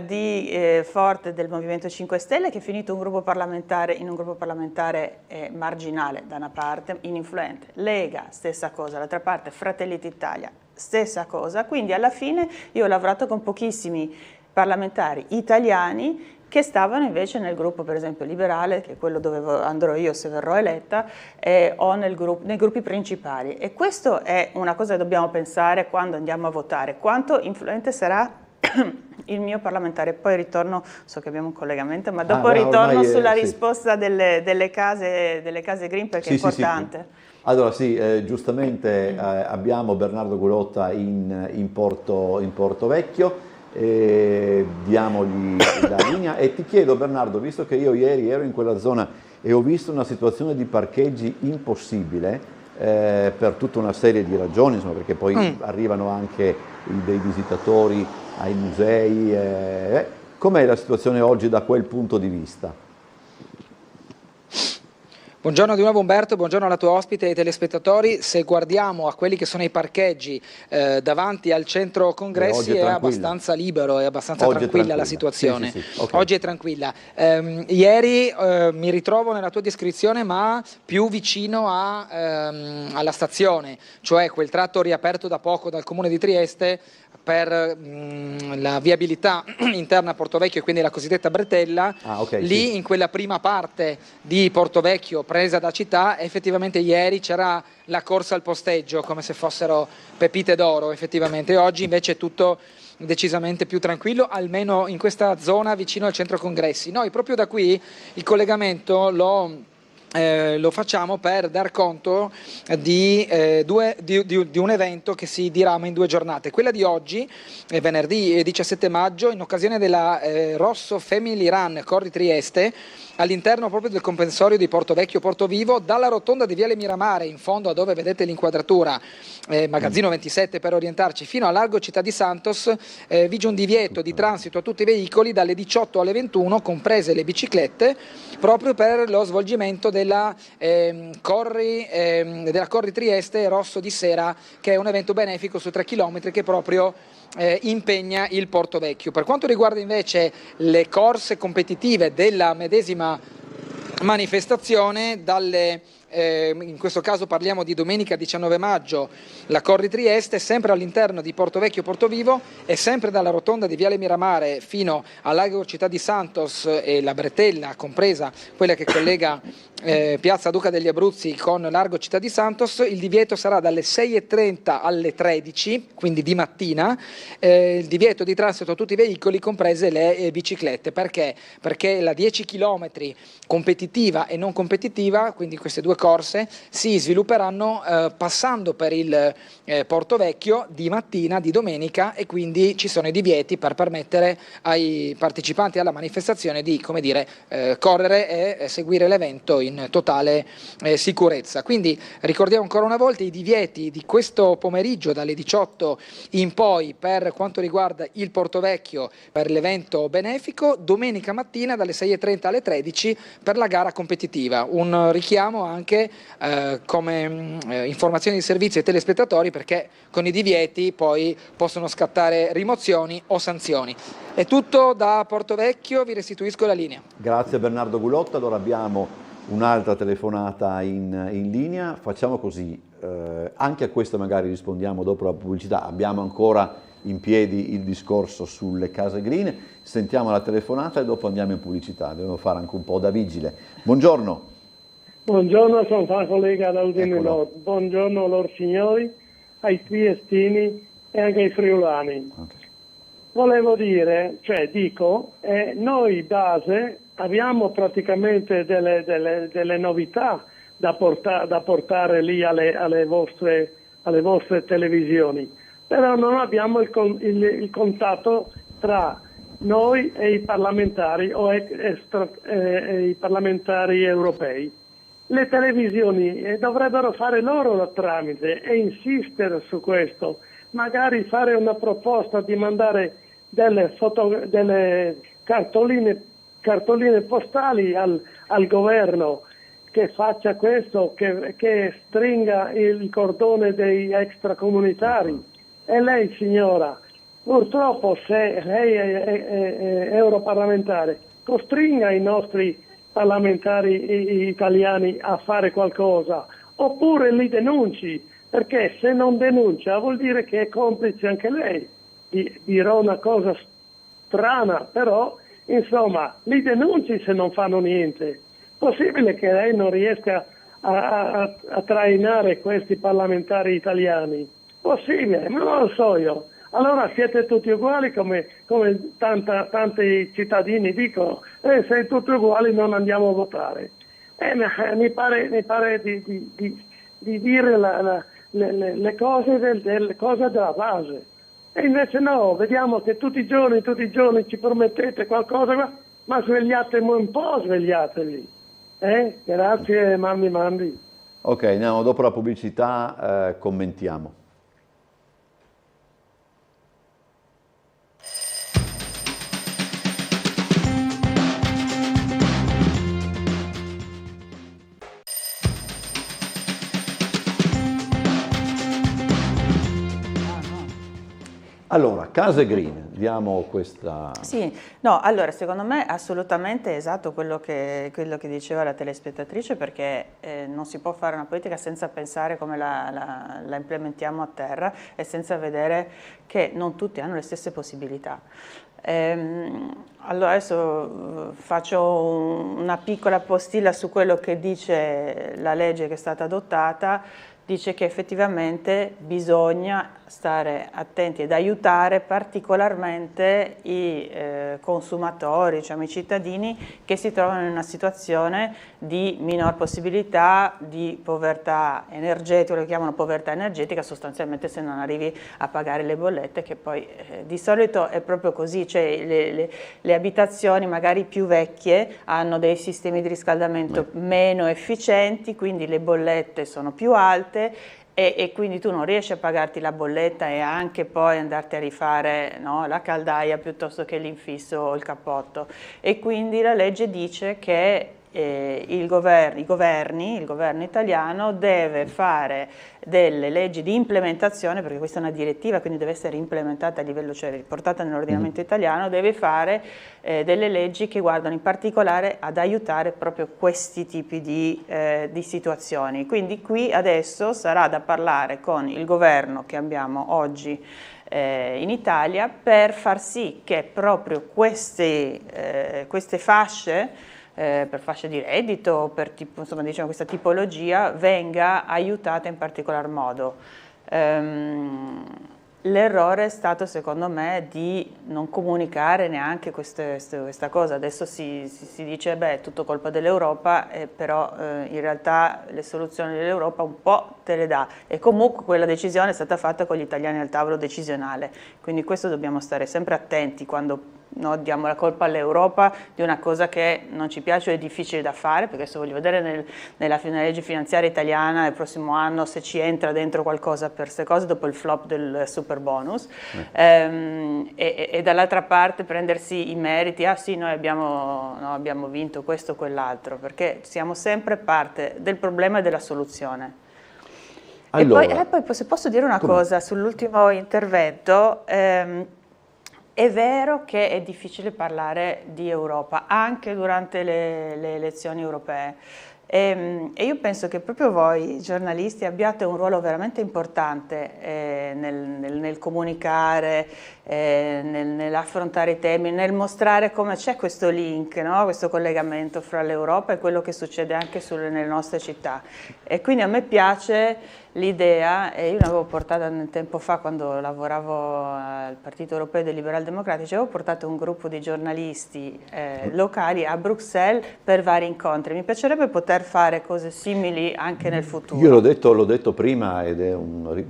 di forte del Movimento 5 Stelle, che è finito in un gruppo parlamentare marginale da una parte, ininfluente. Lega, stessa cosa, dall'altra parte Fratelli d'Italia, stessa cosa. Quindi alla fine io ho lavorato con pochissimi parlamentari italiani che stavano invece nel gruppo, per esempio, liberale, che è quello dove andrò io se verrò eletta, o nei gruppi principali. E questo è una cosa che dobbiamo pensare quando andiamo a votare, quanto influente sarà il mio parlamentare. Poi ritorno, so che abbiamo un collegamento, ma dopo ritorno sulla risposta delle case green, perché è importante. Sì. Allora sì, giustamente abbiamo Bernardo Gulotta in Porto Vecchio, diamogli la linea, e ti chiedo, Bernardo, visto che io ieri ero in quella zona e ho visto una situazione di parcheggi impossibile per tutta una serie di ragioni, insomma, perché poi arrivano anche dei visitatori ai musei, com'è la situazione oggi da quel punto di vista? Buongiorno di nuovo Umberto, buongiorno alla tua ospite e ai telespettatori. Se guardiamo a quelli che sono i parcheggi davanti al centro congressi è abbastanza libero, è abbastanza tranquilla la situazione. Sì. Okay. Oggi è tranquilla. Ieri mi ritrovo nella tua descrizione, ma più vicino alla stazione, cioè quel tratto riaperto da poco dal Comune di Trieste per la viabilità interna a Portovecchio, e quindi la cosiddetta bretella. In quella prima parte di Portovecchio presa da città, effettivamente ieri c'era la corsa al posteggio come se fossero pepite d'oro, effettivamente. Oggi invece è tutto decisamente più tranquillo, almeno in questa zona vicino al centro congressi. Noi proprio da qui il collegamento lo lo facciamo per dar conto di un evento che si dirama in 2 giornate. Quella di oggi, venerdì 17 maggio, in occasione della Rosso Family Run Corri Trieste, all'interno proprio del comprensorio di Porto Vecchio Porto Vivo, dalla rotonda di Viale Miramare, in fondo a dove vedete l'inquadratura, Magazzino 27 per orientarci, fino a Largo Città di Santos, vige un divieto di transito a tutti i veicoli dalle 18 alle 21, comprese le biciclette, proprio per lo svolgimento della Corri Trieste Rosso di Sera, che è un evento benefico su 3 km che proprio impegna il Porto Vecchio. Per quanto riguarda invece le corse competitive della medesima manifestazione, in questo caso parliamo di domenica 19 maggio, la Corri Trieste, sempre all'interno di Porto Vecchio Porto Vivo e sempre dalla rotonda di Viale Miramare fino al Lago Città di Santos e la bretella, compresa quella che collega Piazza Duca degli Abruzzi con Largo Città di Santos, il divieto sarà dalle 6:30 alle 13, quindi di mattina, il divieto di transito a tutti i veicoli, comprese le biciclette. Perché? Perché la 10 km competitiva e non competitiva, quindi queste 2 corse, si svilupperanno passando per il Porto Vecchio di mattina, di domenica, e quindi ci sono i divieti per permettere ai partecipanti alla manifestazione di, come dire, correre e seguire l'evento in totale sicurezza. Quindi ricordiamo ancora una volta i divieti di questo pomeriggio dalle 18 in poi per quanto riguarda il Porto Vecchio per l'evento benefico, domenica mattina dalle 6:30 alle 13 per la gara competitiva. Un richiamo anche come informazioni di servizio ai telespettatori, perché con i divieti poi possono scattare rimozioni o sanzioni. È tutto da Porto Vecchio, vi restituisco la linea. Grazie Bernardo Gulotta. Allora abbiamo un'altra telefonata in linea, facciamo così, anche a questa magari rispondiamo dopo la pubblicità, abbiamo ancora in piedi il discorso sulle case green, sentiamo la telefonata e dopo andiamo in pubblicità, dobbiamo fare anche un po' da vigile. Buongiorno. Buongiorno, sono la collega da Udine Nord, buongiorno loro signori, ai triestini e anche ai friulani. Okay. Volevo dire, noi base abbiamo praticamente delle novità da portare lì alle vostre televisioni, però non abbiamo il contatto tra noi e i parlamentari o i parlamentari europei. Le televisioni dovrebbero fare loro da tramite e insistere su questo, magari fare una proposta di mandare delle cartoline postali al governo che faccia questo, che stringa il cordone dei extracomunitari. E lei, signora, purtroppo se lei è europarlamentare, costringa i nostri parlamentari italiani a fare qualcosa, oppure li denunci, perché se non denuncia vuol dire che è complice anche lei. Dirò una cosa strana, però insomma, li denunci se non fanno niente. Possibile che lei non riesca a trainare questi parlamentari italiani? Possibile, ma non lo so io. Allora siete tutti uguali come tanti cittadini dicono, se tutti uguali non andiamo a votare. Mi pare di dire le cose della base. E invece no, vediamo che tutti i giorni ci promettete qualcosa, ma svegliatevi un po', svegliatevi. Grazie, mandi. Ok, andiamo dopo la pubblicità, commentiamo. Allora, case green, diamo questa... Sì, no, allora secondo me è assolutamente esatto quello che diceva la telespettatrice, perché non si può fare una politica senza pensare come la implementiamo a terra e senza vedere che non tutti hanno le stesse possibilità. Allora adesso faccio una piccola postilla su quello che dice la legge che è stata adottata. dice che effettivamente bisogna stare attenti ed aiutare particolarmente i consumatori, diciamo i cittadini che si trovano in una situazione di minor possibilità di povertà energetica, lo chiamano povertà energetica, sostanzialmente se non arrivi a pagare le bollette, che poi di solito è proprio così, cioè le abitazioni magari più vecchie hanno dei sistemi di riscaldamento meno efficienti, quindi le bollette sono più alte e quindi tu non riesci a pagarti la bolletta e anche poi andarti a rifare, no, la caldaia piuttosto che l'infisso o il cappotto. E quindi la legge dice che il governo italiano deve fare delle leggi di implementazione, perché questa è una direttiva, quindi deve essere implementata a livello, cioè riportata nell'ordinamento italiano, deve fare delle leggi che guardano in particolare ad aiutare proprio questi tipi di situazioni. Quindi qui adesso sarà da parlare con il governo che abbiamo oggi in Italia per far sì che proprio queste fasce, per fasce di reddito, per tipo, insomma, diciamo, questa tipologia venga aiutata in particolar modo. L'errore è stato secondo me di non comunicare neanche questa cosa. Adesso si dice beh è tutto colpa dell'Europa, però in realtà le soluzioni dell'Europa un po' te le dà e comunque quella decisione è stata fatta con gli italiani al tavolo decisionale, quindi questo dobbiamo stare sempre attenti quando diamo la colpa all'Europa di una cosa che non ci piace o è difficile da fare, perché adesso voglio vedere nella legge finanziaria italiana il prossimo anno se ci entra dentro qualcosa per queste cose dopo il flop del super bonus e dall'altra parte prendersi i meriti, ah sì noi abbiamo vinto questo o quell'altro, perché siamo sempre parte del problema e della soluzione. Allora, e poi se posso dire una cosa sull'ultimo intervento, è vero che è difficile parlare di Europa anche durante le elezioni europee e io penso che proprio voi giornalisti abbiate un ruolo veramente importante nel comunicare, nell'affrontare i temi, nel mostrare come c'è questo link, no? Questo collegamento fra l'Europa e quello che succede anche nelle nostre città. E quindi a me piace l'idea, e io l'avevo portata tempo fa quando lavoravo al Partito Europeo dei Liberal Democratici, avevo portato un gruppo di giornalisti locali a Bruxelles per vari incontri. Mi piacerebbe poter fare cose simili anche nel futuro. Io l'ho detto prima ed è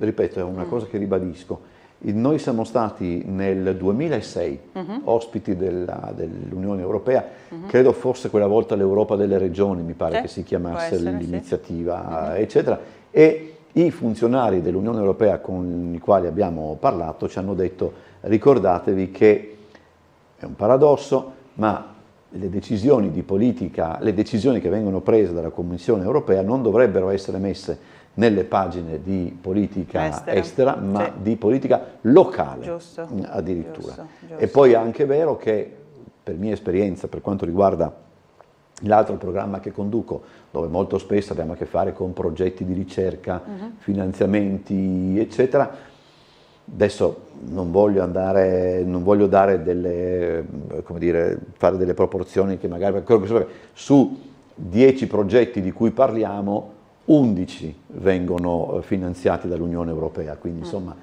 ripeto, è una cosa che ribadisco. Noi siamo stati nel 2006 ospiti dell'Unione Europea, credo fosse quella volta l'Europa delle regioni, mi pare che si chiamasse l'iniziativa, eccetera, e i funzionari dell'Unione Europea con i quali abbiamo parlato ci hanno detto: ricordatevi che è un paradosso, ma le decisioni di politica, le decisioni che vengono prese dalla Commissione Europea non dovrebbero essere messe nelle pagine di politica estera, ma di politica locale, addirittura. Giusto. E poi è anche vero che, per mia esperienza, per quanto riguarda l'altro programma che conduco, dove molto spesso abbiamo a che fare con progetti di ricerca, finanziamenti, eccetera, adesso non voglio dare delle, come dire, fare delle proporzioni che magari su 10 progetti di cui parliamo, 11 vengono finanziati dall'Unione Europea, quindi insomma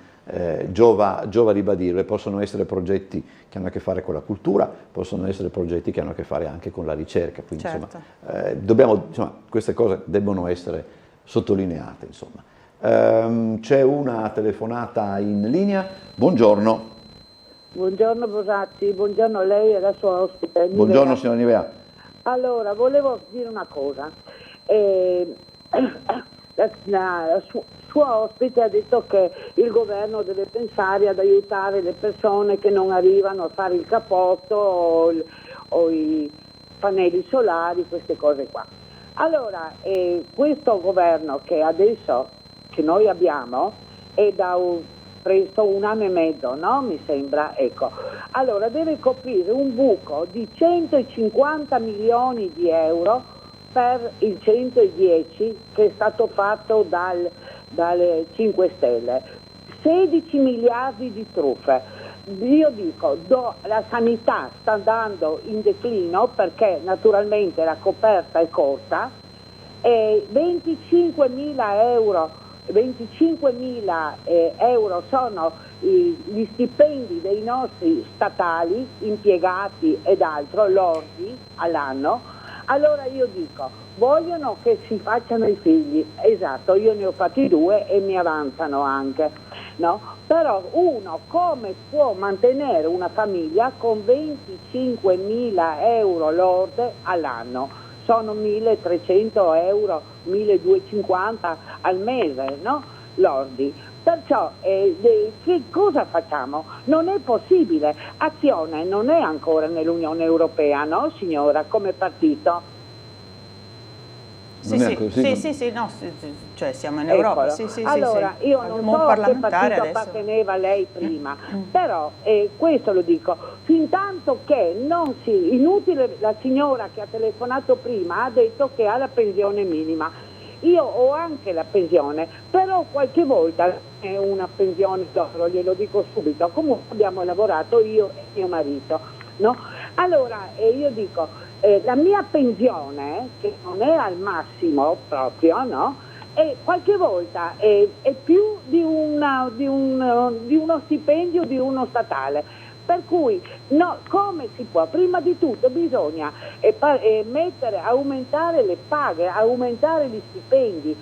giova ribadirlo. Possono essere progetti che hanno a che fare con la cultura, possono essere progetti che hanno a che fare anche con la ricerca, quindi insomma, queste cose debbono essere sottolineate. C'è una telefonata in linea. Buongiorno. Buongiorno Bosatti, buongiorno a lei e alla sua ospite. Buongiorno signora Nivea. Allora, volevo dire una cosa. La sua ospite ha detto che il governo deve pensare ad aiutare le persone che non arrivano a fare il cappotto o i pannelli solari, queste cose qua. Allora, questo governo che adesso che noi abbiamo è da presto 1 anno e mezzo, no? Mi sembra, ecco. Allora deve coprire un buco di 150 milioni di euro per il 110 che è stato fatto dalle 5 Stelle, 16 miliardi di truffe. Io dico, la sanità sta andando in declino perché naturalmente la coperta è corta e 25.000 euro 25.000 euro sono gli stipendi dei nostri statali, impiegati ed altro, lordi all'anno, allora io dico, vogliono che si facciano i figli, esatto, io ne ho fatti 2 e mi avanzano anche, no? Però uno come può mantenere una famiglia con 25.000 euro lorde all'anno? Sono 1.300 euro, 1.250 al mese, no? Lordi. Perciò che cosa facciamo? Non è possibile. Azione non è ancora nell'Unione Europea, no signora, come partito? Sì, no, cioè siamo in Europa. Sì, allora, io non so a che partito apparteneva lei prima, però questo lo dico, fin tanto che non si, inutile, la signora che ha telefonato prima ha detto che ha la pensione minima. Io ho anche la pensione, però qualche volta è una pensione d'oro, glielo dico subito, comunque abbiamo lavorato io e mio marito, no? Allora io dico, la mia pensione, che non è al massimo proprio, no? E qualche volta è più di uno stipendio di uno statale. Per cui no, come si può? Prima di tutto bisogna aumentare le paghe, aumentare gli stipendi,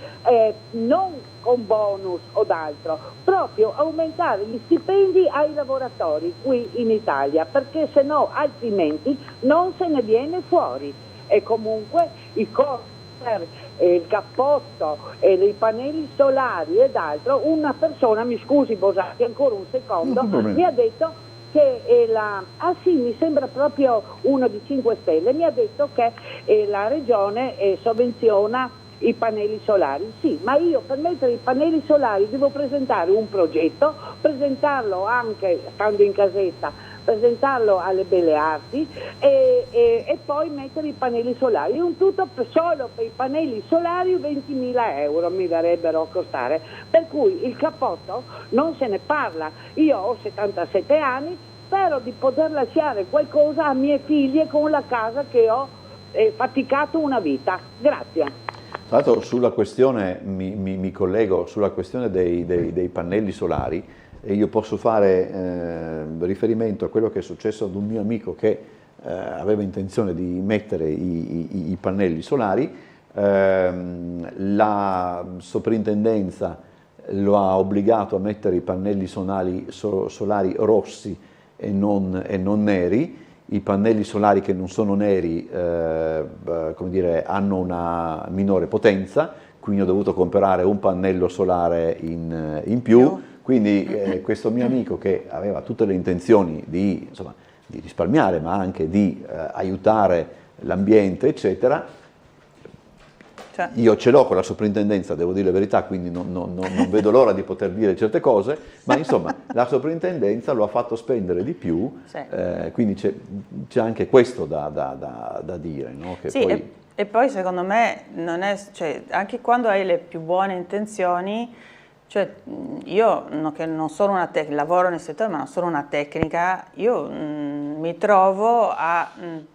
non con bonus o d'altro, proprio aumentare gli stipendi ai lavoratori qui in Italia, perché se no altrimenti non se ne viene fuori. E comunque i costi per il cappotto e i pannelli solari ed altro, una persona, mi scusi Bosatti ancora un secondo, mi ha detto che mi sembra proprio uno di 5 Stelle, mi ha detto che la regione sovvenziona i pannelli solari. Sì, ma io per mettere i pannelli solari devo presentare un progetto, presentarlo anche stando in casetta, presentarlo alle Belle Arti e poi mettere i pannelli solari. Un tutto solo per i pannelli solari 20.000 euro mi verrebbero a costare, per cui il cappotto non se ne parla. Io ho 77 anni, spero di poter lasciare qualcosa a mie figlie con la casa che ho faticato una vita. Grazie. Tra l'altro sulla questione, mi collego sulla questione dei pannelli solari, e io posso fare riferimento a quello che è successo ad un mio amico che aveva intenzione di mettere i pannelli solari. La soprintendenza lo ha obbligato a mettere i pannelli solari rossi e non neri. I pannelli solari che non sono neri come dire, hanno una minore potenza, quindi ho dovuto comprare un pannello solare in più. Quindi questo mio amico, che aveva tutte le intenzioni di risparmiare ma anche di aiutare l'ambiente eccetera, io ce l'ho con la soprintendenza, devo dire la verità, quindi non vedo l'ora di poter dire certe cose, ma insomma la soprintendenza lo ha fatto spendere di più, quindi c'è anche questo da dire, no? Che sì, poi... e poi secondo me non è, cioè, anche quando hai le più buone intenzioni, cioè io che non sono una tecnica, lavoro nel settore ma non sono una tecnica, io mi trovo a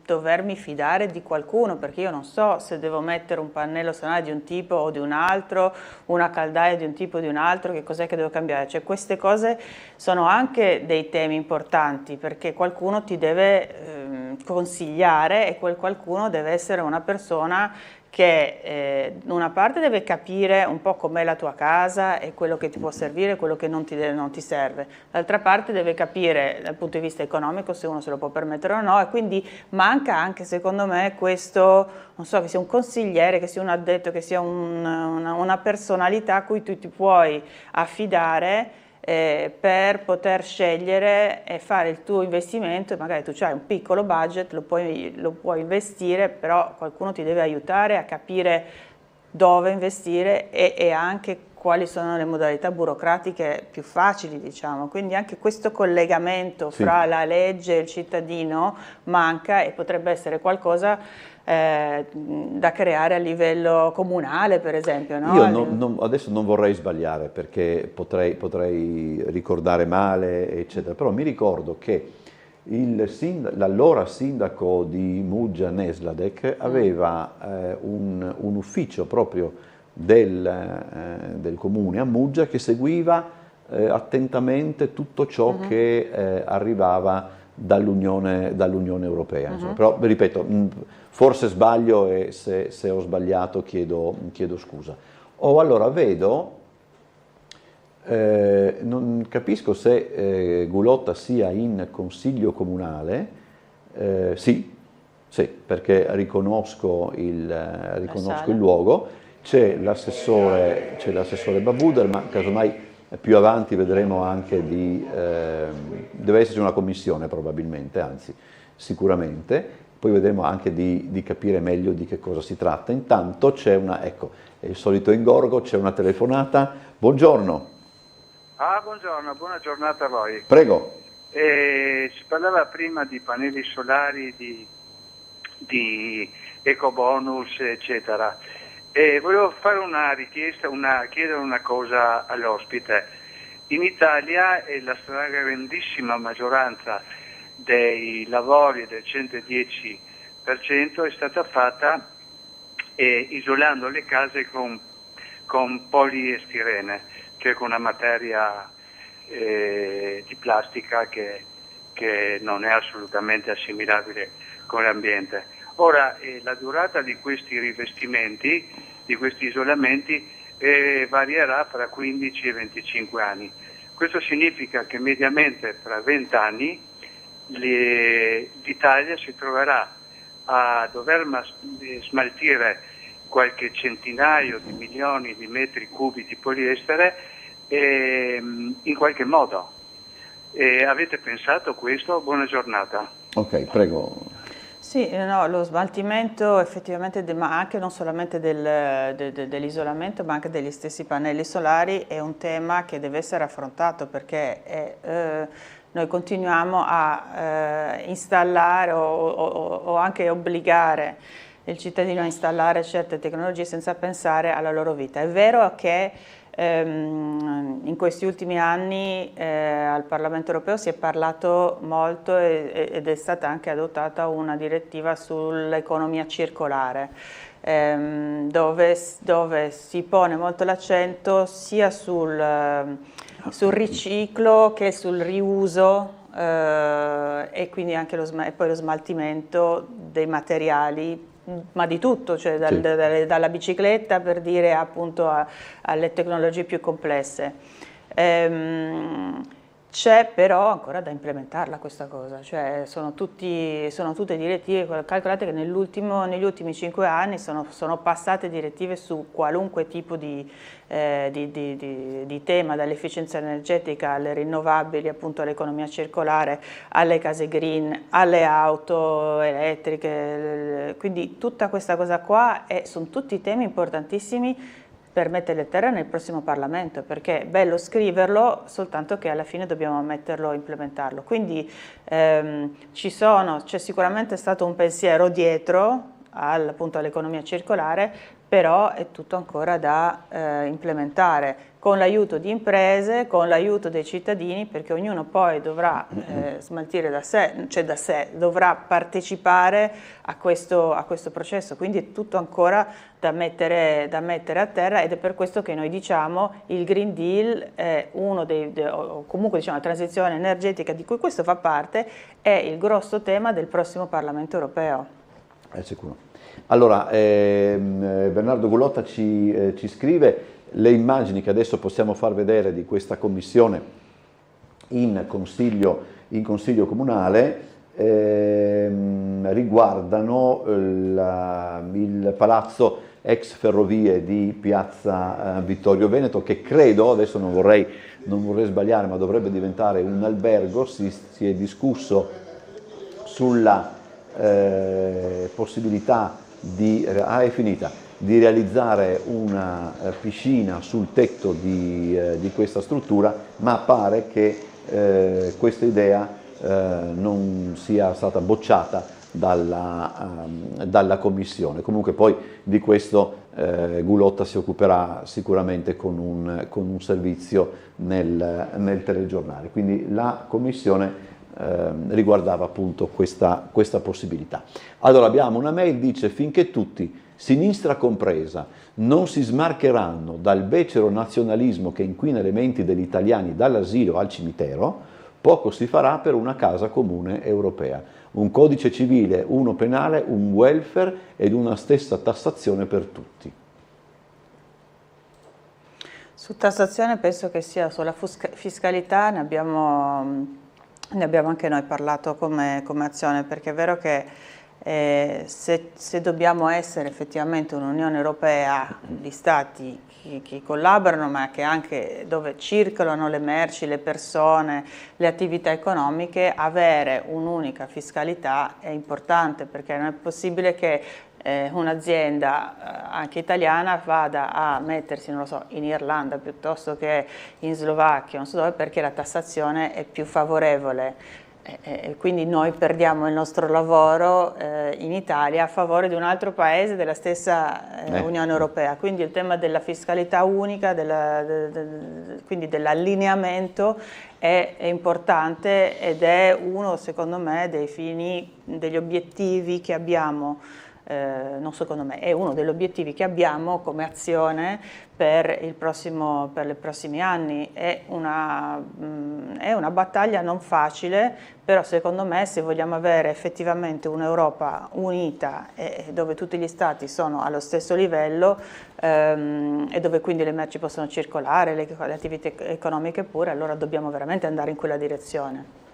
dovermi fidare di qualcuno, perché io non so se devo mettere un pannello solare di un tipo o di un altro, una caldaia di un tipo o di un altro, che cos'è che devo cambiare. Cioè queste cose sono anche dei temi importanti, perché qualcuno ti deve consigliare e quel qualcuno deve essere una persona che una parte deve capire un po' com'è la tua casa e quello che ti può servire e quello che non ti serve, d'altra parte deve capire dal punto di vista economico se uno se lo può permettere o no, e quindi manca anche secondo me questo, non so, che sia un consigliere, che sia un addetto, che sia una personalità a cui tu ti puoi affidare per poter scegliere e fare il tuo investimento, e magari tu hai un piccolo budget, lo puoi investire, però qualcuno ti deve aiutare a capire dove investire e anche quali sono le modalità burocratiche più facili, diciamo. Quindi anche questo collegamento fra la legge e il cittadino manca, e potrebbe essere qualcosa da creare a livello comunale, per esempio, no? Io adesso non vorrei sbagliare, perché potrei ricordare male, eccetera, però mi ricordo che l'allora sindaco di Muggia Nesladek aveva un ufficio proprio del comune a Muggia, che seguiva attentamente tutto ciò che arrivava dall'Unione Europea. Insomma. Però, ripeto, forse sbaglio e se ho sbagliato chiedo scusa. Allora vedo, non capisco se Gulotta sia in consiglio comunale, sì, perché riconosco il luogo, c'è l'assessore Babuder, ma casomai più avanti vedremo anche deve esserci una commissione probabilmente, anzi sicuramente, poi vedremo anche di capire meglio di che cosa si tratta. Intanto c'è ecco, è il solito ingorgo, c'è una telefonata. Buongiorno. Buongiorno, buona giornata a voi. Prego. Si parlava prima di pannelli solari, di ecobonus, eccetera. Volevo fare una richiesta, chiedere una cosa all'ospite. In Italia la stragrandissima maggioranza dei lavori del 110% è stata fatta isolando le case con poliestirene, cioè con una materia di plastica che non è assolutamente assimilabile con l'ambiente. Ora, la durata di questi rivestimenti, di questi isolamenti, varierà fra 15 e 25 anni. Questo significa che mediamente fra 20 anni l'Italia si troverà a dover smaltire qualche centinaio di milioni di metri cubi di poliestere in qualche modo. Avete pensato a questo? Buona giornata. Ok, prego. Sì, no, lo smaltimento effettivamente, ma anche non solamente dell'isolamento, ma anche degli stessi pannelli solari, è un tema che deve essere affrontato, perché noi continuiamo a installare o anche obbligare il cittadino a installare certe tecnologie senza pensare alla loro vita. È vero che in questi ultimi anni al Parlamento europeo si è parlato molto ed è stata anche adottata una direttiva sull'economia circolare, dove si pone molto l'accento sia sul riciclo che sul riuso e quindi anche poi lo smaltimento dei materiali, ma di tutto, cioè dalla bicicletta, per dire, appunto alle tecnologie più complesse. C'è però ancora da implementarla questa cosa, cioè sono tutte direttive. Calcolate che negli ultimi 5 anni sono passate direttive su qualunque tipo di tema, dall'efficienza energetica alle rinnovabili, appunto all'economia circolare, alle case green, alle auto elettriche, quindi tutta questa cosa qua sono tutti temi importantissimi per metterli a terra nel prossimo Parlamento, perché è bello scriverlo, soltanto che alla fine dobbiamo metterlo e implementarlo. Quindi c'è sicuramente stato un pensiero dietro appunto all'economia circolare, però è tutto ancora da implementare con l'aiuto di imprese, con l'aiuto dei cittadini, perché ognuno poi dovrà smaltire da sé, dovrà partecipare a questo processo, quindi è tutto ancora da mettere a terra, ed è per questo che noi diciamo il Green Deal è o comunque diciamo la transizione energetica di cui questo fa parte, è il grosso tema del prossimo Parlamento europeo. È sicuro. Allora, Bernardo Gulotta ci scrive: le immagini che adesso possiamo far vedere di questa commissione in consiglio comunale riguardano il palazzo ex ferrovie di piazza Vittorio Veneto, che credo, adesso non vorrei sbagliare, ma dovrebbe diventare un albergo. Si è discusso sulla possibilità di realizzare una piscina sul tetto di questa struttura, ma pare che questa idea non sia stata bocciata dalla Commissione. Comunque poi di questo Gulotta si occuperà sicuramente con un servizio nel telegiornale. Quindi la Commissione riguardava appunto questa possibilità. Allora abbiamo una mail, dice: finché tutti, sinistra compresa, non si smarcheranno dal becero nazionalismo che inquina le menti degli italiani dall'asilo al cimitero, poco si farà per una casa comune europea, un codice civile, uno penale, un welfare ed una stessa tassazione per tutti. Su tassazione penso che sia sulla fiscalità, ne abbiamo anche noi parlato come azione, perché è vero che se dobbiamo essere effettivamente un'Unione Europea di Stati che collaborano, ma che anche dove circolano le merci, le persone, le attività economiche, avere un'unica fiscalità è importante, perché non è possibile che un'azienda anche italiana vada a mettersi, non lo so, in Irlanda piuttosto che in Slovacchia, non so dove, perché la tassazione è più favorevole. Quindi noi perdiamo il nostro lavoro in Italia a favore di un altro paese della stessa Unione Europea. Quindi il tema della fiscalità unica, quindi dell'allineamento è importante, ed è uno, secondo me, dei fini, degli obiettivi che abbiamo. Non secondo me, è uno degli obiettivi che abbiamo come azione per i prossimi anni. È una battaglia non facile, però secondo me, se vogliamo avere effettivamente un'Europa unita dove tutti gli stati sono allo stesso livello e dove quindi le merci possono circolare, le attività economiche pure, allora dobbiamo veramente andare in quella direzione.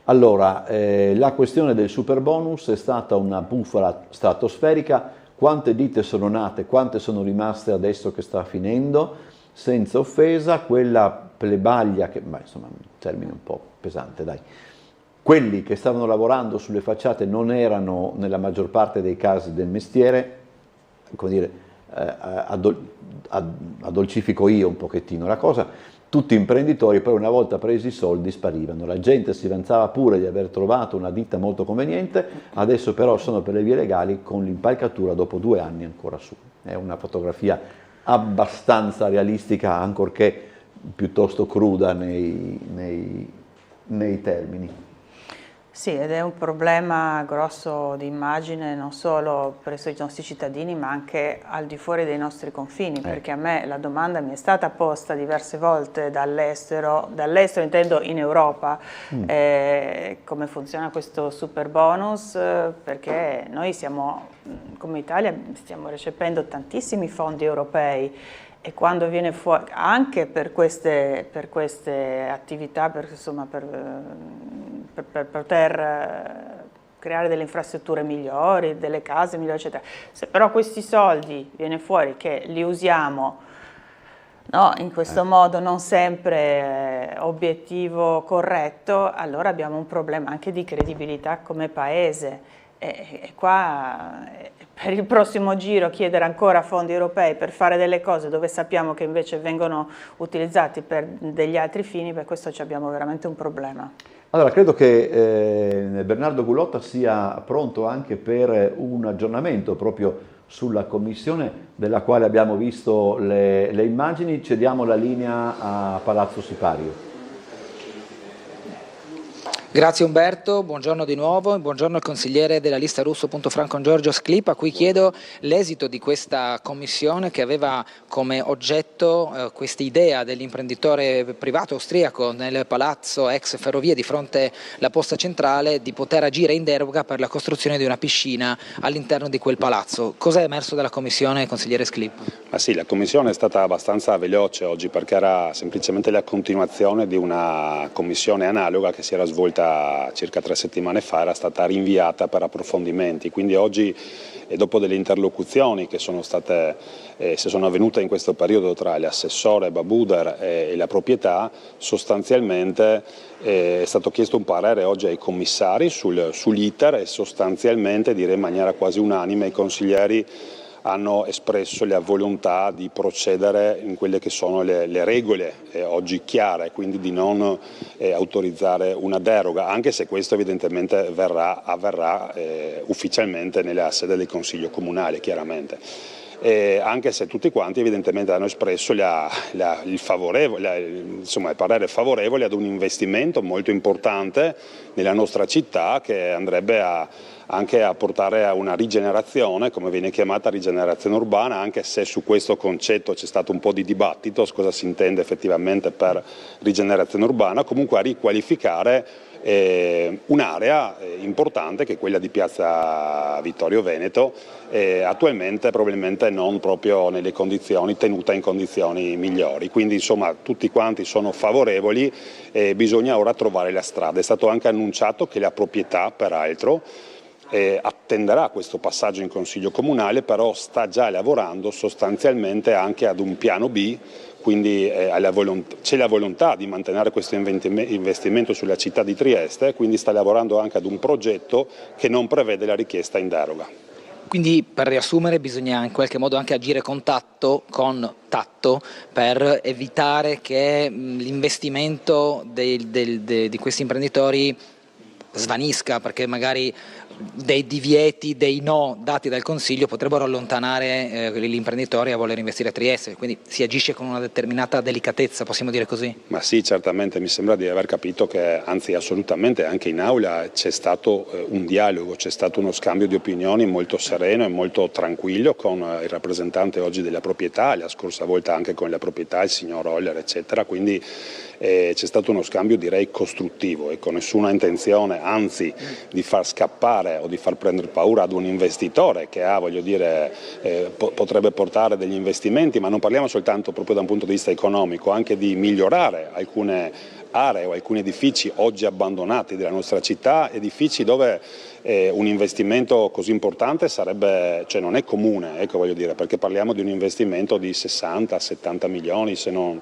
Allora, la questione del superbonus è stata una bufala stratosferica. Quante ditte sono nate, quante sono rimaste adesso che sta finendo? Senza offesa, quella plebaglia, che insomma un termine un po' pesante, dai. Quelli che stavano lavorando sulle facciate non erano nella maggior parte dei casi del mestiere, come dire, addolcifico io un pochettino la cosa. Tutti imprenditori, poi una volta presi i soldi sparivano, la gente si vanzava pure di aver trovato una ditta molto conveniente, adesso però sono per le vie legali con l'impalcatura dopo 2 anni ancora su. È una fotografia abbastanza realistica, ancorché piuttosto cruda nei termini. Sì, ed è un problema grosso di immagine non solo presso i nostri cittadini, ma anche al di fuori dei nostri confini, perché a me la domanda mi è stata posta diverse volte dall'estero intendo in Europa, come funziona questo super bonus, perché noi siamo, come Italia, stiamo recependo tantissimi fondi europei, e quando viene fuori, anche per queste attività, per poter creare delle infrastrutture migliori, delle case migliori, eccetera. Se però questi soldi viene fuori che li usiamo in questo modo non sempre obiettivo corretto, allora abbiamo un problema anche di credibilità come paese. E qua per il prossimo giro chiedere ancora fondi europei per fare delle cose dove sappiamo che invece vengono utilizzati per degli altri fini, per questo abbiamo veramente un problema. Allora, credo che Bernardo Gullotta sia pronto anche per un aggiornamento proprio sulla commissione della quale abbiamo visto le immagini. Cediamo la linea a Palazzo Sipario. Grazie Umberto, buongiorno di nuovo, buongiorno al consigliere della lista Russo, Franco Giorgio Sclip, a cui chiedo l'esito di questa commissione che aveva come oggetto questa idea dell'imprenditore privato austriaco nel palazzo ex ferrovie di fronte alla posta centrale di poter agire in deroga per la costruzione di una piscina all'interno di quel palazzo. Cosa è emerso dalla commissione, consigliere Sclip? Ma sì, la commissione è stata abbastanza veloce oggi perché era semplicemente la continuazione di una commissione analoga che si era svolta circa 3 settimane fa, era stata rinviata per approfondimenti, quindi oggi dopo delle interlocuzioni che sono avvenute in questo periodo tra l'assessore Babuder e la proprietà, sostanzialmente è stato chiesto un parere oggi ai commissari sull'iter e sostanzialmente, direi in maniera quasi unanime, i consiglieri hanno espresso la volontà di procedere in quelle che sono le regole oggi chiare, quindi di non autorizzare una deroga, anche se questo evidentemente avverrà ufficialmente nella sede del Consiglio Comunale, chiaramente. anche se tutti quanti evidentemente hanno espresso il parere favorevole ad un investimento molto importante nella nostra città, che andrebbe anche a portare a una rigenerazione, come viene chiamata rigenerazione urbana, anche se su questo concetto c'è stato un po' di dibattito, cosa si intende effettivamente per rigenerazione urbana, comunque a riqualificare un'area importante che è quella di Piazza Vittorio Veneto, attualmente probabilmente non proprio nelle condizioni, tenuta in condizioni migliori. Quindi insomma tutti quanti sono favorevoli e bisogna ora trovare la strada. È stato anche annunciato che la proprietà, peraltro, attenderà questo passaggio in Consiglio Comunale, però sta già lavorando sostanzialmente anche ad un piano B, quindi c'è la volontà di mantenere questo investimento sulla città di Trieste, quindi sta lavorando anche ad un progetto che non prevede la richiesta in deroga. Quindi, per riassumere, bisogna in qualche modo anche agire con tatto per evitare che l'investimento di questi imprenditori svanisca, perché magari dei divieti, dei no dati dal Consiglio potrebbero allontanare gli imprenditori a voler investire a Trieste, quindi si agisce con una determinata delicatezza, possiamo dire così? Ma sì, certamente, mi sembra di aver capito che, anzi assolutamente, anche in aula c'è stato un dialogo, c'è stato uno scambio di opinioni molto sereno e molto tranquillo con il rappresentante oggi della proprietà, la scorsa volta anche con la proprietà, il signor Roller, eccetera, quindi c'è stato uno scambio, direi, costruttivo e con nessuna intenzione, anzi, di far scappare o di far prendere paura ad un investitore che potrebbe portare degli investimenti, ma non parliamo soltanto proprio da un punto di vista economico, anche di migliorare alcune aree o alcuni edifici oggi abbandonati della nostra città, edifici dove un investimento così importante non è comune, perché parliamo di un investimento di 60-70 milioni se non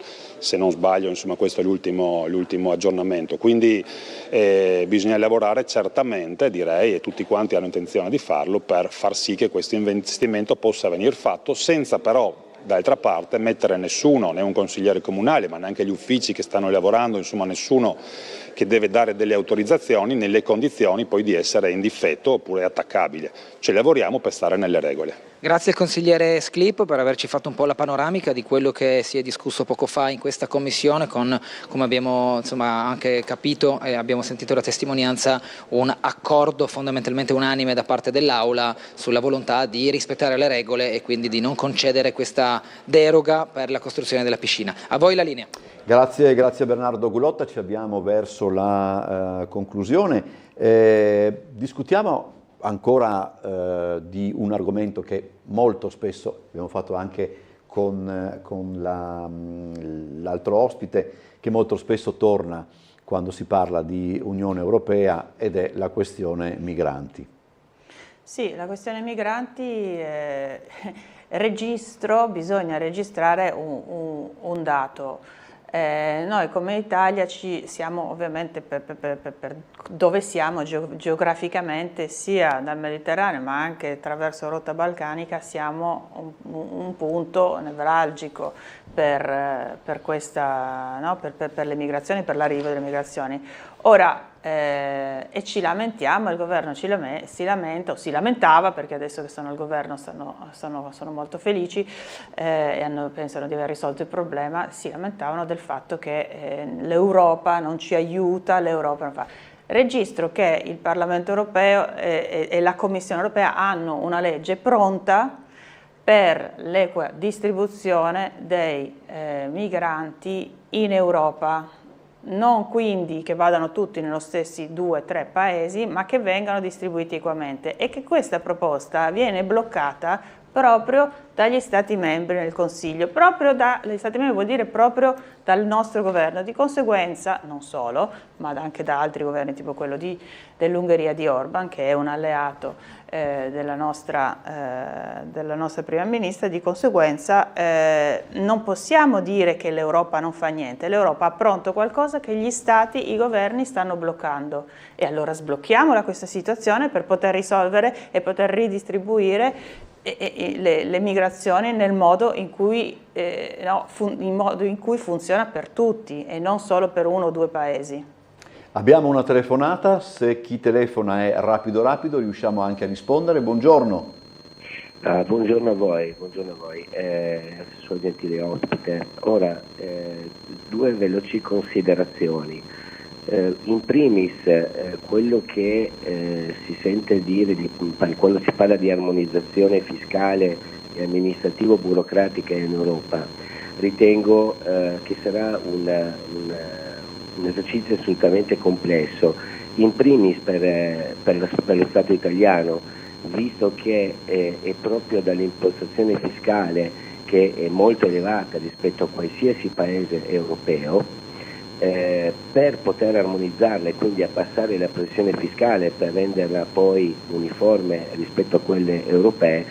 sbaglio, insomma questo è l'ultimo aggiornamento, quindi bisogna lavorare certamente, direi, e tutti quanti hanno intenzione di farlo, per far sì che questo investimento possa venire fatto senza però, d'altra parte, mettere nessuno, né un consigliere comunale, ma neanche gli uffici che stanno lavorando, insomma nessuno che deve dare delle autorizzazioni nelle condizioni poi di essere in difetto oppure attaccabile. Cioè lavoriamo per stare nelle regole. Grazie consigliere Sclip per averci fatto un po' la panoramica di quello che si è discusso poco fa in questa commissione con, come abbiamo anche capito e abbiamo sentito la testimonianza, un accordo fondamentalmente unanime da parte dell'Aula sulla volontà di rispettare le regole e quindi di non concedere questa deroga per la costruzione della piscina. A voi la linea. Grazie Bernardo Gulotta, ci abbiamo verso la conclusione. Discutiamo ancora di un argomento che molto spesso abbiamo fatto anche con l'altro ospite, che molto spesso torna quando si parla di Unione Europea, ed è la questione migranti. Sì, la questione migranti, bisogna registrare un dato. Noi come Italia siamo ovviamente per dove siamo geograficamente, sia dal Mediterraneo ma anche attraverso rotta balcanica, siamo un punto nevralgico per le migrazioni, per l'arrivo delle migrazioni. Ora, e ci lamentiamo, il governo si lamenta, o si lamentava, perché adesso che sono al governo sono molto felici e pensano di aver risolto il problema, si lamentavano del fatto che l'Europa non ci aiuta, l'Europa non fa. Registro che il Parlamento europeo e la Commissione europea hanno una legge pronta per l'equa distribuzione dei migranti in Europa. Non quindi che vadano tutti nello stessi 2-3 paesi, ma che vengano distribuiti equamente, e che questa proposta viene bloccata proprio dagli Stati membri nel Consiglio, proprio dagli Stati membri vuol dire proprio dal nostro governo, di conseguenza non solo, ma anche da altri governi tipo quello dell'Ungheria di Orban, che è un alleato della nostra prima ministra. Di conseguenza non possiamo dire che l'Europa non fa niente, l'Europa ha pronto qualcosa che gli Stati, i governi stanno bloccando, e allora sblocchiamola questa situazione per poter risolvere e poter ridistribuire le migrazioni nel modo in cui funziona per tutti e non solo per uno o due paesi. Abbiamo una telefonata, se chi telefona è rapido riusciamo anche a rispondere. Buongiorno. Buongiorno a voi, suo gentile ospite. Ora, due veloci considerazioni. In primis, quello che si sente dire quando si parla di armonizzazione fiscale e amministrativo-burocratica in Europa, ritengo che sarà un esercizio assolutamente complesso, in primis per lo Stato italiano, visto che è proprio dall'impostazione fiscale che è molto elevata rispetto a qualsiasi paese europeo, per poter armonizzarla e quindi abbassare la pressione fiscale per renderla poi uniforme rispetto a quelle europee,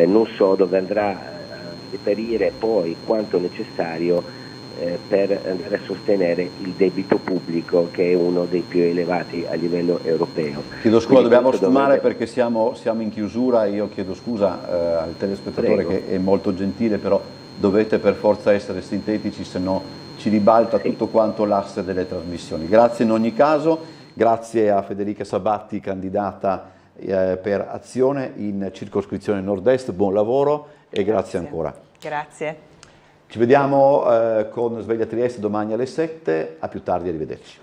non so dove andrà a reperire poi quanto necessario per andare a sostenere il debito pubblico, che è uno dei più elevati a livello europeo. Chiedo scusa, dobbiamo sfumare perché siamo in chiusura. Io chiedo scusa al telespettatore, che è molto gentile, però dovete per forza essere sintetici, se no ci ribalta tutto quanto l'asse delle trasmissioni. Grazie in ogni caso, grazie a Federica Sabatti, candidata per Azione in circoscrizione Nord-Est, buon lavoro e grazie ancora. Grazie. Ci vediamo con Sveglia Trieste domani alle 7, a più tardi, arrivederci.